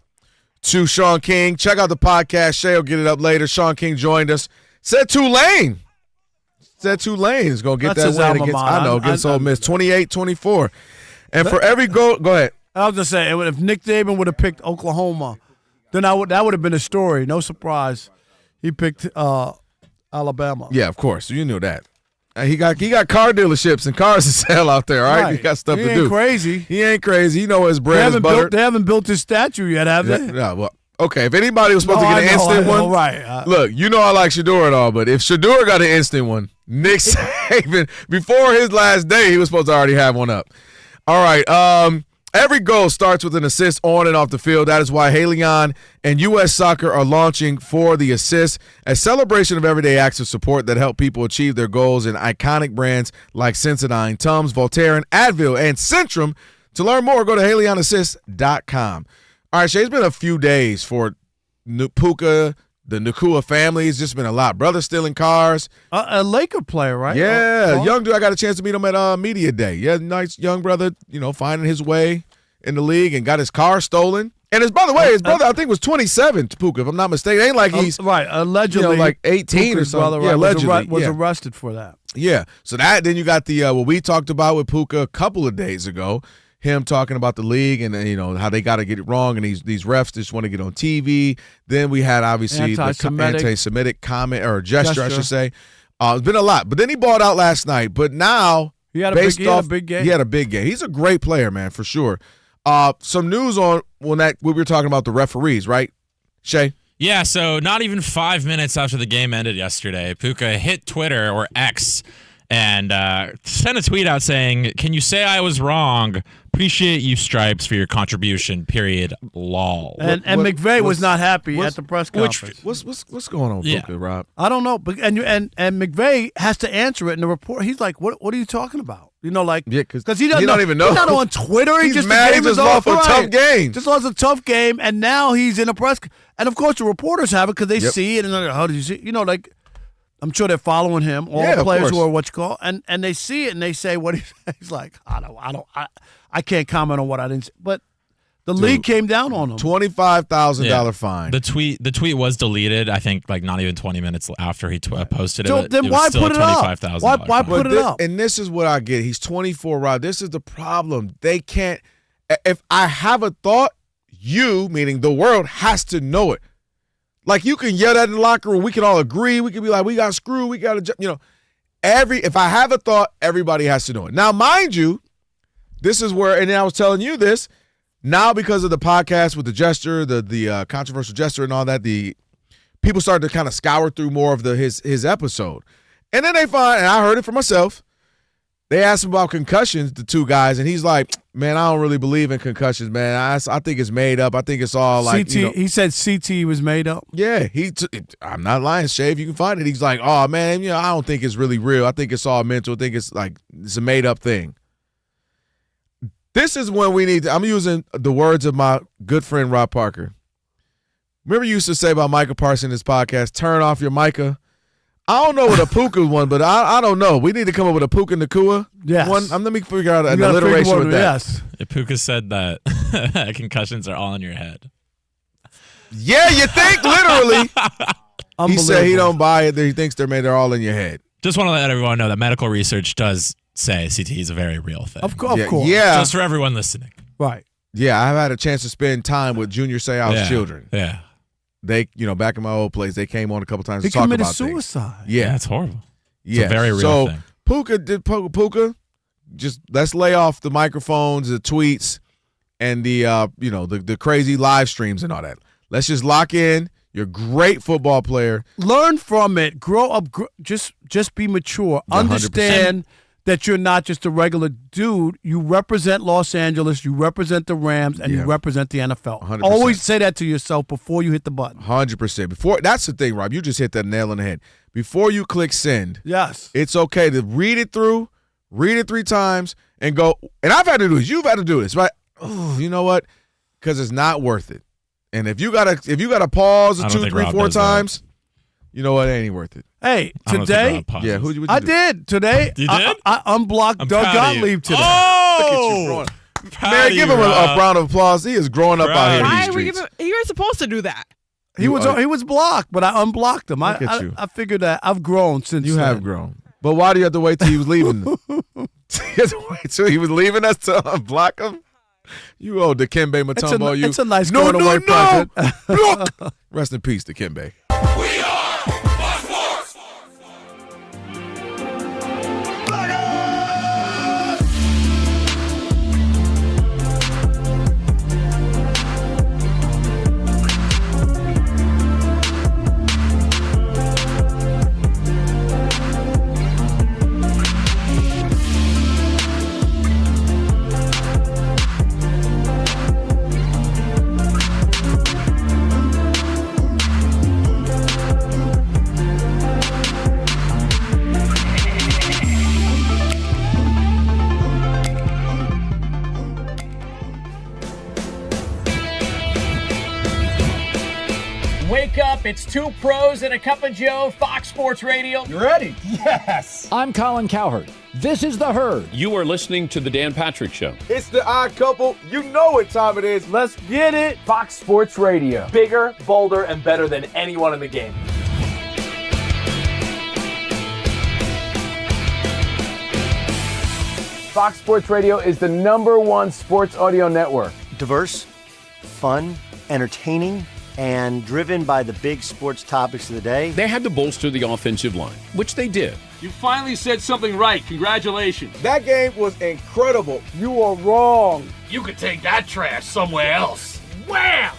to Sean King. Check out the podcast. Shay will get it up later. Sean King joined us. Said Tulane is going to get That's that win against Ole Miss, 28-24. And for every goal, go ahead. I was going to say, if Nick Saban would have picked Oklahoma then that would have been a story. No surprise. He picked Alabama. Yeah, of course. You knew that. He got car dealerships and cars to sell out there, right? He got stuff to do. He ain't crazy. He ain't crazy. You know his bread is butter. They haven't built his statue yet, have they? No, well, okay. If anybody was supposed to get an instant one, right? Look, you know I like Shador and all, but if Shador got an instant one, Nick Saban, before his last day, he was supposed to already have one up. All right. Every goal starts with an assist on and off the field. That is why Haleon and U.S. Soccer are launching For the Assist, a celebration of everyday acts of support that help people achieve their goals in iconic brands like Sensodyne, Tums, Voltaren, Advil, and Centrum. To learn more, go to HaleonAssist.com. All right, Shay, it's been a few days for Puka, the Nakua family. It's just been a lot. Brother stealing cars. A Laker player, right? Yeah, young dude. I got a chance to meet him at Media Day. Yeah, nice young brother, finding his way in the league and got his car stolen. And his brother, I think, was 27, Puka, if I'm not mistaken. It ain't like he's right. Allegedly, like 18 Puka's or something. Brother, yeah, allegedly was arrested for that. Yeah. So then you got the what we talked about with Puka a couple of days ago. Him talking about the league and how they got to get it wrong, and these refs just want to get on TV. Then we had obviously the anti-Semitic comment or gesture, I should say. It's been a lot, but then he balled out last night. But now he had a big game. He had a big game. He's a great player, man, for sure. Some news on when we were talking about the referees, right, Shay? Yeah. So not even 5 minutes after the game ended yesterday, Puka hit Twitter or X and sent a tweet out saying, "Can you say I was wrong? Appreciate you, Stripes, for your contribution. Period. Lol." And McVay was not happy at the press conference. What's going on with Puka, Rob? I don't know. But and McVay has to answer it in the report. He's like, "What are you talking about?" Because he don't even know. He's not on Twitter. He's mad. He just lost a tough game. Just lost a tough game, and now he's in a press. And of course, the reporters have it because they see it, and they're like, "How did you see?" I'm sure they're following him. All the players who are and they see it and they say what he's like. I can't comment on what I didn't see. But the league came down on him. $25,000 fine. The tweet was deleted. I think not even 20 minutes after he posted so it. Then why put it up? Why put it up? And this is what I get. He's 24, Rob. This is the problem. They can't. If I have a thought, you, meaning the world, has to know it. Like, you can yell that in the locker room. We can all agree. We can be like, we got screwed. We got to, if I have a thought, everybody has to know it. Now, mind you, this is where, and I was telling you this, now because of the podcast with the gesture, the controversial gesture and all that, the people started to kind of scour through more of his episode. And then they find, and I heard it for myself, they asked him about concussions, the two guys, and he's like, "Man, I don't really believe in concussions, man. I think it's made up. I think it's all like CT." He said CT was made up. Yeah, I'm not lying, Shay. If you can find it, he's like, "Oh man, I don't think it's really real. I think it's all mental. I think it's a made up thing." This is when we need to. I'm using the words of my good friend Rob Parker. Remember, you used to say about Micah Parsons in his podcast, "Turn off your Micah." I don't know what a Puka one, but I don't know. We need to come up with a Puka Nakua one. Let me figure out an alliteration with that. Yes. Puka said that concussions are all in your head. Yeah, you think literally. He said he don't buy it. He thinks they're all in your head. Just want to let everyone know that medical research does say CT is a very real thing. Of course. Yeah. Just for everyone listening. Right. Yeah, I've had a chance to spend time with Junior Seau's children. Yeah. They, back in my old place, they came on a couple times to talk about things. He committed suicide. Yeah. It's horrible. Yeah. It's a very real thing. Puka, just let's lay off the microphones, the tweets, and the crazy live streams and all that. Let's just lock in. You're a great football player. Learn from it. Grow up. Just be mature. 100%. Understand that you're not just a regular dude. You represent Los Angeles, you represent the Rams, and you represent the NFL. 100%. Always say that to yourself before you hit the button. 100%. That's the thing, Rob. You just hit that nail on the head. Before you click send, it's okay to read it through, read it 3 times, and go. And I've had to do this. You've had to do this, right? Oh, you know what? Because it's not worth it. And if you gotta pause 2, 3, 4 times, you know what? It ain't worth it. Hey, today, who'd you I do? did. Today, you did? I unblocked Doug Gottlieb today. Oh! Look at you man, give him a round of applause. He is growing up out here in these streets. You were supposed to do that. He was blocked, but I unblocked him. I figured that I've grown since you have grown. But why do you have to wait till he was leaving? You have to wait till he was leaving us to unblock him? You owe Dikembe Mutombo. It's a nice going away present. Look. Rest in peace, Dikembe. Wake up, it's two pros and a cup of Joe, Fox Sports Radio. You ready? Yes. I'm Colin Cowherd. This is The Herd. You are listening to The Dan Patrick Show. It's the odd couple. You know what time it is. Let's get it. Fox Sports Radio. Bigger, bolder, and better than anyone in the game. Fox Sports Radio is the #1 sports audio network. Diverse, fun, entertaining, and driven by the big sports topics of the day. They had to bolster the offensive line, which they did. You finally said something right. Congratulations. That game was incredible. You are wrong. You could take that trash somewhere else. Wham!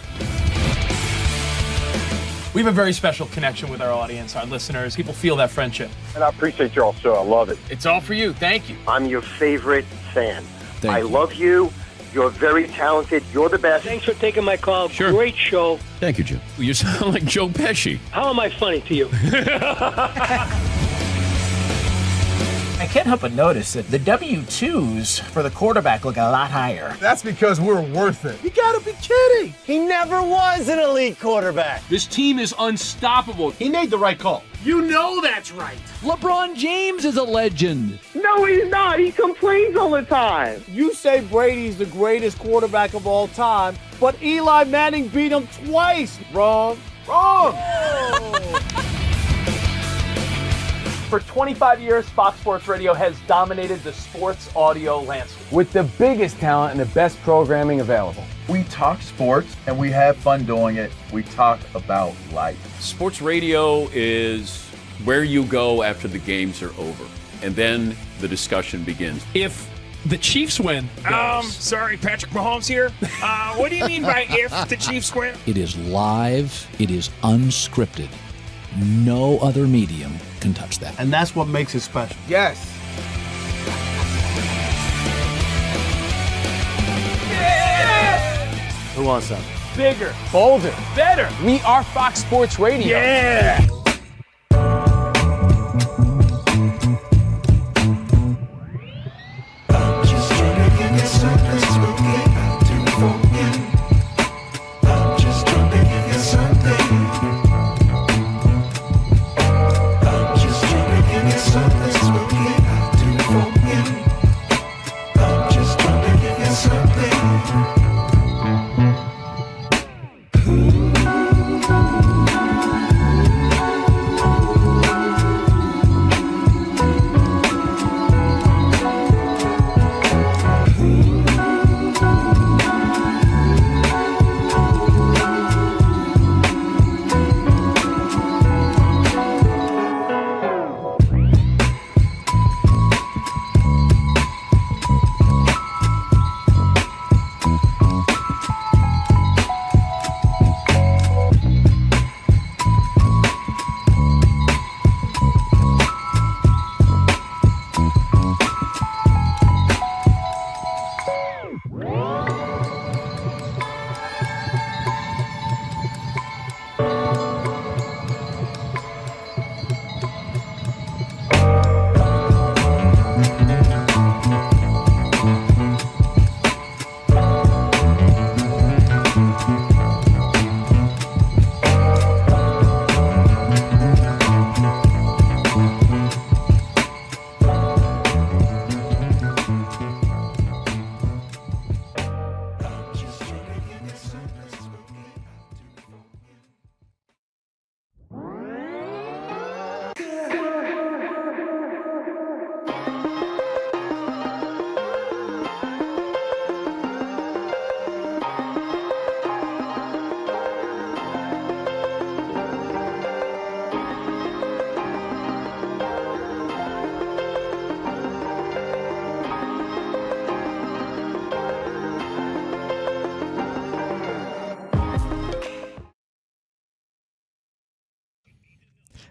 We have a very special connection with our audience, our listeners. People feel that friendship. And I appreciate y'all, so I love it. It's all for you. Thank you. I'm your favorite fan. Thank I you. love you. You're very talented. You're the best. Thanks for taking my call. Sure. Great show. Thank you, Jim. You sound like Joe Pesci. How am I funny to you? I can't help but notice that the W-2s for the quarterback look a lot higher. That's because we're worth it. You gotta be kidding. He never was an elite quarterback. This team is unstoppable. He made the right call. You know that's right. LeBron James is a legend. No, he's not. He complains all the time. You say Brady's the greatest quarterback of all time, but Eli Manning beat him twice. Wrong. For 25 years, Fox Sports Radio has dominated the sports audio landscape with the biggest talent and the best programming available. We talk sports and we have fun doing it. We talk about life. Sports radio is where you go after the games are over, and then the discussion begins. If the Chiefs win. Sorry, Patrick Mahomes here. What do you mean by if the Chiefs win? It is live. It is unscripted. No other medium can touch that. And that's what makes it special. Yes. Who wants some? Bigger, bolder, better. We are Fox Sports Radio. Yeah.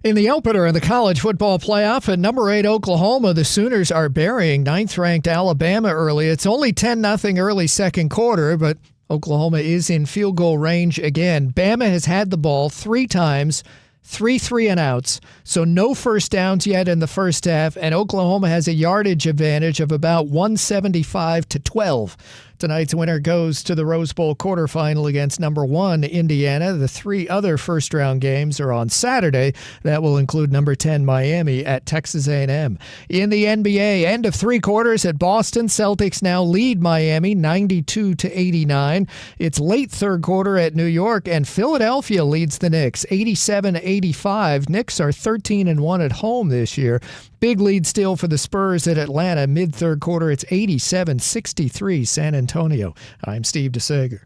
In the opener in the college football playoff, at number 8 Oklahoma, the Sooners are burying 9th-ranked Alabama early. It's only 10-0 early second quarter, but Oklahoma is in field goal range again. Bama has had the ball 3 times, 3 3-and-outs, so no first downs yet in the first half, and Oklahoma has a yardage advantage of about 175-12. Tonight's winner goes to the Rose Bowl quarterfinal against number 1 Indiana. The 3 other first-round games are on Saturday. That will include number 10 Miami at Texas A&M. In the NBA, end of 3 quarters at Boston, Celtics now lead Miami 92-89. It's late third quarter at New York, and Philadelphia leads the Knicks 87-85. Knicks are 13-1 at home this year. Big lead still for the Spurs at Atlanta. Mid-third quarter, it's 87-63 San Antonio. I'm Steve DeSager.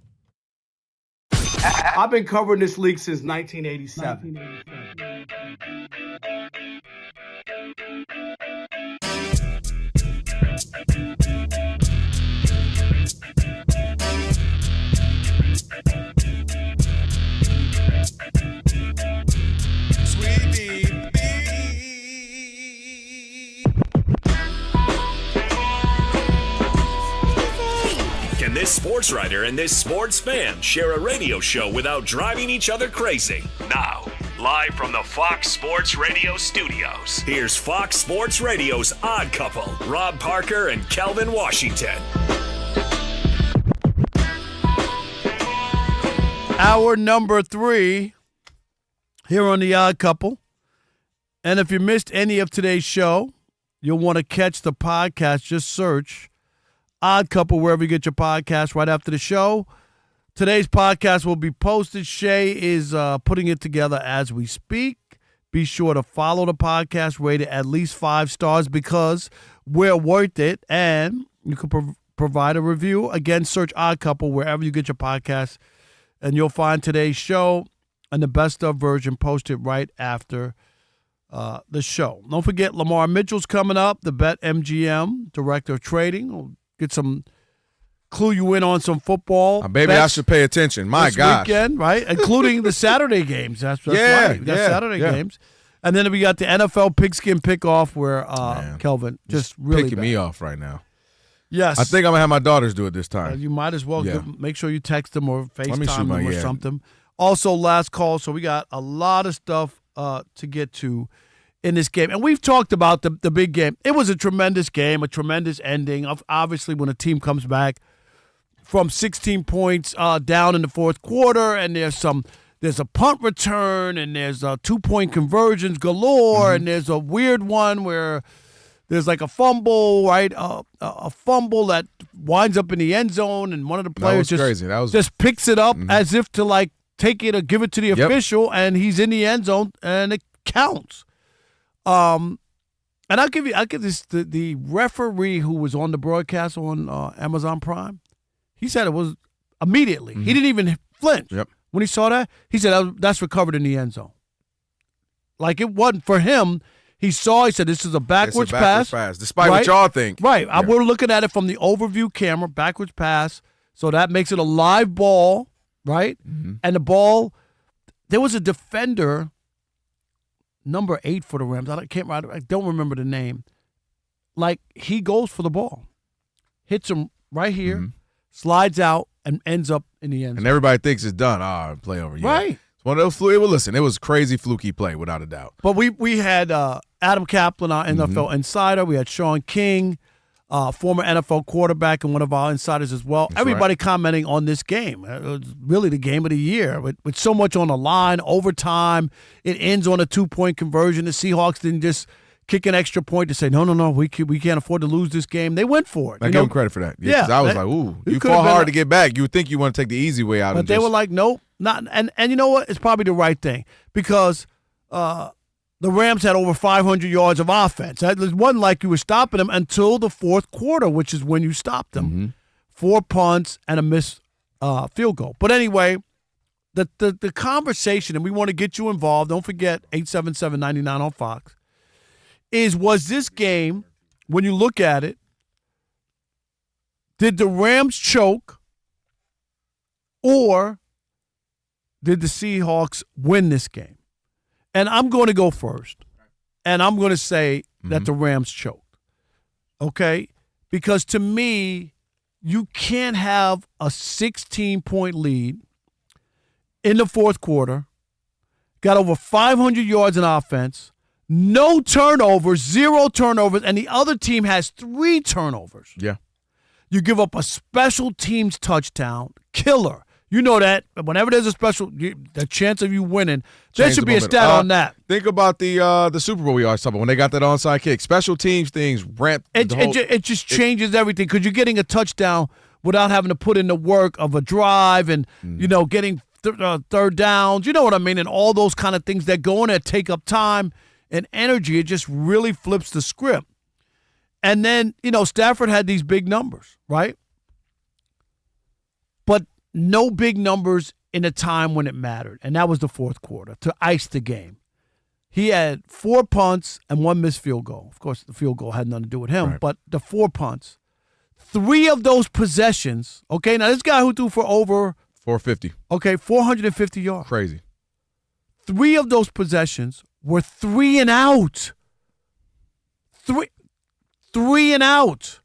I've been covering this league since 1987. Can this sports writer and this sports fan share a radio show without driving each other crazy? Now, live from the Fox Sports Radio studios, here's Fox Sports Radio's Odd Couple, Rob Parker and Kelvin Washington. Hour number 3 here on The Odd Couple. And if you missed any of today's show, you'll want to catch the podcast. Just search Odd Couple wherever you get your podcast right after the show. Today's podcast will be posted. Shay is putting it together as we speak. Be sure to follow the podcast, rate it at least 5 stars because we're worth it. And you can provide a review. Again, search Odd Couple wherever you get your podcast, and you'll find today's show and the best of version posted right after the show. Don't forget, Lamar Mitchell's coming up, the BetMGM Director of Trading. We'll get some clue you in on some football. Maybe I should pay attention. My God. Weekend, right? Including the Saturday games. That's right. We got Saturday games. And then we got the NFL pigskin pickoff where Kelvin just really picking me off right now. Yes. I think I'm going to have my daughters do it this time. You might as well make sure you text them or FaceTime them or something. Yeah. Also, last call. So we got a lot of stuff to get to in this game. And we've talked about the big game. It was a tremendous game, a tremendous ending. Obviously, when a team comes back from 16 points down in the fourth quarter, and there's a punt return, and there's 2-point conversions galore, and there's a weird one where there's like a fumble, right? A fumble that winds up in the end zone, and one of the players just picks it up as if to like take it or give it to the official, and he's in the end zone, and it counts. And I'll give this the referee who was on the broadcast on Amazon Prime. He said it was immediately. He didn't even flinch when he saw that. He said that's recovered in the end zone. Like it wasn't for him. He said this is a backwards pass. Despite what y'all think. Right. We're looking at it from the overview camera, backwards pass. So that makes it a live ball, right? And the ball, there was a defender, number 8 for the Rams. I don't remember the name. Like, he goes for the ball, hits him right here, slides out, and ends up in the end zone. And everybody thinks it's done. Play over. Yeah. Right. It's one of those fluky. Well, listen, it was crazy fluky play, without a doubt. But we had Adam Kaplan, our NFL insider. We had Sean King, former NFL quarterback and one of our insiders as well. That's Everybody commenting on this game. It was really the game of the year with so much on the line, overtime. It ends on a 2-point conversion. The Seahawks didn't just kick an extra point to say, no, we can't afford to lose this game. They went for it. I give them credit for that. Yeah, I was like, ooh, you fought hard to get back. You would think you want to take the easy way out. But they were like, nope, not. And you know what? It's probably the right thing because the Rams had over 500 yards of offense. It wasn't like you were stopping them until the fourth quarter, which is when you stopped them. 4 punts and a missed field goal. But anyway, the conversation, and we want to get you involved. Don't forget 877-99 on Fox. Was this game, when you look at it, did the Rams choke or did the Seahawks win this game? And I'm going to go first. And I'm going to say that the Rams choked. Okay? Because to me, you can't have a 16-point lead in the fourth quarter, got over 500 yards in offense, no turnovers, 0 turnovers, and the other team has 3 turnovers. Yeah. You give up a special teams touchdown, killer. You know that whenever there's a special, the chance of you winning, there should be a stat on that. Think about the Super Bowl we always talk about when they got that onside kick. Special teams things ramp. It just changes everything because you're getting a touchdown without having to put in the work of a drive and getting third downs. You know what I mean? And all those kind of things that go in there take up time and energy. It just really flips the script. And then, Stafford had these big numbers, right? But no big numbers in a time when it mattered, and that was the fourth quarter to ice the game. He had 4 punts and 1 missed field goal. Of course, the field goal had nothing to do with him, but the 4 punts. 3 of those possessions, okay, now this guy who threw for over 450. Okay, 450 yards. Crazy. 3 of those possessions were 3 and out. 3 and out.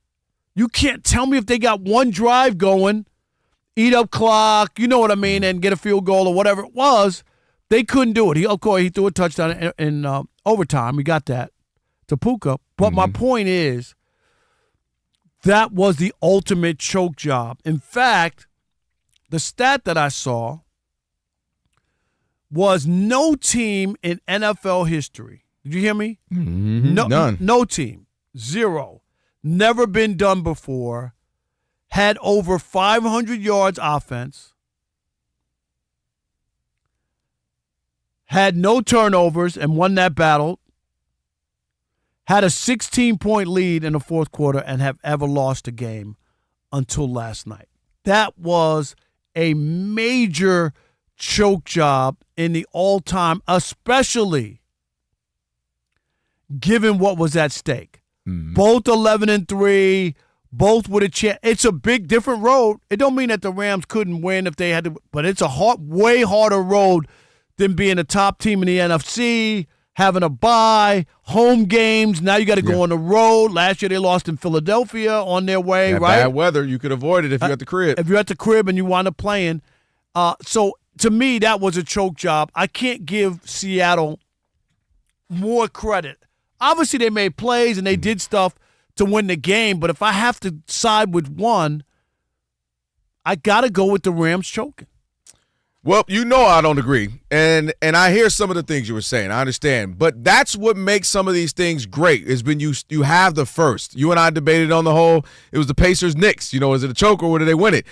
You can't tell me if they got one drive going, eat up clock, you know what I mean, and get a field goal or whatever it was. They couldn't do it. He threw a touchdown in overtime. We got that to Puka. But my point is, that was the ultimate choke job. In fact, the stat that I saw was no team in NFL history. Did you hear me? None. No team. 0. Never been done before. Had over 500 yards offense. Had no turnovers and won that battle. Had a 16-point lead in the fourth quarter and have ever lost a game until last night. That was a major choke job in the all-time, especially given what was at stake. Both 11-3, both with a chance. It's a big, different road. It don't mean that the Rams couldn't win if they had to, but it's a way harder road than being a top team in the NFC, having a bye, home games. Now you got to go on the road. Last year they lost in Philadelphia on their way, right? Bad weather. You could avoid it if you're at the crib. If you're at the crib and you wind up playing. So to me, that was a choke job. I can't give Seattle more credit. Obviously, they made plays and they did stuff to win the game, but if I have to side with one, I got to go with the Rams choking. Well, I don't agree. And I hear some of the things you were saying. I understand. But that's what makes some of these things great is when you have the first. You and I debated on the whole, it was the Pacers-Knicks. Is it a choke or did they win it?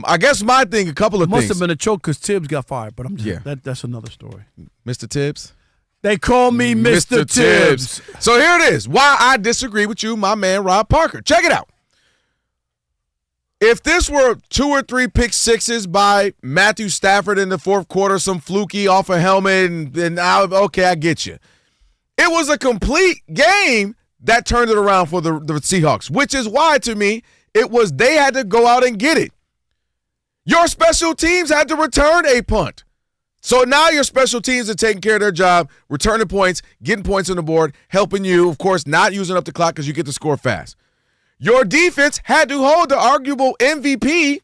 I guess my thing, a couple of things. Must have been a choke because Tibbs got fired, but I'm just that's another story. Mr. Tibbs? They call me Mr. Tibbs. So here it is. Why I disagree with you, my man, Rob Parker. Check it out. If this were 2 or 3 pick sixes by Matthew Stafford in the fourth quarter, some fluky off a helmet, and I get you. It was a complete game that turned it around for the Seahawks, which is why, to me, they had to go out and get it. Your special teams had to return a punt. So now your special teams are taking care of their job, returning points, getting points on the board, helping you, of course, not using up the clock because you get to score fast. Your defense had to hold the arguable MVP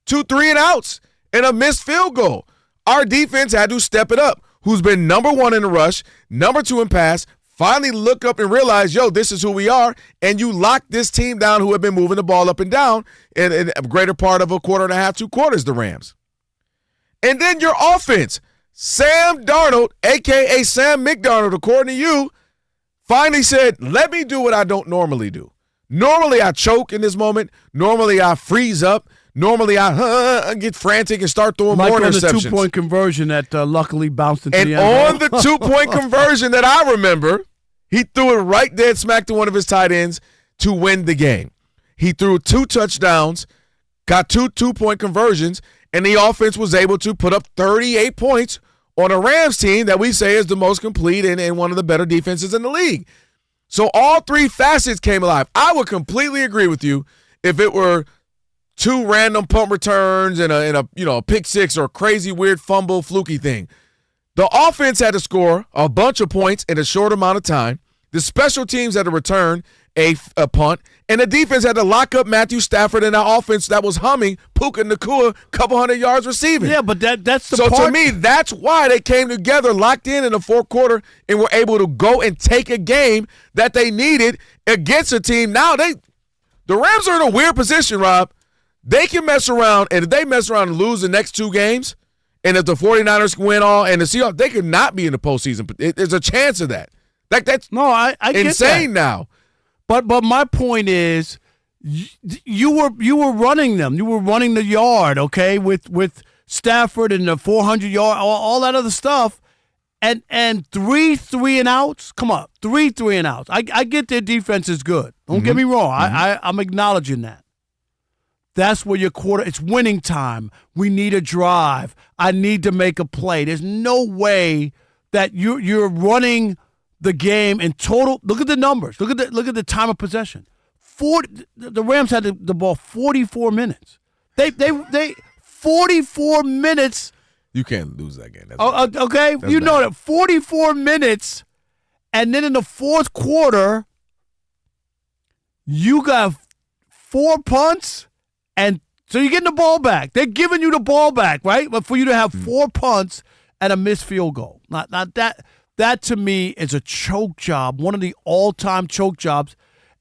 to 3 and outs and a missed field goal. Our defense had to step it up, who's been number 1 in the rush, number 2 in pass, finally look up and realize, this is who we are, and you lock this team down who have been moving the ball up and down in a greater part of a quarter and a half, 2 quarters, the Rams. And then your offense, Sam Darnold, a.k.a. Sam McDarnold, according to you, finally said, let me do what I don't normally do. Normally I choke in this moment. Normally I freeze up. Normally I get frantic and start throwing more interceptions. Like on the 2-point conversion that luckily bounced into the end zone. And on the 2-point conversion that I remember, he threw it right dead smack to one of his tight ends to win the game. He threw 2 touchdowns, got 2 2-point conversions, and the offense was able to put up 38 points on a Rams team that we say is the most complete and one of the better defenses in the league. So all 3 facets came alive. I would completely agree with you if it were 2 random punt returns and a pick six or a crazy weird fumble fluky thing. The offense had to score a bunch of points in a short amount of time. The special teams had to return a punt, and the defense had to lock up Matthew Stafford in that offense that was humming, Puka Nacua, couple hundred yards receiving. Yeah, but that's the so part. to me, that's why they came together, locked in the fourth quarter, and were able to go and take a game that they needed against a team. Now the Rams are in a weird position, Rob. They can mess around, and if they mess around and lose the next 2 games, and if the 49ers can win all, and the Seahawks, they could not be in the postseason. There's a chance of that. Like that's I get insane that. now. But my point is, you were running them. You were running the yard, okay, with Stafford and the 400-yard, all that other stuff, and 3 and outs. Come on, 3 and outs. I get their defense is good. Don't get me wrong. I'm acknowledging that. That's where your quarter. It's winning time. We need a drive. I need to make a play. There's no way that you're running the game in total. Look at the numbers. Look at the time of possession. The Rams had the ball 44 minutes. They 44 minutes. You can't lose that game. Okay, you know that 44 minutes, and then in the fourth quarter, you got 4 punts, and so you're getting the ball back. They're giving you the ball back, right? But for you to have 4 punts and a missed field goal, not that. That, to me, is a choke job, one of the all-time choke jobs.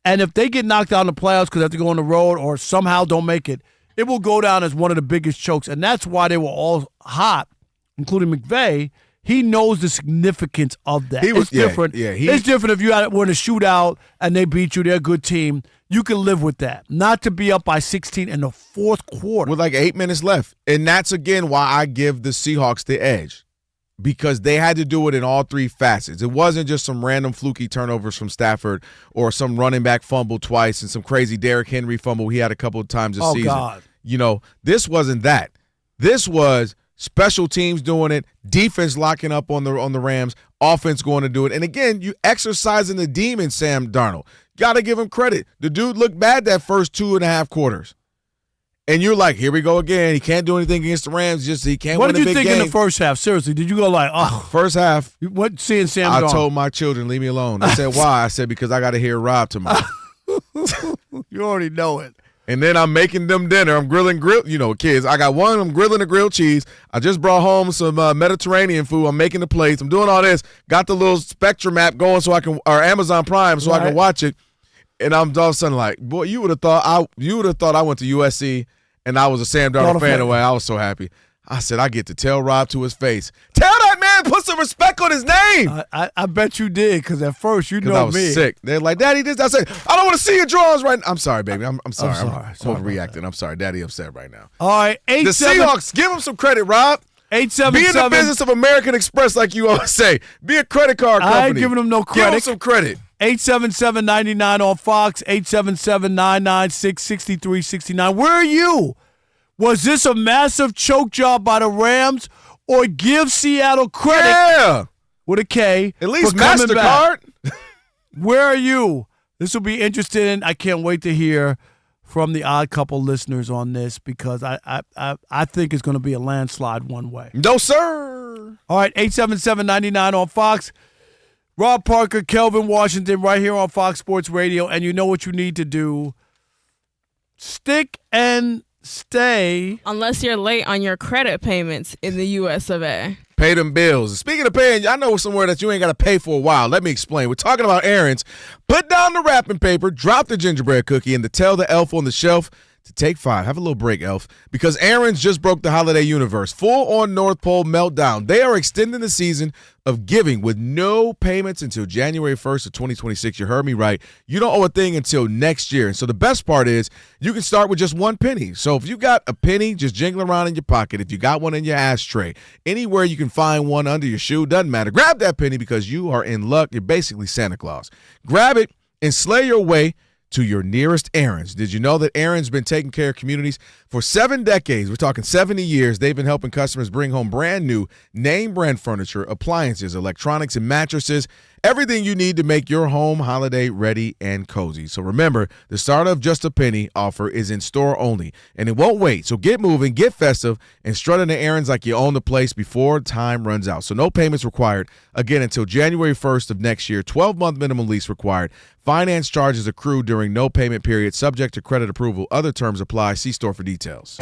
And if they get knocked out in the playoffs because they have to go on the road or somehow don't make it, it will go down as one of the biggest chokes. And that's why they were all hot, including McVay. He knows the significance of that. It's different. It's different if you were in a shootout and they beat you. They're a good team. You can live with that. Not to be up by 16 in the fourth quarter. With like 8 minutes left. And that's, again, why I give the Seahawks the edge. Because they had to do it in all 3 facets. It wasn't just some random fluky turnovers from Stafford or some running back fumble twice and some crazy Derrick Henry fumble he had a couple of times this season. God. This wasn't that. This was special teams doing it, defense locking up on the Rams, offense going to do it. And again, you exercising the demon, Sam Darnold. Got to give him credit. The dude looked bad that first 2.5 quarters. And you're like, here we go again. He can't do anything against the Rams. Just he can't win a big game. What did you think in the first half? Seriously, did you go like, oh? First half. What seeing Sam Darnold? I told my children, leave me alone. They said, why? I said, because I got to hear Rob tomorrow. You already know it. And then I'm making them dinner. I'm grilling kids. I got one. I'm grilling the grilled cheese. I just brought home some Mediterranean food. I'm making the plates. I'm doing all this. Got the little Spectrum app going so I can, or Amazon Prime so I can watch it. And I'm all of a sudden like, boy, you would have thought I went to USC. And I was a Sam Darnold fan away. I was so happy. I said, I get to tell Rob to his face. Tell that man, put some respect on his name. I bet you did, because at first you know me. I was sick. They're like, Daddy, this. I said, I don't want to see your drawings right now. I'm sorry, baby. I'm sorry. I'm overreacting. I'm sorry. Daddy upset right now. All right. The Seahawks, give them some credit, Rob. 877. Be in the business of American Express, like you always say. Be a credit card company. I ain't giving them no credit. Give them some credit. 877-99 on Fox. 877-996-6369. Where are you? Was this a massive choke job by the Rams, or give Seattle credit with a K? At least MasterCard. Where are you? This will be interesting. I can't wait to hear from the Odd Couple listeners on this, because I think it's going to be a landslide one way. No, sir. All right, 877-99 on Fox. Rob Parker, Kelvin Washington, right here on Fox Sports Radio. And you know what you need to do. Stick and stay. Unless you're late on your credit payments in the U.S. of A. Pay them bills. Speaking of paying, I know somewhere that you ain't got to pay for a while. Let me explain. We're talking about errands. Put down the wrapping paper, drop the gingerbread cookie, and to tell the elf on the shelf to take 5. Have a little break, elf, because Aaron's just broke the holiday universe. Full on North Pole meltdown. They are extending the season of giving with no payments until January 1st of 2026. You heard me right. You don't owe a thing until next year. And so the best part is you can start with just 1 penny. So if you got a penny just jingling around in your pocket, if you got one in your ashtray, anywhere you can find one under your shoe, doesn't matter. Grab that penny, because you are in luck. You're basically Santa Claus. Grab it and slay your way to your nearest Aaron's. Did you know that Aaron's been taking care of communities for 7 decades? We're talking 70 years. They've been helping customers bring home brand new name brand furniture, appliances, electronics, and mattresses Everything you need to make your home holiday ready and cozy. So remember, the start of Just a Penny offer is in store only, and it won't wait. So get moving, get festive, and strut in the errands like you own the place before time runs out. So no payments required, again, until January 1st of next year. 12-month minimum lease required. Finance charges accrue during no payment period, subject to credit approval. Other terms apply. See store for details.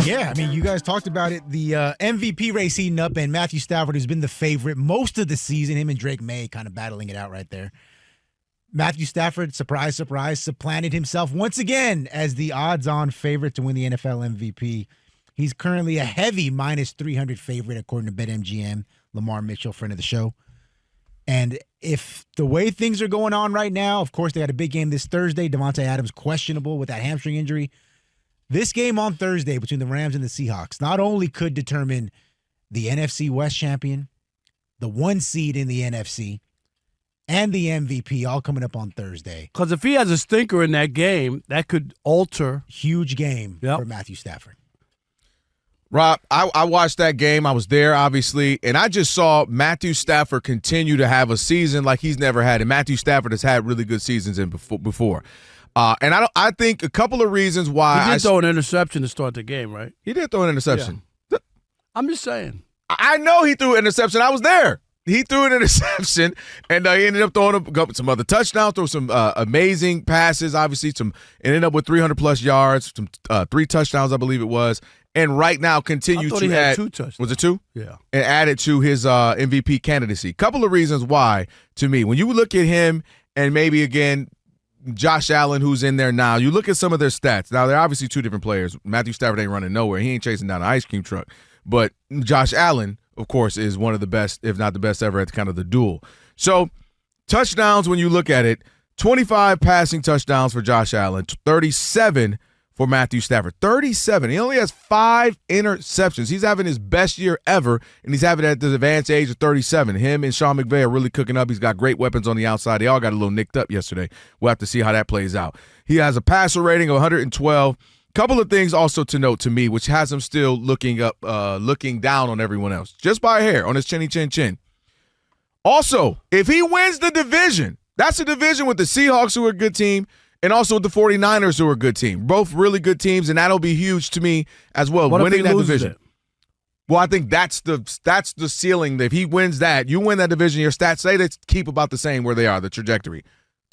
Yeah, I mean, you guys talked about it. The MVP race heating up, and Matthew Stafford has been the favorite most of the season. Him and Drake May kind of battling it out right there. Matthew Stafford, surprise, surprise, supplanted himself once again as the odds-on favorite to win the NFL MVP. He's currently a heavy minus 300 favorite, according to BetMGM. Lamar Mitchell, friend of the show. And if the way things are going on right now, of course, they had a big game this Thursday. Devontae Adams questionable with that hamstring injury. This game on Thursday between the Rams and the Seahawks not only could determine the NFC West champion, the 1 seed in the NFC, and the MVP all coming up on Thursday. Because if he has a stinker in that game, that could alter. Huge game for Matthew Stafford. Rob, I watched that game. I was there, obviously, and I just saw Matthew Stafford continue to have a season like he's never had. And Matthew Stafford has had really good seasons before. And I think a couple of reasons why he did throw an interception to start the game, right? He did throw an interception. Yeah. I'm just saying. I know he threw an interception. I was there. He threw an interception, and he ended up throwing some other touchdowns, threw some amazing passes. Obviously, ended up with 300-plus yards, some 3 touchdowns, I believe it was. And right now continues to add 2 touchdowns. Was it 2? Yeah. And added to his MVP candidacy. Couple of reasons why, to me. When you look at him and maybe, again, Josh Allen, who's in there now, you look at some of their stats. Now, they're obviously 2 different players. Matthew Stafford ain't running nowhere. He ain't chasing down an ice cream truck. But Josh Allen, of course, is one of the best, if not the best ever at kind of the duel. So, touchdowns, when you look at it, 25 passing touchdowns for Josh Allen, 37 for Matthew Stafford. 37. He only has 5 interceptions. He's having his best year ever, and he's having it at the advanced age of 37. Him and Sean McVay are really cooking up. He's got great weapons on the outside. They all got a little nicked up yesterday. We'll have to see how that plays out. He has a passer rating of 112. Couple of things also to note to me, which has him still looking down on everyone else, just by a hair on his chinny chin chin. Also, if he wins the division, that's a division with the Seahawks, who are a good team, and also with the 49ers, who are a good team. Both really good teams, and that'll be huge to me as well, winning that division. Well, I think that's the ceiling. If he wins that, you win that division, your stats say they keep about the same where they are, the trajectory.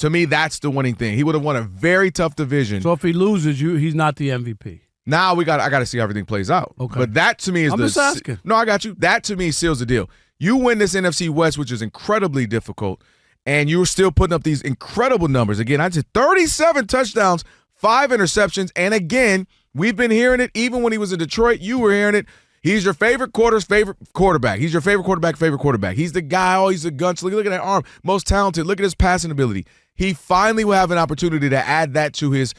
To me, that's the winning thing. He would have won a very tough division. So if he loses, he's not the MVP. Now I got to see how everything plays out. Okay. But that to me is I'm just asking. No, I got you. That to me seals the deal. You win this NFC West, which is incredibly difficult, and you're still putting up these incredible numbers. Again, I said 37 touchdowns, 5 interceptions, and again, we've been hearing it even when he was in Detroit. You were hearing it. He's your favorite quarterback. He's your favorite quarterback. He's the guy. He's the gunslinger. Look at that arm. Most talented. Look at his passing ability. He finally will have an opportunity to add that to his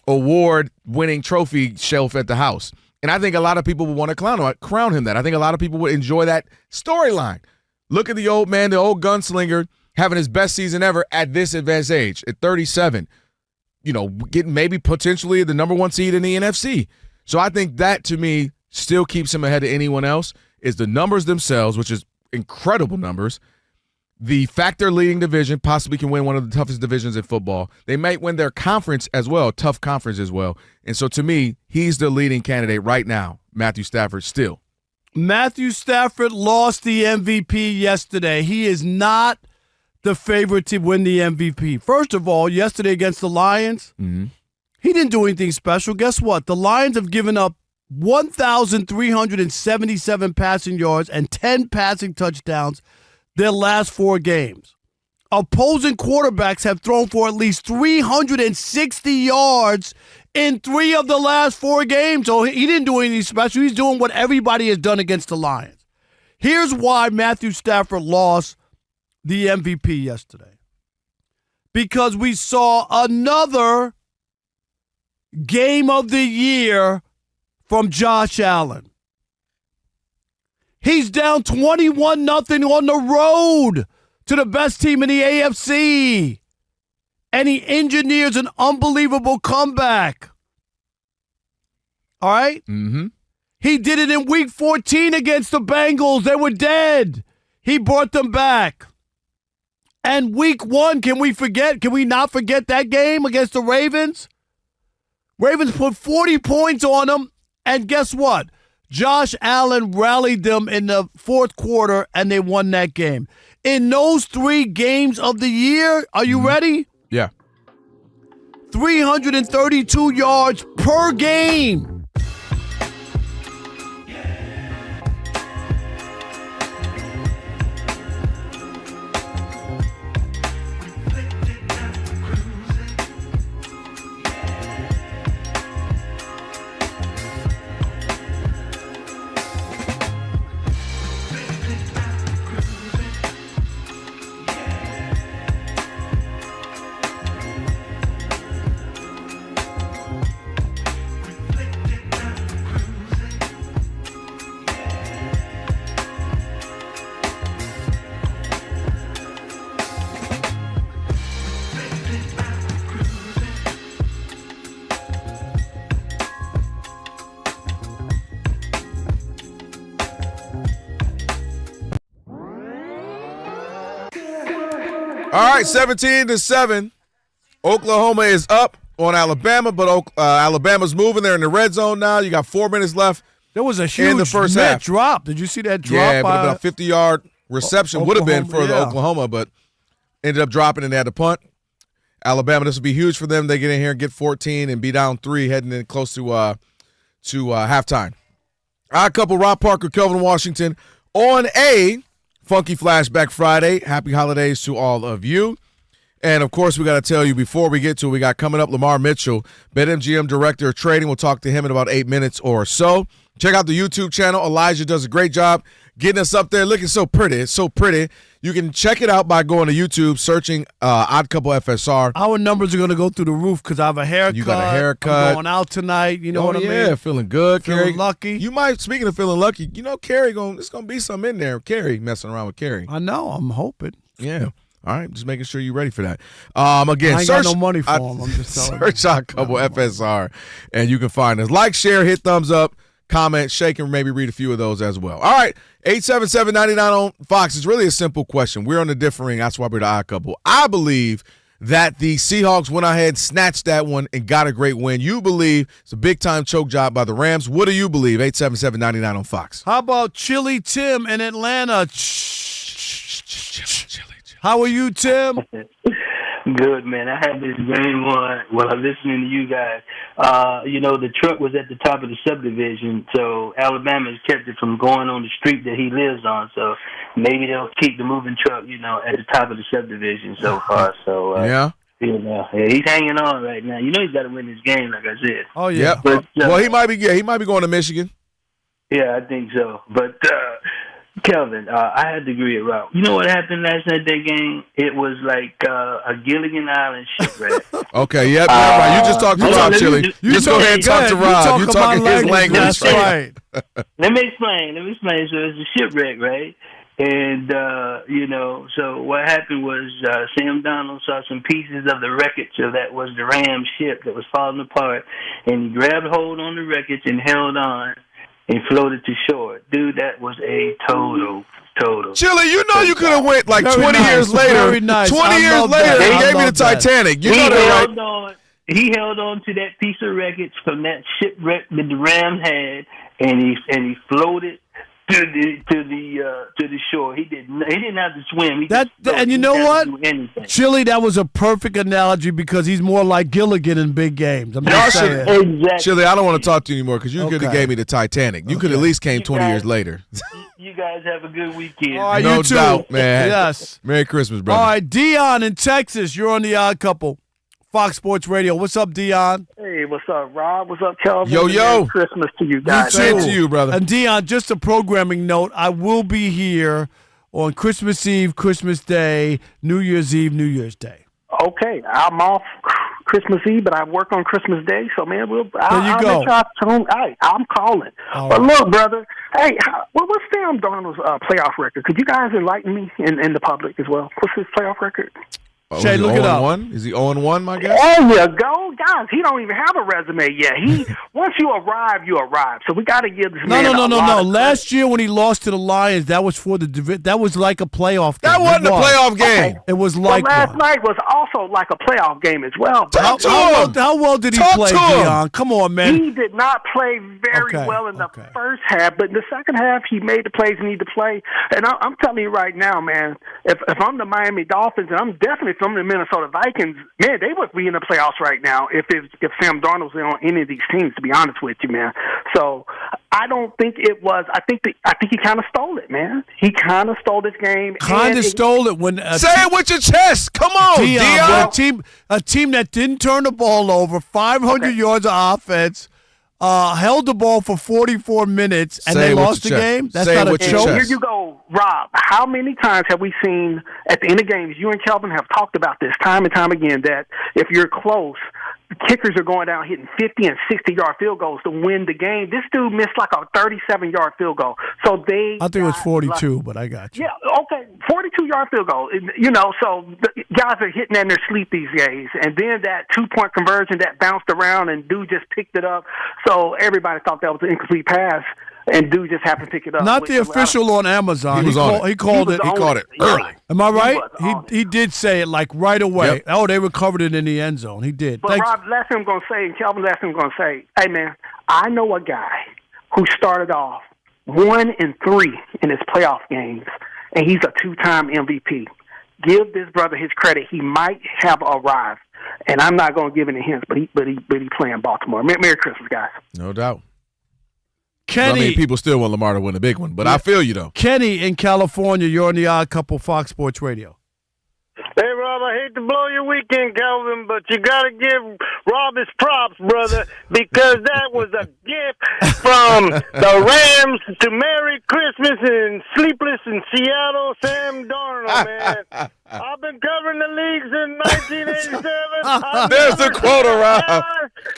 award-winning trophy shelf at the house. And I think a lot of people would want to crown him that. I think a lot of people would enjoy that storyline. Look at the old man, the old gunslinger, having his best season ever at this advanced age, at 37. Getting maybe potentially the number 1 seed in the NFC. So I think that, to me, still keeps him ahead of anyone else, is the numbers themselves, which is incredible numbers. The fact they're leading division, possibly can win one of the toughest divisions in football. They might win their conference as well, tough conference as well. And so, to me, he's the leading candidate right now, Matthew Stafford, still. Matthew Stafford lost the MVP yesterday. He is not the favorite to win the MVP. First of all, yesterday against the Lions, he didn't do anything special. Guess what? The Lions have given up 1,377 passing yards and 10 passing touchdowns their last 4 games. Opposing quarterbacks have thrown for at least 360 yards in 3 of the last 4 games. So he didn't do anything special. He's doing what everybody has done against the Lions. Here's why Matthew Stafford lost the MVP yesterday. because we saw another game of the year from Josh Allen. He's down 21-0 on the road to the best team in the AFC. And he engineers an unbelievable comeback. All right? Mm-hmm. He did it in Week 14 against the Bengals. They were dead. He brought them back. And Week 1, can we not forget that game against the Ravens? Ravens put 40 points on them. And guess what? Josh Allen rallied them in the fourth quarter, and they won that game. In those 3 games of the year, are you ready? Yeah. 332 yards per game. All right, 17-7. Oklahoma is up on Alabama, but Alabama's moving. They're in the red zone now. You got 4 minutes left. There was a huge in the first half drop. Did you see that drop? Yeah, but about a 50-yard reception would have been for the yeah. Oklahoma, but ended up dropping and they had to punt. Alabama, this will be huge for them. They get in here and get 14 and be down 3 heading in close to halftime. Odd couple, Rob Parker, Kelvin Washington on a Funky Flashback Friday. Happy holidays to all of you. And, of course, we got to tell you before we get to it, we got coming up Lamar Mitchell, BetMGM Director of Trading. We'll talk to him in about 8 minutes or so. Check out the YouTube channel. Elijah does a great job getting us up there looking so pretty. It's so pretty. You can check it out by going to YouTube, searching Odd Couple FSR. Our numbers are going to go through the roof because I have a haircut. You got a haircut. I'm going out tonight. You know what I mean? Yeah, feeling good, Feeling Carrie. lucky. You might, speaking of feeling lucky, you know, Carrie, it's going to be something in there. Carrie messing around with Carrie. I know. I'm hoping. Yeah. All right, just making sure you're ready for that. Again, I ain't search, got no money for them. I'm just telling search Odd Couple FSR, and you can find us. Like, share, hit thumbs up, comment, shake, and maybe read a few of those as well. All right, 877-99 on Fox. It's really a simple question. We're on the differing. That's why we're the Odd Couple. I believe that the Seahawks went ahead, snatched that one, and got a great win. You believe it's a big-time choke job by the Rams. What do you believe? 877-99 on Fox. How about Chili Tim in Atlanta? How are you, Tim? Good, man. I had this game on while I'm listening to you guys. The truck was at the top of the subdivision, so Alabama's kept it from going on the street that he lives on. So maybe they'll keep the moving truck, at the top of the subdivision so far. So yeah. He's hanging on right now. He's got to win this game, like I said. Oh yeah. But, well, he might be going to Michigan. Yeah, I think so. But Kelvin, I had to agree with Rob. You know what happened last night that game? It was like a Gilligan Island shipwreck. Okay, yep, right. You just talked to Rob, Chili. Just go ahead and talk to Rob. You talking his language. That's right. Let me explain. So it's a shipwreck, right? And, so what happened was Sam Darnold saw some pieces of the wreckage of that was the Ram ship that was falling apart, and he grabbed hold on the wreckage and held on and floated to shore. Dude, that was a total. Chili, you could have went like very 20 nice, years later. very nice. 20 years later, they gave me the Titanic. You know that, right? He held on to that piece of wreckage from that shipwreck that the Rams had, and he floated to the shore. He didn't have to swim. And you know what, Chili, that was a perfect analogy because he's more like Gilligan in big games. I'm just saying. Exactly. Chili, I don't want to talk to you anymore because you could have gave me the Titanic. You could at least came 20 years later. You guys have a good weekend. All right, no you too. doubt, man. Yes. Merry Christmas, brother. All right, Dion in Texas. You're on the Odd Couple. Fox Sports Radio. What's up, Dion? Hey, what's up, Rob? What's up, Kelvin? Yo. Merry Christmas to you guys. Same to you, brother. And Dion, just a programming note, I will be here on Christmas Eve, Christmas Day, New Year's Eve, New Year's Day. Okay, I'm off Christmas Eve, but I work on Christmas Day. So, man, I'll go. let y'all tune. Hey, I'm calling. But look, brother, hey, what's Sam Darnold's playoff record? Could you guys enlighten me and the public as well? What's his playoff record? Shay, look it up. Is he 0-1, my guess? There you go. Guys, he don't even have a resume yet. Once you arrive, you arrive. So we got to give this man a lot No. of Last year when he lost to the Lions, that was for the division. That was like a playoff game. That wasn't a playoff game. It was Well, like last one. night was also like a playoff game as well. How well did he play, Dion? Come on, man. He did not play very well in the first half, but in the second half, he made the plays he needed to play. And I'm telling you right now, man, if I'm the Miami Dolphins, and I'm definitely from the Minnesota Vikings, man, they would be in the playoffs right now if Sam Darnold's on any of these teams, to be honest with you, man. So I don't think it was. I think he kind of stole it, man. He kind of stole this game. Stole it when say it with your chest. Come on, Dion. A team that didn't turn the ball over, 500 yards of offense, held the ball for 44 minutes, and they lost the game. That's not a joke. Here you go, Rob. How many times have we seen at the end of games? You and Kelvin have talked about this time and time again. That if you're close, kickers are going down hitting 50 and 60-yard field goals to win the game. This dude missed like a 37-yard field goal. So I think it was 42, but I got you. Yeah, okay, 42-yard field goal. You know, so the guys are hitting in their sleep these days. And then that two-point conversion that bounced around and dude just picked it up. So everybody thought that was an incomplete pass. And dude just happened to pick it up. Not the official on Amazon. He caught it. He caught it early. Am I right? He did say it like right away. Yep. Oh, they recovered it in the end zone. He did. But Rob, last thing I'm going to say, and Kelvin, last thing I'm going to say, hey, man, I know a guy who started off 1-3 in his playoff games, and he's a two-time MVP. Give this brother his credit. He might have arrived, and I'm not going to give any hints, but he playing Baltimore. Merry Christmas, guys. No doubt. Kenny, I mean, people still want Lamar to win a big one, but I feel you, though. Kenny in California, you're on the Odd Couple Fox Sports Radio. Hey, Rob, I hate to blow your weekend, Kelvin, but you got to give Rob his props, brother, because that was a gift from the Rams to Merry Christmas and Sleepless in Seattle, Sam Darnold, man. I've been covering the league since 1987. There's the quote, Rob.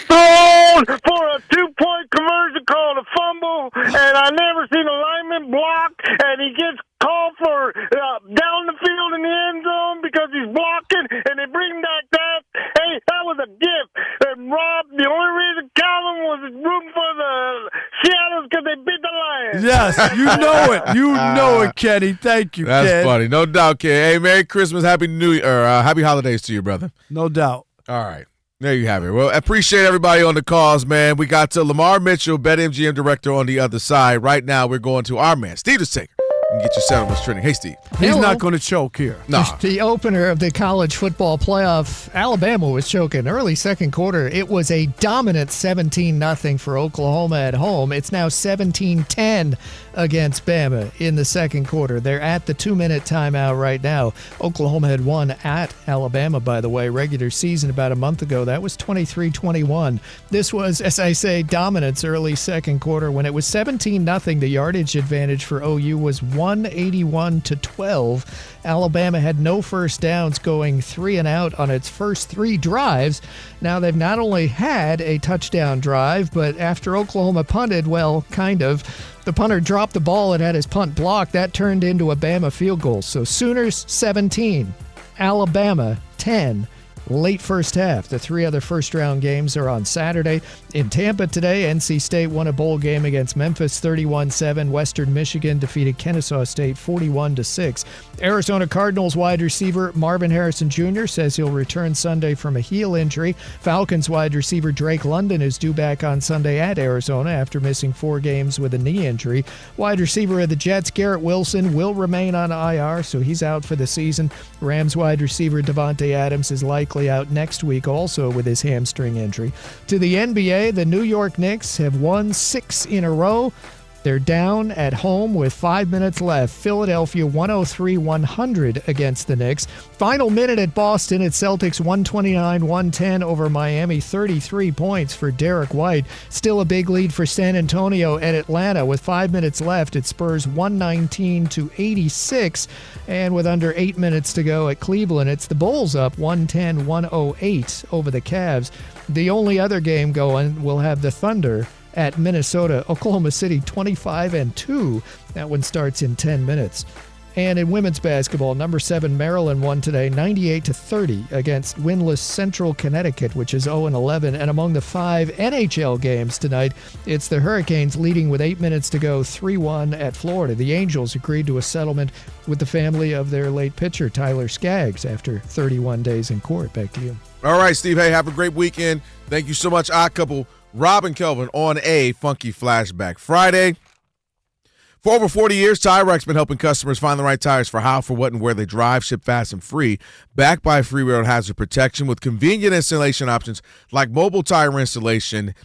Thrown for a two-point conversion called a fumble, and I never seen a lineman block, and he gets called for down the field in the end zone because he's blocking, and they bring back that. Hey, that was a gift. And Rob, the only reason Calvin was rooting for the Seattle is because they beat the Lions. Yes, you know it. You know it, Kenny. Thank you, That's Ken. funny. No doubt, Ken. Hey, Merry Christmas, Happy New Year, Happy Holidays to you, brother. No doubt. All right. There you have it. Well, I appreciate everybody on the calls, man. We got to Lamar Mitchell, BetMGM director, on the other side. Right now, we're going to our man, Steve Taker. And get your settlements trending. Hey, Steve. He's not going to choke here. Nah. The opener of the college football playoff, Alabama was choking early second quarter. It was a dominant 17-0 for Oklahoma at home. It's now 17-10 against Bama in the second quarter. They're at the 2-minute timeout right now. Oklahoma had won at Alabama, by the way, regular season about a month ago. That was 23-21. This was, as I say, dominance early second quarter. When it was 17-0, the yardage advantage for OU was 181-12. Alabama had no first downs, going 3 and out on its first 3 drives. Now they've not only had a touchdown drive, but after Oklahoma punted, well, kind of, the punter dropped the ball and had his punt blocked. That turned into a Bama field goal. So Sooners 17, Alabama 10. Late first half. The 3 other first-round games are on Saturday. In Tampa today, NC State won a bowl game against Memphis 31-7. Western Michigan defeated Kennesaw State 41-6. Arizona Cardinals wide receiver Marvin Harrison Jr. says he'll return Sunday from a heel injury. Falcons wide receiver Drake London is due back on Sunday at Arizona after missing 4 games with a knee injury. Wide receiver of the Jets, Garrett Wilson, will remain on IR, so he's out for the season. Rams wide receiver Devontae Adams is likely out next week also with his hamstring injury. To the NBA, the New York Knicks have won 6 in a row. They're down at home with 5 minutes left. Philadelphia 103-100 against the Knicks. Final minute at Boston. It's Celtics 129-110 over Miami. 33 points for Derek White. Still a big lead for San Antonio and Atlanta with 5 minutes left. It Spurs 119-86. And with under 8 minutes to go at Cleveland, it's the Bulls up 110-108 over the Cavs. The only other game going will have the Thunder at Minnesota. Oklahoma City 25-2. That one starts in 10 minutes. And in women's basketball, number 7 Maryland won today 98-30 against winless Central Connecticut, which is 0-11. And among the 5 NHL games tonight, it's the Hurricanes leading with 8 minutes to go 3-1 at Florida. The Angels agreed to a settlement with the family of their late pitcher Tyler Skaggs after 31 days in court. Back to you. All right, Steve. Hey, have a great weekend. Thank you so much, Odd Couple. Rob and Kelvin on a Funky Flashback Friday. For over 40 years, Tyrek's been helping customers find the right tires for how, for what, and where they drive, ship fast and free. Backed by free road hazard protection with convenient installation options like mobile tire installation.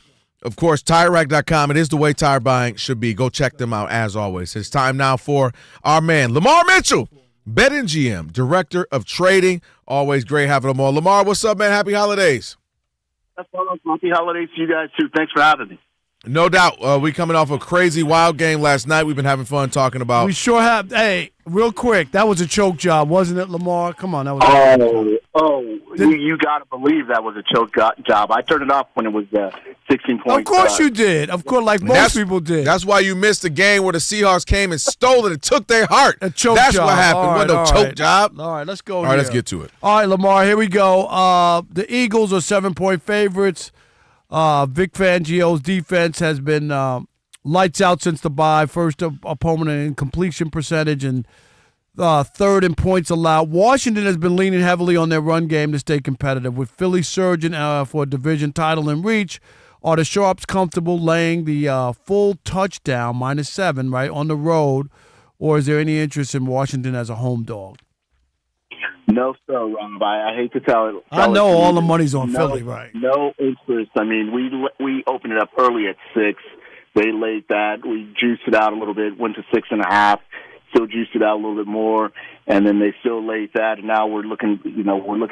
Of course, TireRack.com. It is the way tire buying should be. Go check them out as always. It's time now for our man, Lamar Mitchell, BetMGM, Director of Trading. Always great having him on. Lamar, what's up, man? Happy holidays. Happy holidays to you guys, too. Thanks for having me. No doubt. We coming off a crazy wild game last night. We've been having fun talking about. We sure have. Hey, real quick, that was a choke job, wasn't it, Lamar? Come on, that was. You got to believe that was a choke job. I turned it off when it was 16 points. Of course you did. Of course, like most people did. That's why you missed the game where the Seahawks came and stole it and took their heart. A choke That's job. what happened. Wasn't no choke job. All right, let's go. All right, let's get to it. All right, Lamar, here we go. The Eagles are 7-point favorites. Vic Fangio's defense has been lights out since the bye. First opponent in completion percentage and third in points allowed. Washington has been leaning heavily on their run game to stay competitive. With Philly surging for a division title in reach, are the Sharps comfortable laying the full touchdown, -7, right, on the road, or is there any interest in Washington as a home dog? No, sir, Rob. I hate to tell it. I know all the money's on Philly, right? No interest. I mean, we opened it up early at 6. They laid that. We juiced it out a little bit, went to 6.5. Still juiced it out a little bit more, and then they still laid that. And now we're looking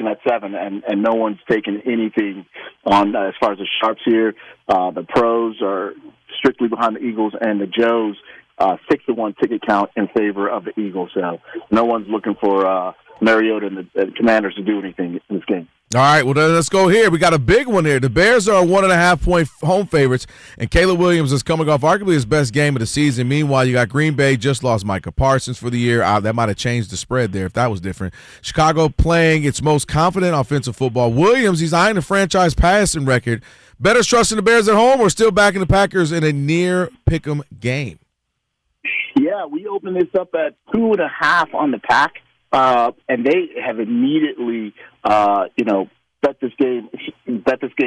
at 7, and no one's taken anything on as far as the Sharps here. The pros are strictly behind the Eagles, and the Joes 6-1 ticket count in favor of the Eagles. So no one's looking for Mariota and the Commanders to do anything in this game. All right, well, then let's go here. We got a big one here. The Bears are 1.5-point home favorites, and Caleb Williams is coming off arguably his best game of the season. Meanwhile, you got Green Bay just lost Micah Parsons for the year. That might have changed the spread there if that was different. Chicago playing its most confident offensive football. Williams, he's eyeing the franchise passing record. Better trusting the Bears at home or still backing the Packers in a near pick'em game? Yeah, we opened this up at 2.5 on the Pack. And they have immediately, bet this game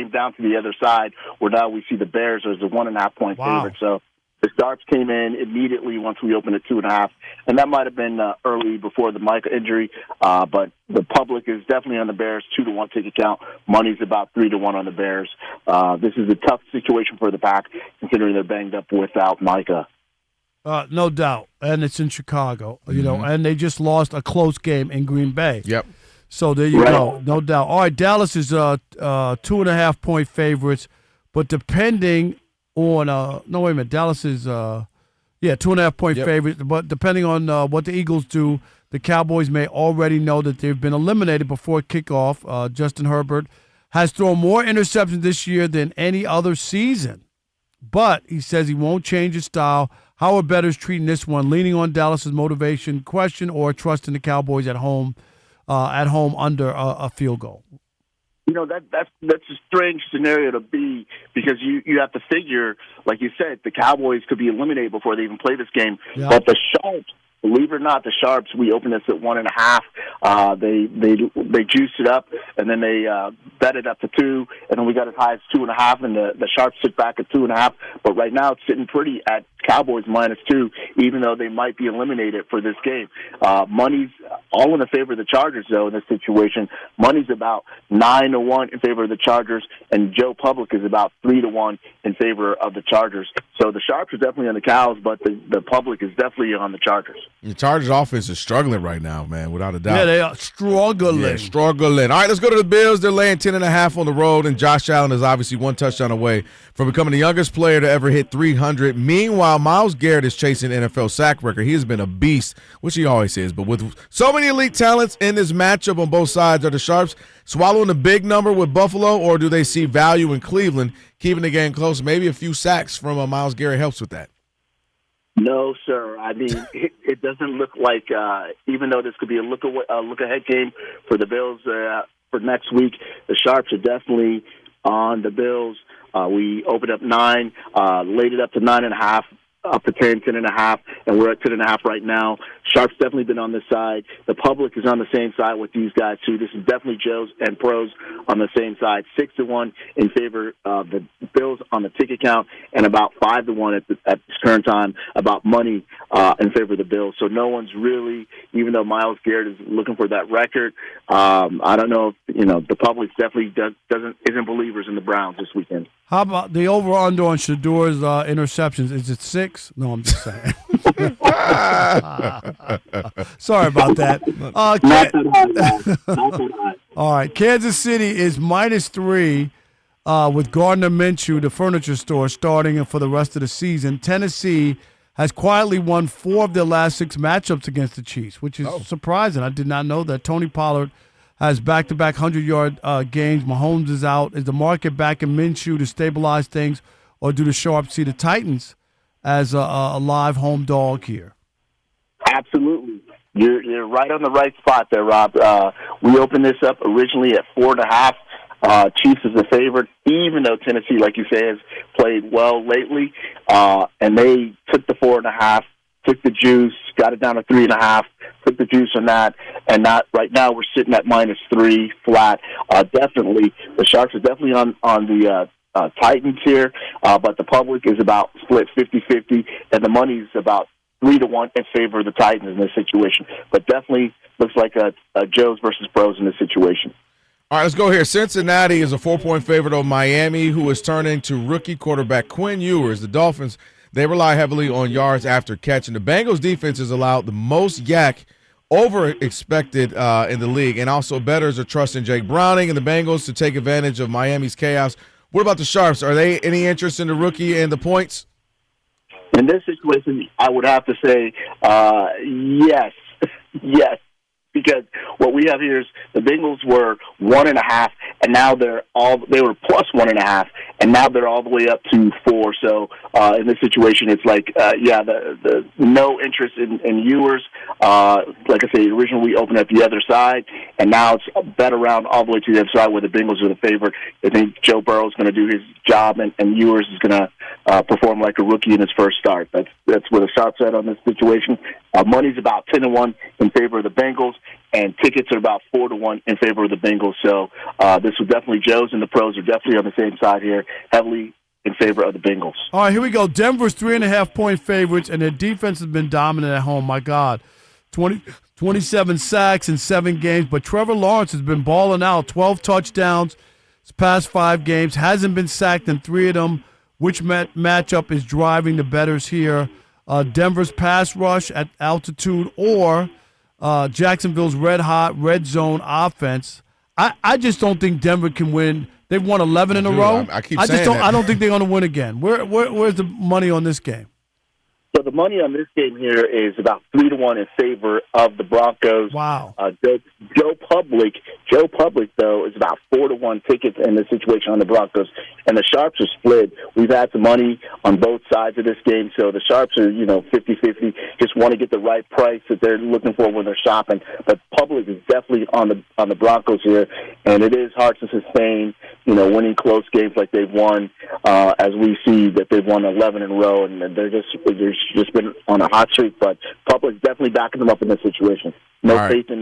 down to the other side, where now we see the Bears as a 1.5-point favorite. So the Sharps came in immediately once we opened at 2.5, and that might have been early before the Micah injury. But the public is definitely on the Bears, 2-1 ticket count. Money's about 3-1 on the Bears. This is a tough situation for the Pack, considering they're banged up without Micah. No doubt, and it's in Chicago, and they just lost a close game in Green Bay. Yep. So there you go, no doubt. All right, Dallas is 2.5-point favorites, but depending on Dallas is 2.5-point favorites, but depending on what the Eagles do, the Cowboys may already know that they've been eliminated before kickoff. Justin Herbert has thrown more interceptions this year than any other season, but he says he won't change his style. How are bettors treating this one? Leaning on Dallas's motivation question or trusting the Cowboys at home under a field goal? That's a strange scenario to be, because you have to figure, like you said, the Cowboys could be eliminated before they even play this game. Yeah. But the Sharps, believe it or not, the Sharps, we opened this at 1.5. They juiced it up, and then they bet it up to 2, and then we got as high as 2.5, and the Sharps sit back at 2.5. But right now it's sitting pretty at Cowboys -2, even though they might be eliminated for this game. Money's all in the favor of the Chargers, though, in this situation. Money's about 9-1 in favor of the Chargers, and Joe Public is about 3-1 in favor of the Chargers. So the Sharps are definitely on the Cows, but the public is definitely on the Chargers. The Chargers offense is struggling right now, man, without a doubt. Yeah, they are struggling. Yeah, struggling. All right, let's go to the Bills. They're laying 10.5 on the road, and Josh Allen is obviously one touchdown away from becoming the youngest player to ever hit 300. Meanwhile, Myles Garrett is chasing NFL sack record. He has been a beast, which he always is. But with so many elite talents in this matchup on both sides, are the Sharps swallowing the big number with Buffalo, or do they see value in Cleveland, keeping the game close? Maybe a few sacks from Myles Garrett helps with that. No, sir. I mean, it doesn't look like, even though this could be a look-ahead game for the Bills for next week, the Sharps are definitely on the Bills. We opened up 9, laid it up to 9.5, up to 10.5, and we're at 10.5 right now. Sharps definitely been on this side. The public is on the same side with these guys, too. This is definitely Joe's and Pros on the same side. 6-1 in favor of the Bills on the ticket count, and about 5-1 at this current time about money in favor of the Bills. So no one's really, even though Myles Garrett is looking for that record, I don't know if, the public definitely isn't believers in the Browns this weekend. How about the over-under on Shadour's interceptions? Is it 6? No, I'm just saying. Sorry about that. All right, Kansas City is -3 with Gardner Minshew, the furniture store, starting for the rest of the season. Tennessee has quietly won 4 of their last 6 matchups against the Chiefs, which is surprising. I did not know that. Tony Pollard has back-to-back 100-yard games. Mahomes is out. Is the market back in Minshew to stabilize things, or do the Sharps see the Titans as a live home dog here? Absolutely. You're right on the right spot there, Rob. We opened this up originally at 4.5. Chiefs is the favorite, even though Tennessee, like you say, has played well lately. And they took the 4.5, took the juice, got it down to 3.5, took the juice on that, and right now we're sitting at -3 flat. Definitely, the Sharks are definitely on the Titans here, but the public is about split 50-50, and the money's about 3-1 in favor of the Titans in this situation. But definitely looks like a Joe's versus Pros in this situation. All right, let's go here. Cincinnati is a 4-point favorite over Miami, who is turning to rookie quarterback Quinn Ewers. The Dolphins, they rely heavily on yards after catch, and the Bengals defense has allowed the most yak over expected in the league, and also bettors are trusting Jake Browning and the Bengals to take advantage of Miami's chaos. What about the Sharps? Are they any interest in the rookie and the points? In this situation, I would have to say yes. Yes. Because what we have here is the Bengals were 1.5, and now they were plus 1.5, and now they're all the way up to 4. So in this situation, it's like the no interest in Ewers. Like I say, originally we opened at the other side, and now it's bet around all the way to the other side where the Bengals are the favorite. I think Joe Burrow is going to do his job, and Ewers is going to perform like a rookie in his first start. That's where the Sharps at on this situation. Money's about 10-1 in favor of the Bengals, and tickets are about 4-1 in favor of the Bengals. So this was definitely Joe's, and the Pros are definitely on the same side here, heavily in favor of the Bengals. All right, here we go. Denver's 3.5-point favorites, and their defense has been dominant at home. My God, 27 sacks in 7 games. But Trevor Lawrence has been balling out, 12 touchdowns his past 5 games, hasn't been sacked in 3 of them. Which matchup is driving the bettors here? Denver's pass rush at altitude or Jacksonville's red-hot red zone offense? I just don't think Denver can win. They've won 11 in a row. I keep saying that. I don't think they're going to win again. Where's the money on this game? So the money on this game here is about 3-1 in favor of the Broncos. Wow. Joe Public though is about 4-1 tickets in this situation on the Broncos, and the Sharps are split. We've had some money on both sides of this game, so the Sharps are 50-50. Just want to get the right price that they're looking for when they're shopping. But Public is definitely on the Broncos here, and it is hard to sustain winning close games like they've won, as we see that they've won 11 in a row, and they're just been on a hot streak. But Public's definitely backing them up in this situation. No faith in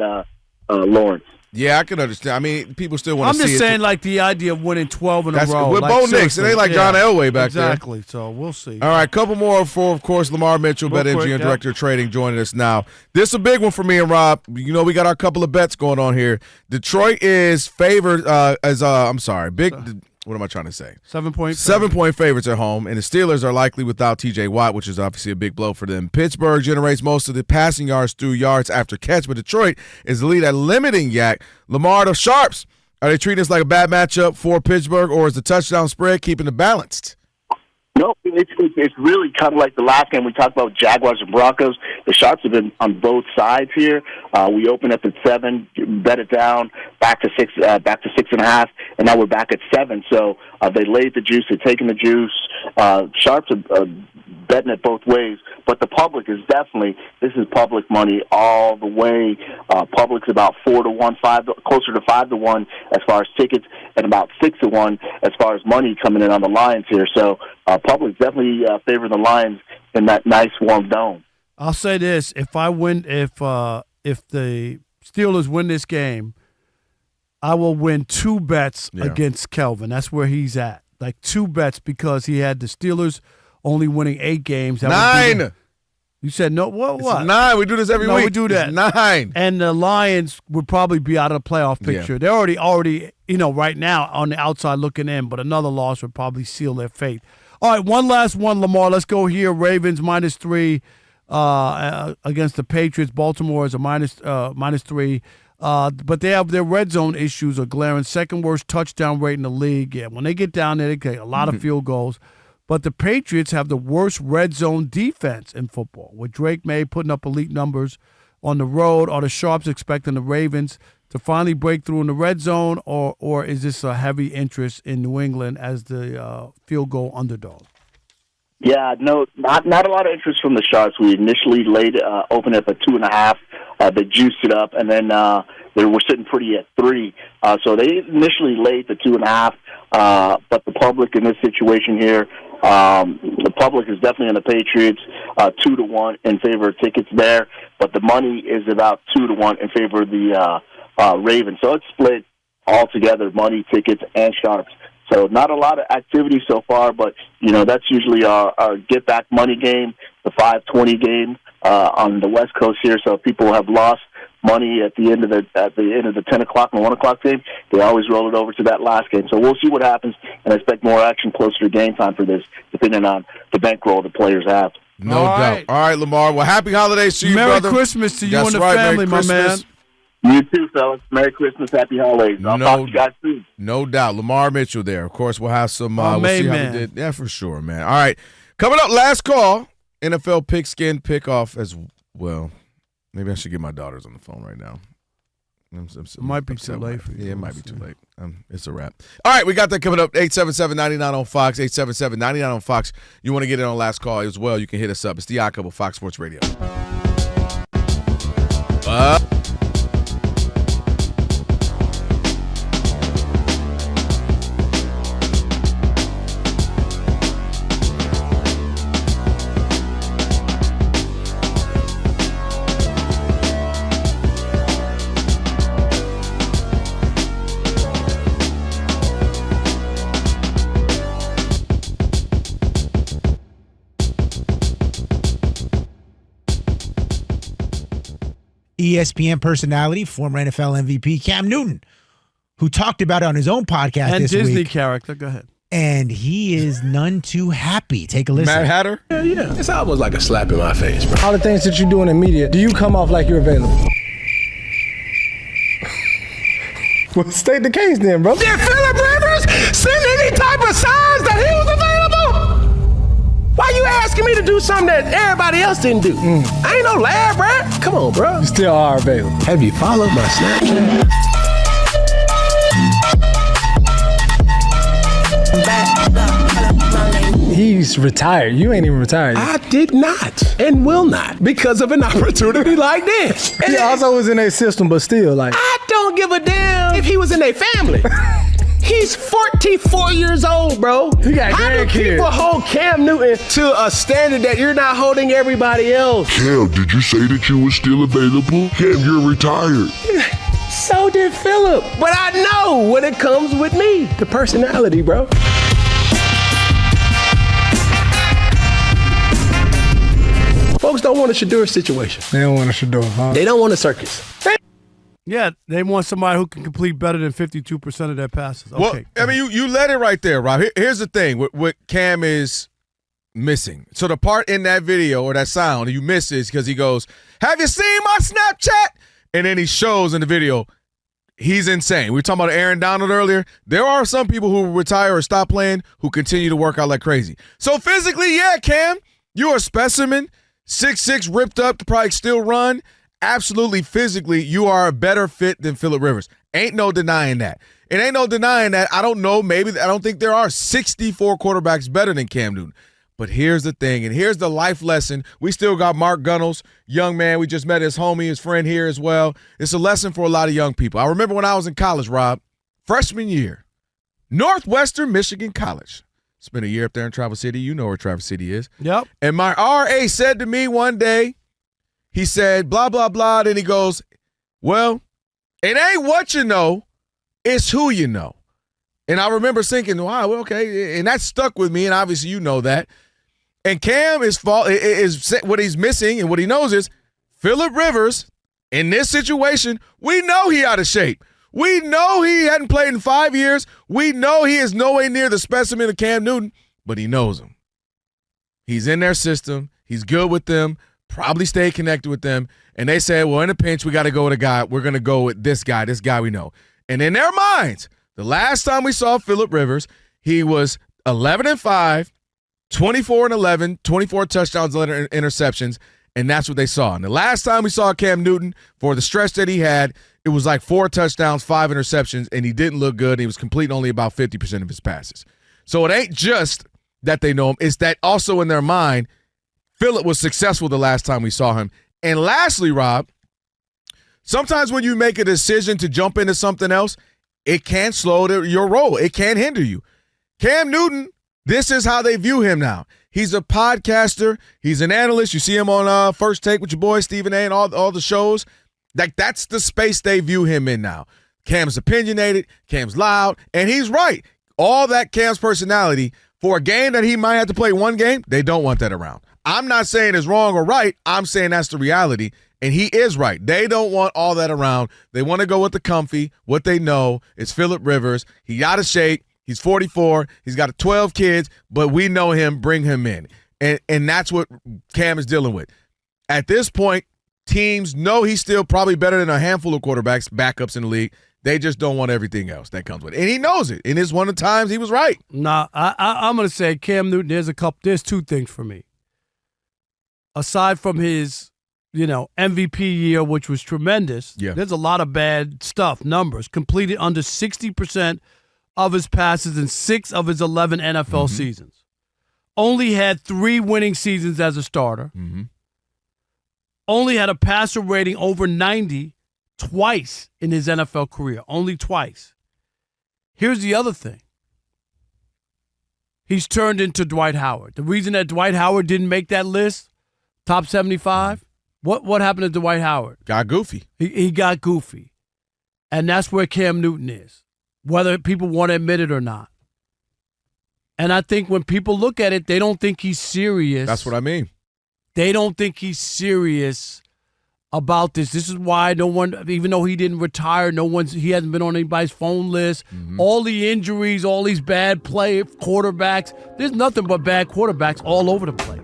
Lawrence. Yeah, I can understand. I mean, people still want to see it. I'm just saying, like, the idea of winning 12 in a row. With Bo Nix. It ain't like John Elway back there. Exactly. So we'll see. All right, couple more for, of course, Lamar Mitchell, BetMGM and Director of Trading, joining us now. This is a big one for me and Rob. You know, we got our couple of bets going on here. Detroit is favored what am I trying to say? 7-point. 7-point favorites at home, and the Steelers are likely without T.J. Watt, which is obviously a big blow for them. Pittsburgh generates most of the passing yards through yards after catch, but Detroit is the lead at limiting yak. Lamar, the Sharps, are they treating this like a bad matchup for Pittsburgh, or is the touchdown spread keeping it balanced? No, it's really kind of like the last game we talked about, Jaguars and Broncos. The Sharps have been on both sides here. We opened up at 7, bet it down, back to 6.5, and now we're back at 7. So they laid the juice, they're taking the juice. Sharps are betting it both ways, but the public is this is public money all the way. Public's about 4-1, closer to 5-1 as far as tickets, and about 6-1 as far as money coming in on the Lions here. So public's definitely favoring the Lions in that nice warm dome. I'll say this: if the Steelers win this game, I will win 2 bets against Kelvin. That's where he's at, like 2 bets, because he had the Steelers only winning 8 games. 9. You said no. What? It's 9. We do this every week. We do that. It's 9. And the Lions would probably be out of the playoff picture. Yeah. They're already, right now on the outside looking in, but another loss would probably seal their fate. All right, one last one, Lamar. Let's go here. Ravens -3 against the Patriots. Baltimore is a -3. But they have their red zone issues are glaring. Second worst touchdown rate in the league. Yeah, when they get down there, they get a lot of field goals. But the Patriots have the worst red zone defense in football, with Drake May putting up elite numbers on the road. Are the Sharps expecting the Ravens to finally break through in the red zone, or is this a heavy interest in New England as the field goal underdog? Yeah, no, not a lot of interest from the Sharps. We initially opened up at 2.5. They juiced it up, and then they were sitting pretty at 3. So they initially laid the 2.5. But the public in this situation here, the public is definitely on the Patriots, 2-1 in favor of tickets there. But the money is about 2-1 in favor of the Ravens. So it's split altogether, money, tickets, and Sharps. So not a lot of activity so far, but that's usually our get back money game, the 5:20 game on the West Coast here. So if people have lost money at the end of the 10 o'clock and 1 o'clock game, they always roll it over to that last game. So we'll see what happens, and I expect more action closer to game time for this, depending on the bankroll the players have. No doubt. All right, Lamar. Well, happy holidays to you, Merry brother. Merry Christmas to you That's and the right, family, Merry my man. Christmas. You too, fellas. Merry Christmas, happy holidays. I'll talk to you guys soon. No doubt. Lamar Mitchell there. Of course, we'll have some. We'll see how we did. Yeah, for sure, man. All right. Coming up, last call. NFL pigskin pick-off as well. Maybe I should get my daughters on the phone right now. It might be too late for you. Yeah, it might be too late. It's a wrap. All right, we got that coming up. 877-99 on Fox. 877-99 on Fox. You want to get in on last call as well, you can hit us up. It's the Odd Couple, Fox Sports Radio. ESPN personality, former NFL MVP Cam Newton, who talked about it on his own podcast and this Disney week. character. Go ahead. And he is none too happy. Take a listen. Mad Hatter? Yeah. It's almost like a slap in my face, bro. All the things that you're doing in media, do you come off like you're available? Well, state the case then, bro. Did Phillip Rivers send any type of signs that he was available? Why you asking me to do something that everybody else didn't do? I ain't no lab rat. Come on, bro. You still are available. Have you followed my Snapchat? He's retired. You ain't even retired. I did not and will not because of an opportunity like this. And he also was in their system, but still, like. I don't give a damn if he was in their family. He's 44 years old, bro. He got grandkids. How do people hold Cam Newton to a standard that you're not holding everybody else? Cam, did you say that you were still available? Cam, you're retired. So did Phillip. But I know when it comes with me, the personality, bro. Folks don't want a Shador situation. They don't want a Shador, huh? They don't want a circus. Yeah, they want somebody who can complete better than 52% of their passes. Okay. Well, I mean, you let it right there, Rob. Here's the thing. What Cam is missing. So the part in that video or that sound you miss is because he goes, "Have you seen my Snapchat?" And then he shows in the video, he's insane. We were talking about Aaron Donald earlier. There are some people who retire or stop playing who continue to work out like crazy. So physically, yeah, Cam, you're a specimen. 6'6", ripped up to probably still run. Absolutely, physically, you are a better fit than Phillip Rivers. Ain't no denying that. It ain't no denying that. I don't know. Maybe I don't think there are 64 quarterbacks better than Cam Newton. But here's the thing, and here's the life lesson. We still got Mark Gunnels, young man. We just met his homie, his friend here as well. It's a lesson for a lot of young people. I remember when I was in college, Rob, freshman year, Northwestern Michigan College. Spent a year up there in Traverse City. You know where Traverse City is. Yep. And my RA said to me one day, he said, blah, blah, blah. Then he goes, well, it ain't what you know, it's who you know. And I remember thinking, wow, okay. And that stuck with me, and obviously you know that. And Cam is what he's missing, and what he knows is Phillip Rivers, in this situation, we know he out of shape. We know he hadn't played in 5 years. We know he is nowhere near the specimen of Cam Newton, but he knows him. He's in their system. He's good with them, probably stay connected with them. And they said, well, in a pinch, we got to go with a guy. We're going to go with this guy we know. And in their minds, the last time we saw Phillip Rivers, he was 11-5, 24-11, 24 touchdowns, 11 interceptions, and that's what they saw. And the last time we saw Cam Newton, for the stretch that he had, it was like 4 touchdowns, 5 interceptions, and he didn't look good. He was completing only about 50% of his passes. So it ain't just that they know him. It's that also in their mind, Phillip was successful the last time we saw him. And lastly, Rob, sometimes when you make a decision to jump into something else, it can slow your roll. It can hinder you. Cam Newton, this is how they view him now. He's a podcaster. He's an analyst. You see him on First Take with your boy Stephen A. and all the shows. Like, that's the space they view him in now. Cam's opinionated. Cam's loud. And he's right. All that Cam's personality, for a game that he might have to play one game, they don't want that around. I'm not saying it's wrong or right. I'm saying that's the reality. And he is right. They don't want all that around. They want to go with the comfy, what they know. It's Phillip Rivers. He out of shape. He's 44. He's got 12 kids, but we know him. Bring him in. And that's what Cam is dealing with. At this point, teams know he's still probably better than a handful of quarterbacks, backups in the league. They just don't want everything else that comes with it. And he knows it. And it's one of the times he was right. Nah, I'm going to say Cam Newton, there's 2 things for me. Aside from his, MVP year, which was tremendous, there's a lot of bad stuff, numbers. Completed under 60% of his passes in 6 of his 11 NFL seasons. Only had 3 winning seasons as a starter. Only had a passer rating over 90 twice in his NFL career. Only twice. Here's the other thing. He's turned into Dwight Howard. The reason that Dwight Howard didn't make that list, top 75, what happened to Dwight Howard? Got goofy. He got goofy. And that's where Cam Newton is, whether people want to admit it or not. And I think when people look at it, they don't think he's serious. That's what I mean. They don't think he's serious about this. This is why no one, even though he didn't retire, he hasn't been on anybody's phone list. All the injuries, all these bad quarterbacks. There's nothing but bad quarterbacks all over the place.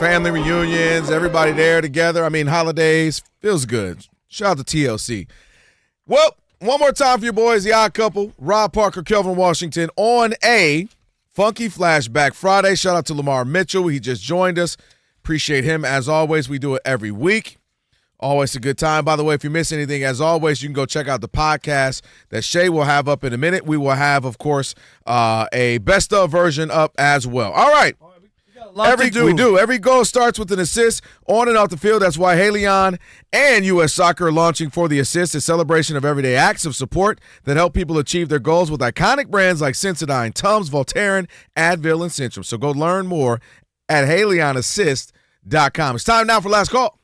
family reunions, everybody there together. I mean, holidays, feels good. Shout out to TLC. Well, one more time for you boys, the odd couple, Rob, Parker, Kelvin Washington, on a funky flashback Friday. Shout out to Lamar Mitchell. He just joined us. Appreciate him. As always, we do it every week. Always a good time. By the way, if you miss anything, as always, you can go check out the podcast that Shay will have up in a minute. We will have, of course, a best of version up as well. All right. We do. Every goal starts with an assist on and off the field. That's why Haleon and U.S. Soccer are launching For the Assist, a celebration of everyday acts of support that help people achieve their goals with iconic brands like Sensodyne, Tums, Voltaren, Advil, and Centrum. So go learn more at HaleonAssist.com. It's time now for last call.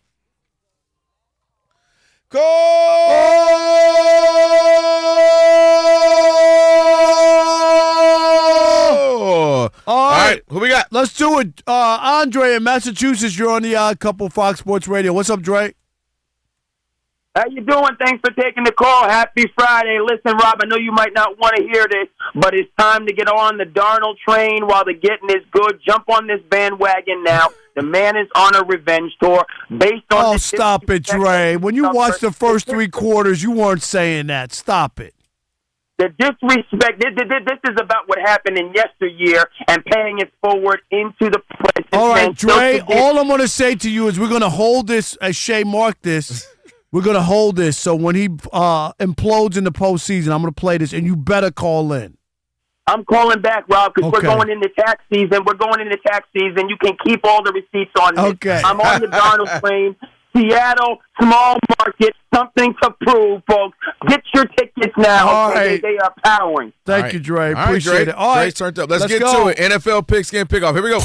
All right, who we got? Let's do it. Andre in Massachusetts, you're on the Odd Couple Fox Sports Radio. What's up, Dre? How you doing? Thanks for taking the call. Happy Friday. Listen, Rob, I know you might not want to hear this, but it's time to get on the Darnold train while the getting is good. Jump on this bandwagon now. The man is on a revenge tour based on... Oh, stop it, Dre. When you watched the first 3 quarters, you weren't saying that. Stop it. The disrespect, this is about what happened in yesteryear and paying it forward into the present. All right, Dre, all I'm going to say to you is we're going to hold this, as Shay marked this, we're going to hold this. So when he implodes in the postseason, I'm going to play this, and you better call in. I'm calling back, Rob, because we're going into tax season. You can keep all the receipts on this. Okay. I'm on the Darnold train. Seattle, small market, something to prove, folks. Get your tickets now. All Okay, right. They are powering. Thank you, Dre. All right, Appreciate Dre. it. All right. Dre's turned up. Let's get go. to it. NFL pigskin pick off. Here we go.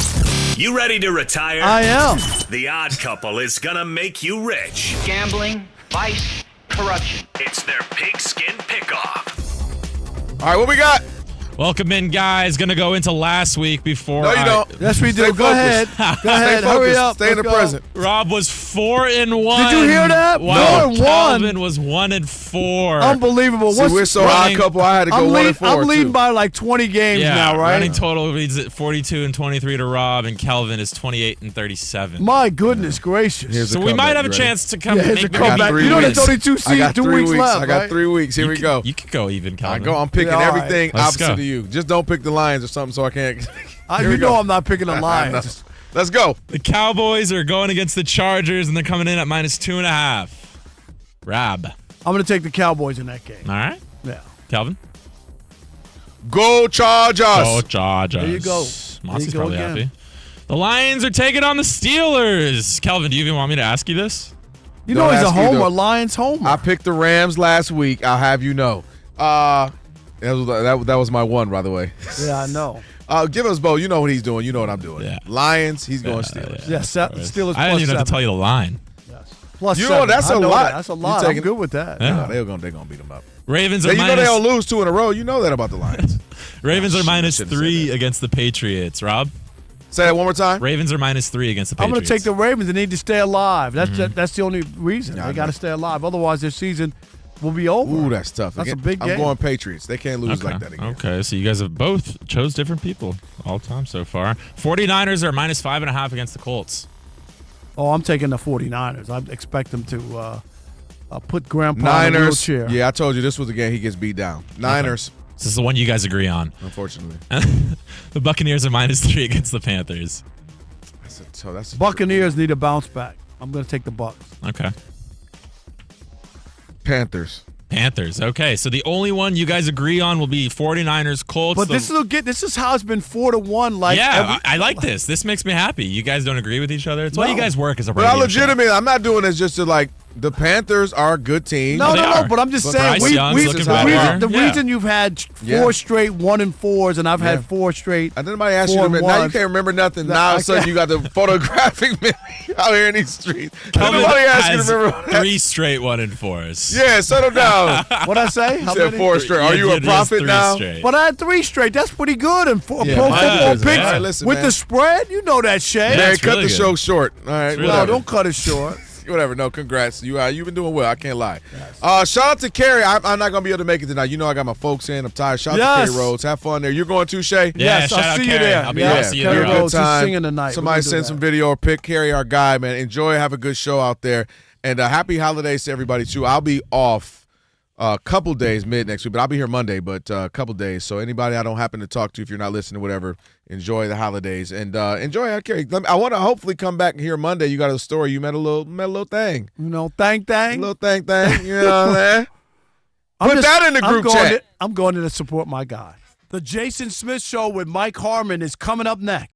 You ready to retire? I am. The Odd Couple is gonna make you rich. Gambling, vice, corruption. It's their pigskin pick-off. All right, what we got? Welcome in, guys. Going to go into last week before. No, you don't. Yes, we do. Stay Go ahead. focused. Go ahead. Stay Hurry focused. up. Stay in the Let's go. present. Rob was 4-1. Did you hear that? Wow. 4-1. Calvin was 1-4. Unbelievable. See, we're so odd couple. I had to go 1-4. I'm leading too. by like 20 games now, right? Running total leads at 42-23 to Rob, and Kelvin is 28-37. My goodness gracious. So we might have a chance to come here's make a comeback. You know there's only 2 weeks left. I got 3 weeks. Here we go. You could go even, Kelvin. I'm picking all everything right. Let's opposite go. of you. Just don't pick the Lions or something so I can't. You know I'm not picking the Lions. Let's go. The Cowboys are going against the Chargers, and they're coming in at -2.5. Rob. I'm going to take the Cowboys in that game. All right. Yeah. Kelvin. Go Chargers. Go Chargers. There you go. Monty's probably happy. The Lions are taking on the Steelers. Kelvin, do you even want me to ask you this? You know he's a homer, Lions homer. I picked the Rams last week. I'll have you know. That was my one, by the way. Yeah, I know. Give us both. You know what he's doing. You know what I'm doing. Yeah. Lions, he's going Steelers. Yeah, Steelers I didn't even have to tell you the line. Plus you 7. know, that's a lot. That's a lot. I'm good with that. Yeah. They're going to beat them up. Ravens are you know they'll lose 2 in a row. You know that about the Lions. Ravens are -3 against the Patriots. Rob? Say that one more time. Ravens are -3 against the Patriots. I'm going to take the Ravens. They need to stay alive. That's the only reason. Yeah, they got to stay alive. Otherwise, their season will be over. Ooh, that's tough. That's a big game. I'm going Patriots. They can't lose like that again. Okay, so you guys have both chose different people all time so far. 49ers are -5.5 against the Colts. Oh, I'm taking the 49ers. I expect them to put Grandpa in a wheelchair. Yeah, I told you this was the game he gets beat down. Niners. Okay. This is the one you guys agree on. Unfortunately. The Buccaneers are -3 against the Panthers. That's Buccaneers need a bounce back. I'm going to take the Bucs. Okay. Panthers. Okay, so the only one you guys agree on will be 49ers, Colts. But this is how it's been 4-1. Like I like this. This makes me happy. You guys don't agree with each other. It's why you guys work as a radio radio legitimately, I'm not doing this just to like. The Panthers are a good team. No. But I'm just saying the reason you've had 4 straight 1-4s and I've had 4 straight. And then somebody asked you to remember. Now you can't remember nothing. Now all of a sudden you got the photographic memory out here in these streets. Kelvin Nobody asked you to has remember 3 straight 1-4s. Yeah, settle down. What'd I say? You said 4 straight. Are you a prophet now? But I had 3 straight. That's pretty good. And pro football picks right, listen, with the spread, you know that, Shay. Yeah, cut the show short. All right, no, don't cut it short. Whatever. No, congrats. You've been doing well. I can't lie. Yes. Shout out to Carrie. I'm not going to be able to make it tonight. You know I got my folks in. I'm tired. Shout out to Carrie Rhodes. Have fun there. You're going too, Shay? Yes, I'll see you there. I'll see you there. Carrie Rhodes is singing tonight. Somebody send some video or pick Carrie, our guy, man. Enjoy. Have a good show out there. And happy holidays to everybody, too. I'll be off a couple days mid next week, but I'll be here Monday, but a couple days. So anybody I don't happen to talk to, if you're not listening, whatever, enjoy the holidays. And enjoy Carrie. I want to hopefully come back here Monday. You got a story. You met a little thing. You know, thang. A little thang. You know what I'm saying? Put that in the group chat. I'm going to support my guy. The Jason Smith Show with Mike Harmon is coming up next.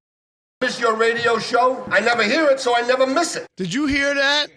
Miss your radio show? I never hear it, so I never miss it. Did you hear that?